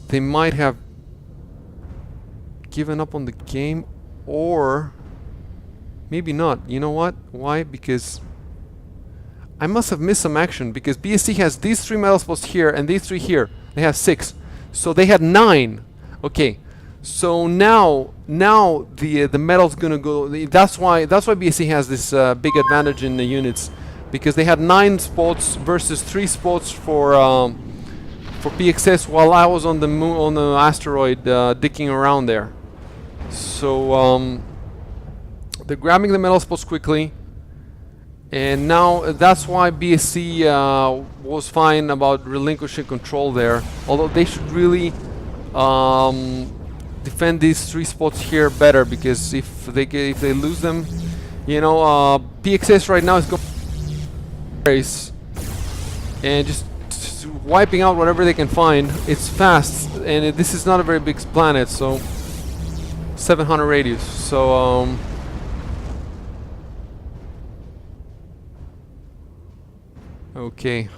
they might have given up on the game, or maybe not. You know what? Why? Because I must have missed some action, because BSC has these 3 metal spots here and these 3 here. They have 6. So they had 9. Okay. So now the metal's gonna go. That's why BSC has this big advantage in the units, because they had 9 spots versus 3 spots for PXS, while I was on the asteroid dicking around there. So they're grabbing the metal spots quickly, and now that's why BSC was fine about relinquishing control there. Although they should really defend these 3 spots here better, because if they lose them, you know, PXS right now is going and just wiping out whatever they can find. It's fast, and this is not a very big planet, so 700 radius. So okay.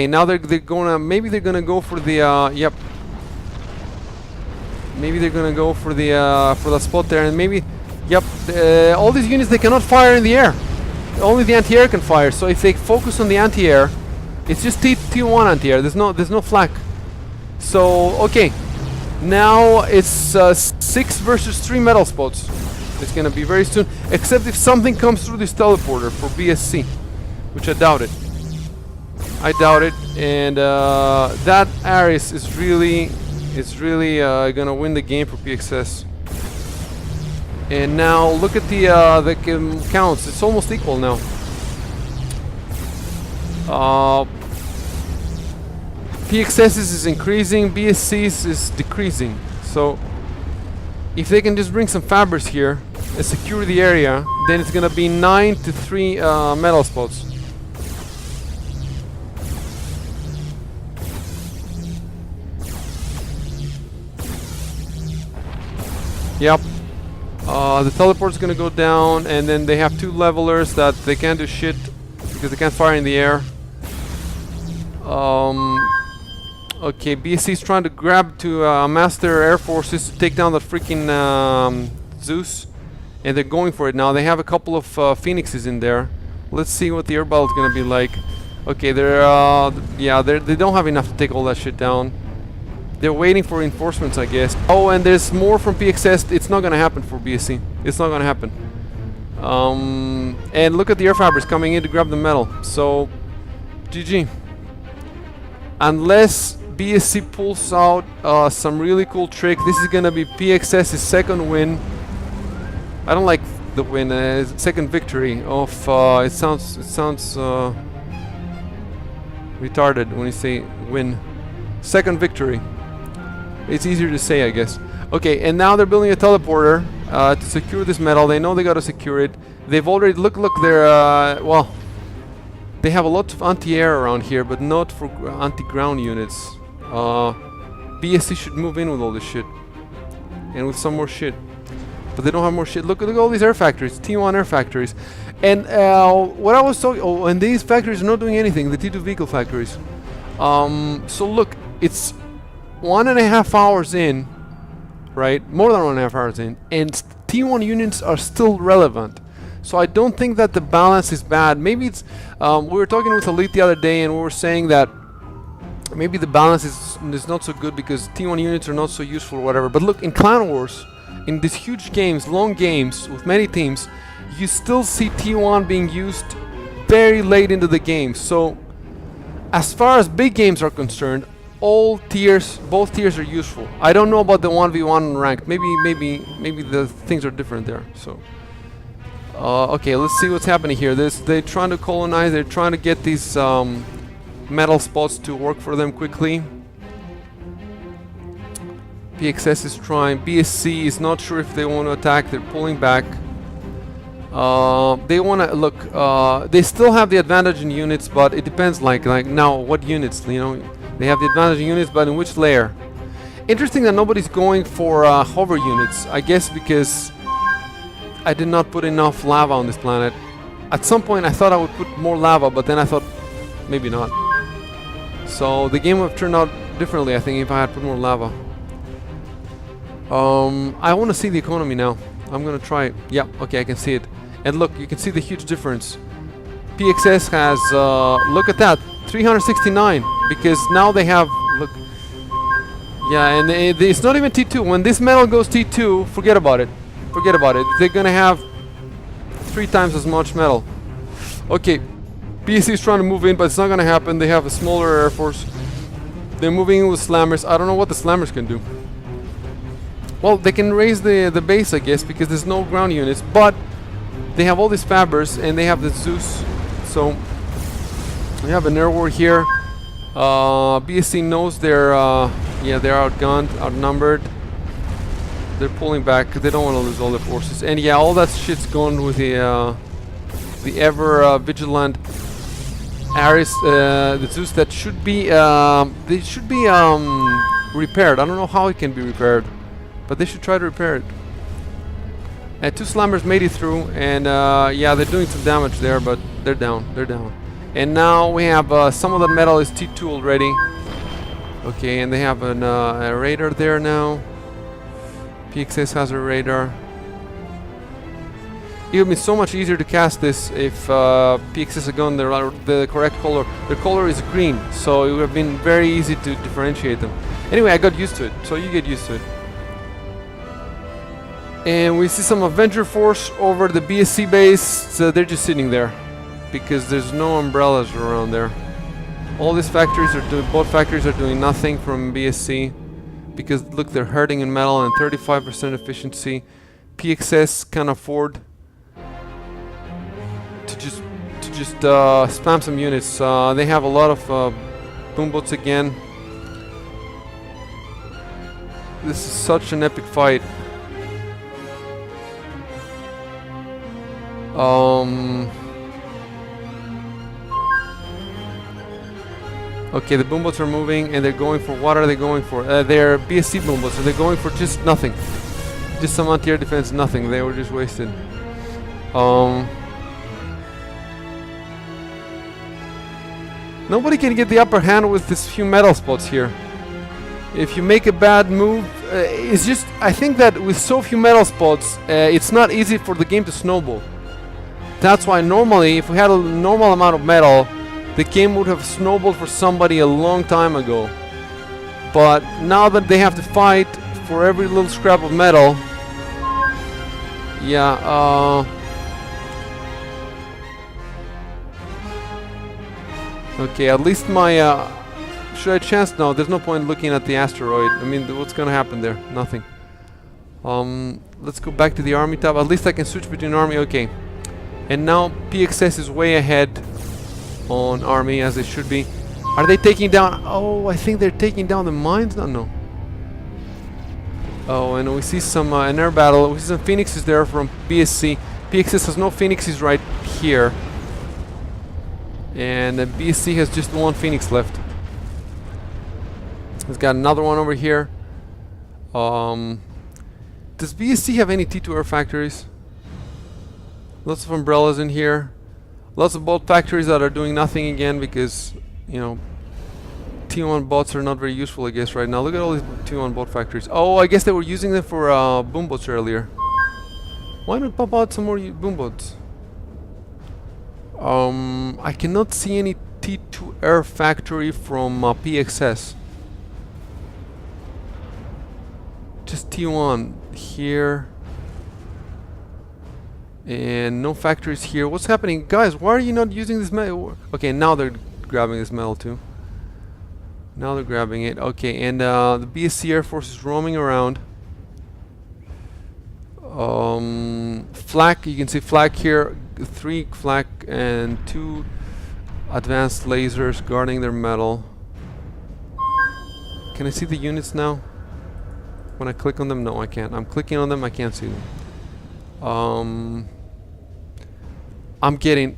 Now they're gonna, maybe they're gonna go for the yep. Maybe they're gonna go for the spot there, and maybe, yep. All these units, they cannot fire in the air. Only the anti-air can fire. So if they focus on the anti-air, it's just T1 anti-air. There's no flak. So okay, now it's 6 versus 3 metal spots. It's gonna be very soon, except if something comes through this teleporter for BSC, which I doubt it. And that Ares is really gonna win the game for PXS. And now look at the counts. It's almost equal now. PXS's is increasing, BSC's is decreasing. So if they can just bring some fabbers here and secure the area, then it's gonna be 9 to 3 metal spots. Yep. The teleport's gonna go down, and then they have 2 levelers that they can't do shit because they can't fire in the air. Okay, BSC's trying to grab to master air forces to take down the freaking Zeus, and they're going for it now. They have a couple of Phoenixes in there. Let's see what the air battle is gonna be like. Okay, they don't have enough to take all that shit down. They're waiting for reinforcements, I guess. Oh, and there's more from PXS. It's not gonna happen for BSC. It's not gonna happen. And look at the air fabrics coming in to grab the metal. So, GG. Unless BSC pulls out some really cool trick, this is gonna be PXS's second win. I don't like the win. Second victory of. It sounds retarded when you say win. Second victory. It's easier to say, I guess. Okay, and now they're building a teleporter to secure this metal. They know they gotta secure it. They've already look. They're well. They have a lot of anti-air around here, but not for anti-ground units. BSC should move in with all this shit, and with some more shit. But they don't have more shit. Look at all these air factories, T1 air factories, and what I was talking. Oh, and these factories are not doing anything. The T2 vehicle factories. So look, it's 1.5 hours in, right? More than 1.5 hours in, and T1 units are still relevant. So I don't think that the balance is bad. Maybe it's. We were talking with Elite the other day, and we were saying that maybe the balance is not so good because T1 units are not so useful or whatever. But look, in Clan Wars, in these huge games, long games with many teams, you still see T1 being used very late into the game. So as far as big games are concerned, all tiers, both tiers are useful. I don't know about the 1v1 ranked. Maybe the things are different there. So, okay, let's see what's happening here. They're trying to colonize. They're trying to get these metal spots to work for them quickly. PXS is trying. BSC is not sure if they want to attack. They're pulling back. They want to look. They still have the advantage in units, but it depends. Like now, what units? You know, they have the advantage in units, but in which layer? Interesting that nobody's going for hover units. I guess because I did not put enough lava on this planet. At some point, I thought I would put more lava, but then I thought maybe not. So the game would have turned out differently, I think, if I had put more lava. I want to see the economy now. I'm gonna try it. Yeah, okay, I can see it. And look, you can see the huge difference. PXS has, look at that, 369, because now they have, look. Yeah, and it's not even T2. When this metal goes T2, forget about it. Forget about it. They're gonna have 3 times as much metal. Okay, BSC is trying to move in, but it's not gonna happen. They have a smaller air force. They're moving in with slammers. I don't know what the slammers can do. Well, they can raise the base, I guess, because there's no ground units, but they have all these fabbers and they have the Zeus. So we have an air war here. BSC knows they're outgunned, outnumbered. They're pulling back. They don't want to lose all their forces. And yeah, all that shit's gone with the ever vigilant Ares, the Zeus that should be they should be repaired. I don't know how it can be repaired, but they should try to repair it. 2 slammers made it through, and yeah, they're doing some damage there, but they're down. They're down. And now we have some of the metal is T2 already. Okay, and they have a radar there now. PXS has a radar. It would be so much easier to cast this if PXS had gone the correct color. The color is green, so it would have been very easy to differentiate them. Anyway, I got used to it, so you get used to it. And we see some Avenger Force over the BSC base, so they're just sitting there because there's no umbrellas around there. All these factories are doing, both factories are doing nothing from BSC because look, they're hurting in metal and 35% efficiency. PXS can afford to just spam some units. They have a lot of boombots again. This is such an epic fight. Okay, the boombots are moving and they're going for, what are they going for? They're BSC boombots, so they're going for just nothing. Just some anti-air defense, nothing. They were just wasted. Nobody can get the upper hand with this few metal spots here. If you make a bad move, it's just, I think that with so few metal spots, it's not easy for the game to snowball. That's why normally, if we had a normal amount of metal, the game would have snowballed for somebody a long time ago. But now that they have to fight for every little scrap of metal, yeah, okay, at least my, should I chance? No, there's no point looking at the asteroid. I mean, what's gonna happen there? Nothing. Let's go back to the army tab. At least I can switch between army, okay. And now PXS is way ahead on army, as they should be. Are they taking down? Oh, I think they're taking down the mines. No. Oh, and we see some an air battle. We see some phoenixes there from BSC. PXS has no phoenixes right here, and BSC has just 1 phoenix left. He's got another one over here. Does BSC have any T2 air factories? Lots of umbrellas in here. Lots of bolt factories that are doing nothing again because, you know, T1 bots are not very useful, I guess, right now. Look at all these T1 bot factories. Oh, I guess they were using them for boom bots earlier. Why not pop out some more boom bots? I cannot see any T2 air factory from PXS. Just T1 here. And no factories here. What's happening? Guys, why are you not using this metal? Okay, now they're grabbing this metal too. Now they're grabbing it. Okay, and the BSC Air Force is roaming around. Flak, you can see flak here. 3 flak and 2 advanced lasers guarding their metal. Can I see the units now? When I click on them? No, I can't. I'm clicking on them, I can't see them. I'm getting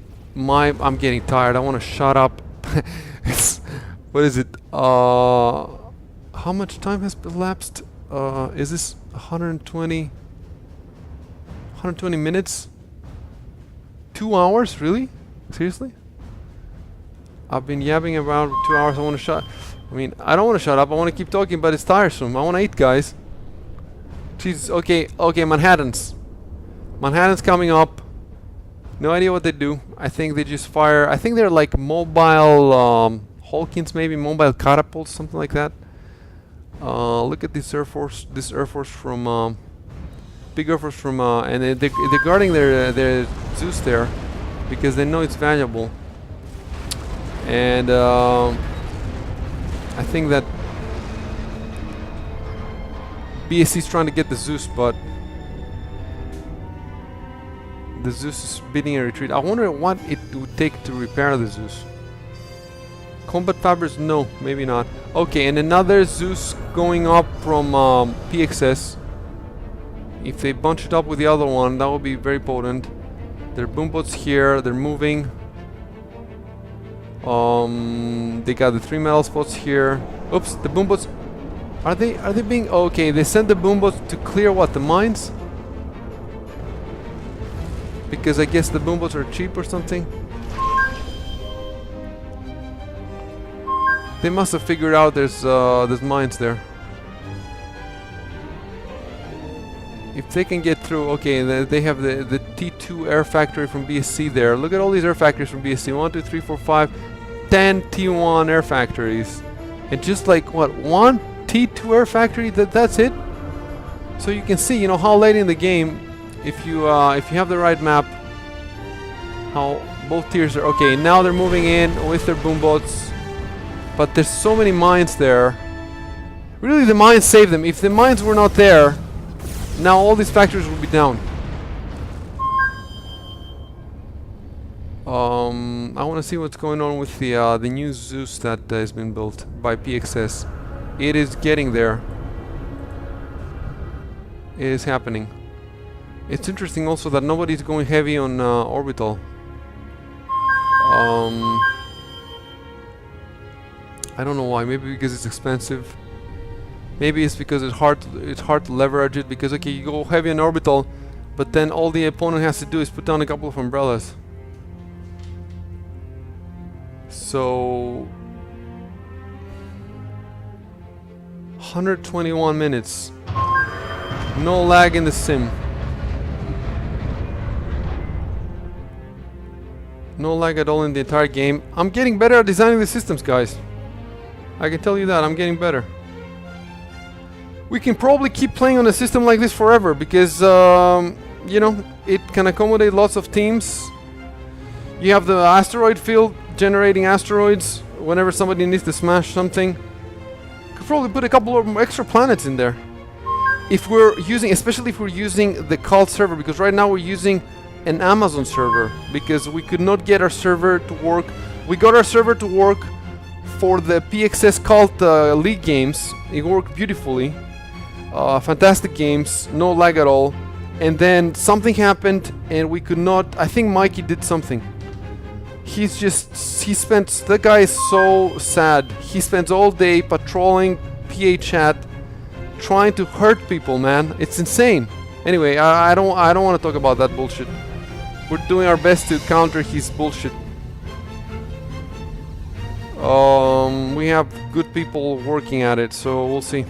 tired. I want to shut up. What is it? How much time has elapsed? Is this 120 minutes? 2 hours? Really? Seriously? I've been yabbing about 2 hours. I want to shut. I mean, I don't want to shut up. I want to keep talking, but it's tiresome. I want to eat, guys. Jesus. Okay. Okay. Manhattan's coming up. No idea what they do. I think they just fire. I think they're like mobile Hawkins, maybe mobile catapults, something like that. Look at this Air Force. This Air Force from big Air Force from and they're guarding their Zeus there because they know it's valuable. And I think that BSC is trying to get the Zeus, but the Zeus is beating a retreat. I wonder what it would take to repair the Zeus. Combat fabrics? No, maybe not. Okay, and another Zeus going up from PXS. If they bunch it up with the other one, that would be very potent. There are boombots here. They're moving. They got the 3 metal spots here. Oops, the boombots. Are they being okay? They sent the boombots to clear what, the mines? Because I guess the boombots are cheap or something. They must have figured out there's mines there. If they can get through, okay, they have the T2 air factory from BSC there. Look at all these air factories from BSC. 1, 2, 3, 4, 5, 10 T1 air factories. And just like, what, 1 T2 air factory? That's it? So you can see, you know, how late in the game, if you have the right map, how both tiers are. Okay, now they're moving in with their boombots. But there's so many mines there. Really, the mines saved them. If the mines were not there, now all these factories will be down. I want to see what's going on with the new Zeus that has been built by PXS. It is getting there. It is happening. It's interesting also that nobody's going heavy on orbital. I don't know why. Maybe because it's expensive. Maybe it's because it's hard to leverage it, because okay, you go heavy on orbital, but then all the opponent has to do is put down a couple of umbrellas. So 121 minutes. No lag in the sim. No lag at all in the entire game. I'm getting better at designing the systems, guys. I can tell you that. I'm getting better. We can probably keep playing on a system like this forever because, you know, it can accommodate lots of teams. You have the asteroid field generating asteroids whenever somebody needs to smash something. Could probably put a couple of extra planets in there. If we're using, especially if we're using the cult server, because right now we're using an Amazon server because we could not get our server to work. We got our server to work for the PXS Cult League games. It worked beautifully. Fantastic games, no lag at all. And then something happened and we could not. I think Mikey did something. That guy is so sad. He spends all day patrolling PA chat, trying to hurt people, man. It's insane. Anyway, I don't want to talk about that bullshit. We're doing our best to counter his bullshit. We have good people working at it, so we'll see.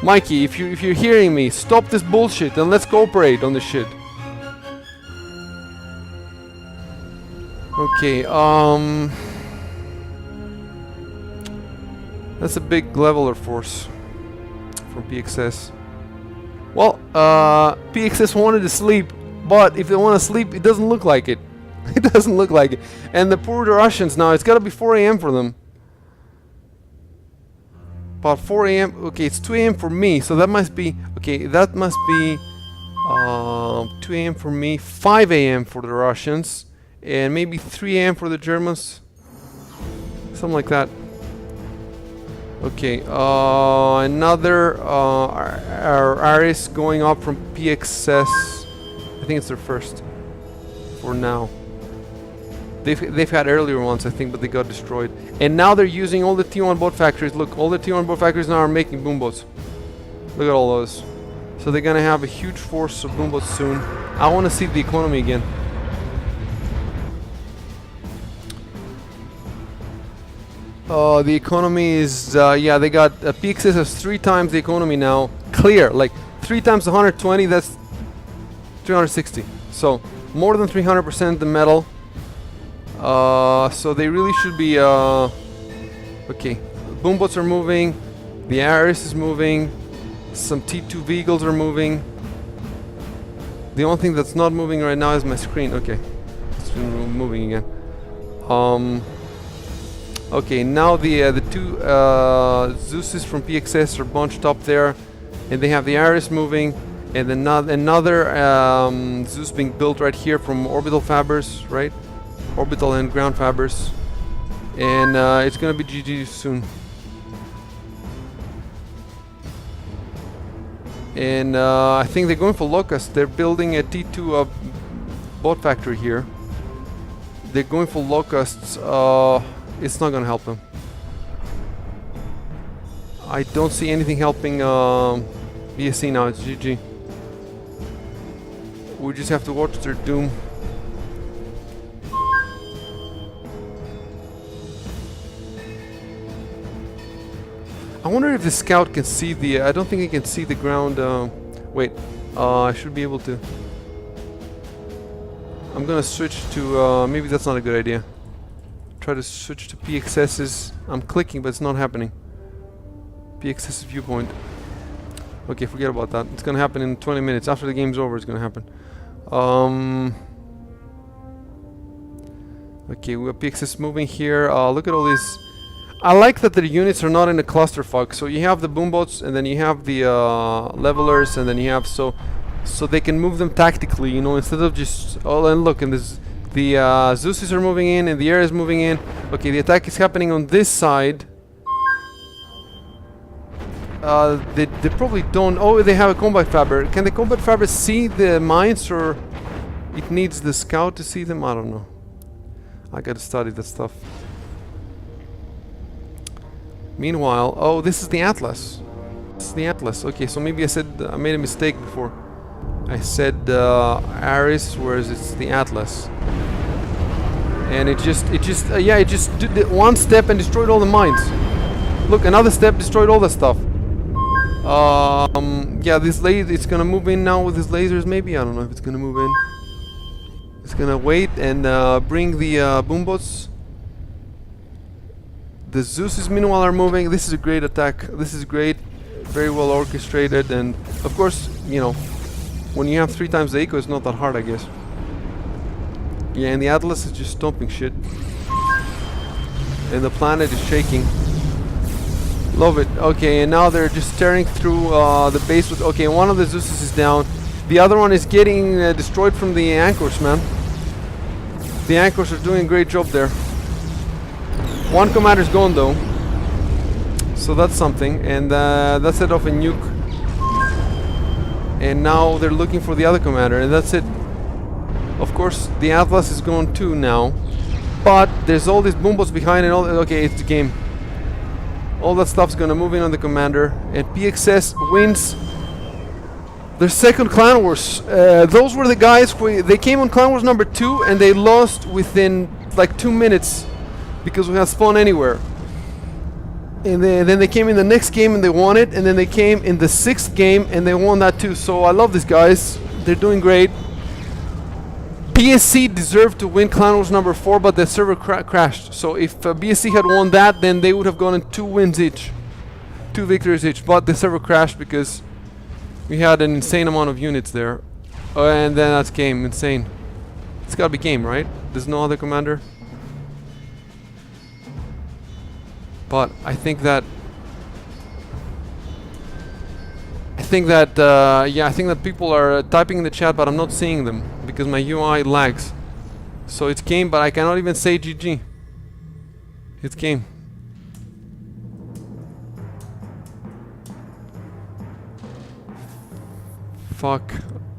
Mikey, if you're hearing me, stop this bullshit and let's cooperate on this shit. Okay, that's a big leveler force from PXS. Well, PXS wanted to sleep, but if they want to sleep, it doesn't look like it. It doesn't look like it. And the poor Russians now, it's gotta be 4 AM for them. about 4 a.m. Okay, it's 2 a.m. for me, so that must be... Okay, that must be 2 a.m. for me, 5 a.m. for the Russians, and maybe 3 a.m. for the Germans. Something like that. Okay, another Aris going up from PXS. I think it's their first for now. They've had earlier ones, I think, but they got destroyed. And now they're using all the T1 boat factories. Look, all the T1 boat factories now are making boom boats. Look at all those. So they're gonna have a huge force of boom boats soon. I want to see the economy again. The economy is, yeah, they got, PXS has 3 times the economy now. Clear, like 3 times 120, that's 360. So, more than 300% the metal. So they really should be, okay. Boom boats are moving. The Aris is moving. Some T2 vehicles are moving. The only thing that's not moving right now is my screen. Okay, it's been moving again. Okay, now the 2 Zeuses from PXS are bunched up there, and they have the Aris moving, and then another Zeus being built right here from Orbital Fabers, right? Orbital and ground Fabers, and it's gonna be GG soon. And I think they're going for Locust. They're building a T2 boat factory here. They're going for Locusts. It's not gonna help them. I don't see anything helping BSC now. It's GG. We just have to watch their doom. I wonder if the scout can see the... I don't think he can see the ground. Wait, I should be able to. I'm gonna switch to... maybe that's not a good idea. Try to switch to PXS's. I'm clicking, but it's not happening. PXS's viewpoint. Okay, forget about that. It's gonna happen in 20 minutes. After the game's over, it's gonna happen. Okay, we have PXS moving here. Look at all these... I like that the units are not in a clusterfuck. So you have the boom boats, and then you have the levelers, and then you have so they can move them tactically, you know, instead of just... Oh, and look, and this, the Zeuses are moving in, and the air is moving in. Okay, the attack is happening on this side. They probably don't... Oh, they have a combat fabric. Can the combat fabric see the mines, or it needs the scout to see them? I don't know. I gotta study that stuff. Meanwhile, oh, this is the Atlas. This is the Atlas. Okay, so maybe I made a mistake before. I said Aris, whereas it's the Atlas. And it just did one step and destroyed all the mines. Look, another step destroyed all the stuff. Yeah, this laser, it's gonna move in now with his lasers. Maybe, I don't know if it's gonna move in. It's gonna wait and bring the boom boats. The Zeuses meanwhile are moving. This is a great attack. This is great, very well orchestrated, and of course, you know, when you have 3 times the eco, it's not that hard, I guess. Yeah, and the Atlas is just stomping shit, and the planet is shaking. Love it. Okay, and now they're just tearing through the base with... Okay, one of the Zeuses is down. The other one is getting destroyed from the anchors, man. The anchors are doing a great job there. One commander's gone though, so that's something, and that set off a nuke. And now they're looking for the other commander, and that's it. Of course, the Atlas is gone too now, but there's all these boom boats behind, and all. Okay, it's the game. All that stuff's gonna move in on the commander, and PXS wins their second Clan Wars. Those were the guys who they came on Clan Wars number 2, and they lost within like 2 minutes. Because we have spawn anywhere. And then they came in the next game and they won it. And then they came in the 6th game and they won that too. So I love these guys. They're doing great. BSC deserved to win Clan Wars number 4, but the server crashed. So if BSC had won that, then they would have gone in 2 wins each. 2 victories each. But the server crashed because we had an insane amount of units there. And then that's game. Insane. It's gotta be game, right? There's no other commander. But I think that think that yeah, I think that people are typing in the chat, but I'm not seeing them because my UI lags. So it's game, but I cannot even say GG. It's game. Fuck.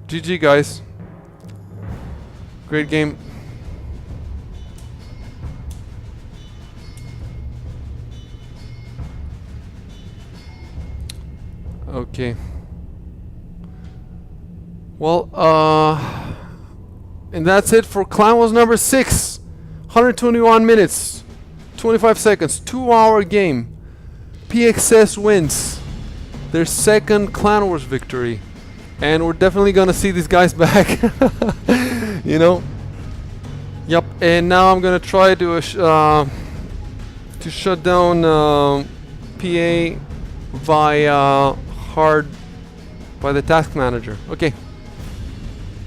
GG, guys. Great game. Okay. Well, and that's it for Clan Wars number 6. 121 minutes, 25 seconds, 2-hour game. PXS wins their second Clan Wars victory. And we're definitely gonna see these guys back. You know? Yep, and now I'm gonna try to shut down PA via hard by the task manager. Okay.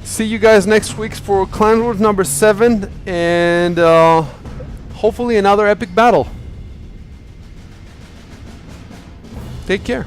See you guys next week for Clan Wars number 7 and hopefully another epic battle. Take care.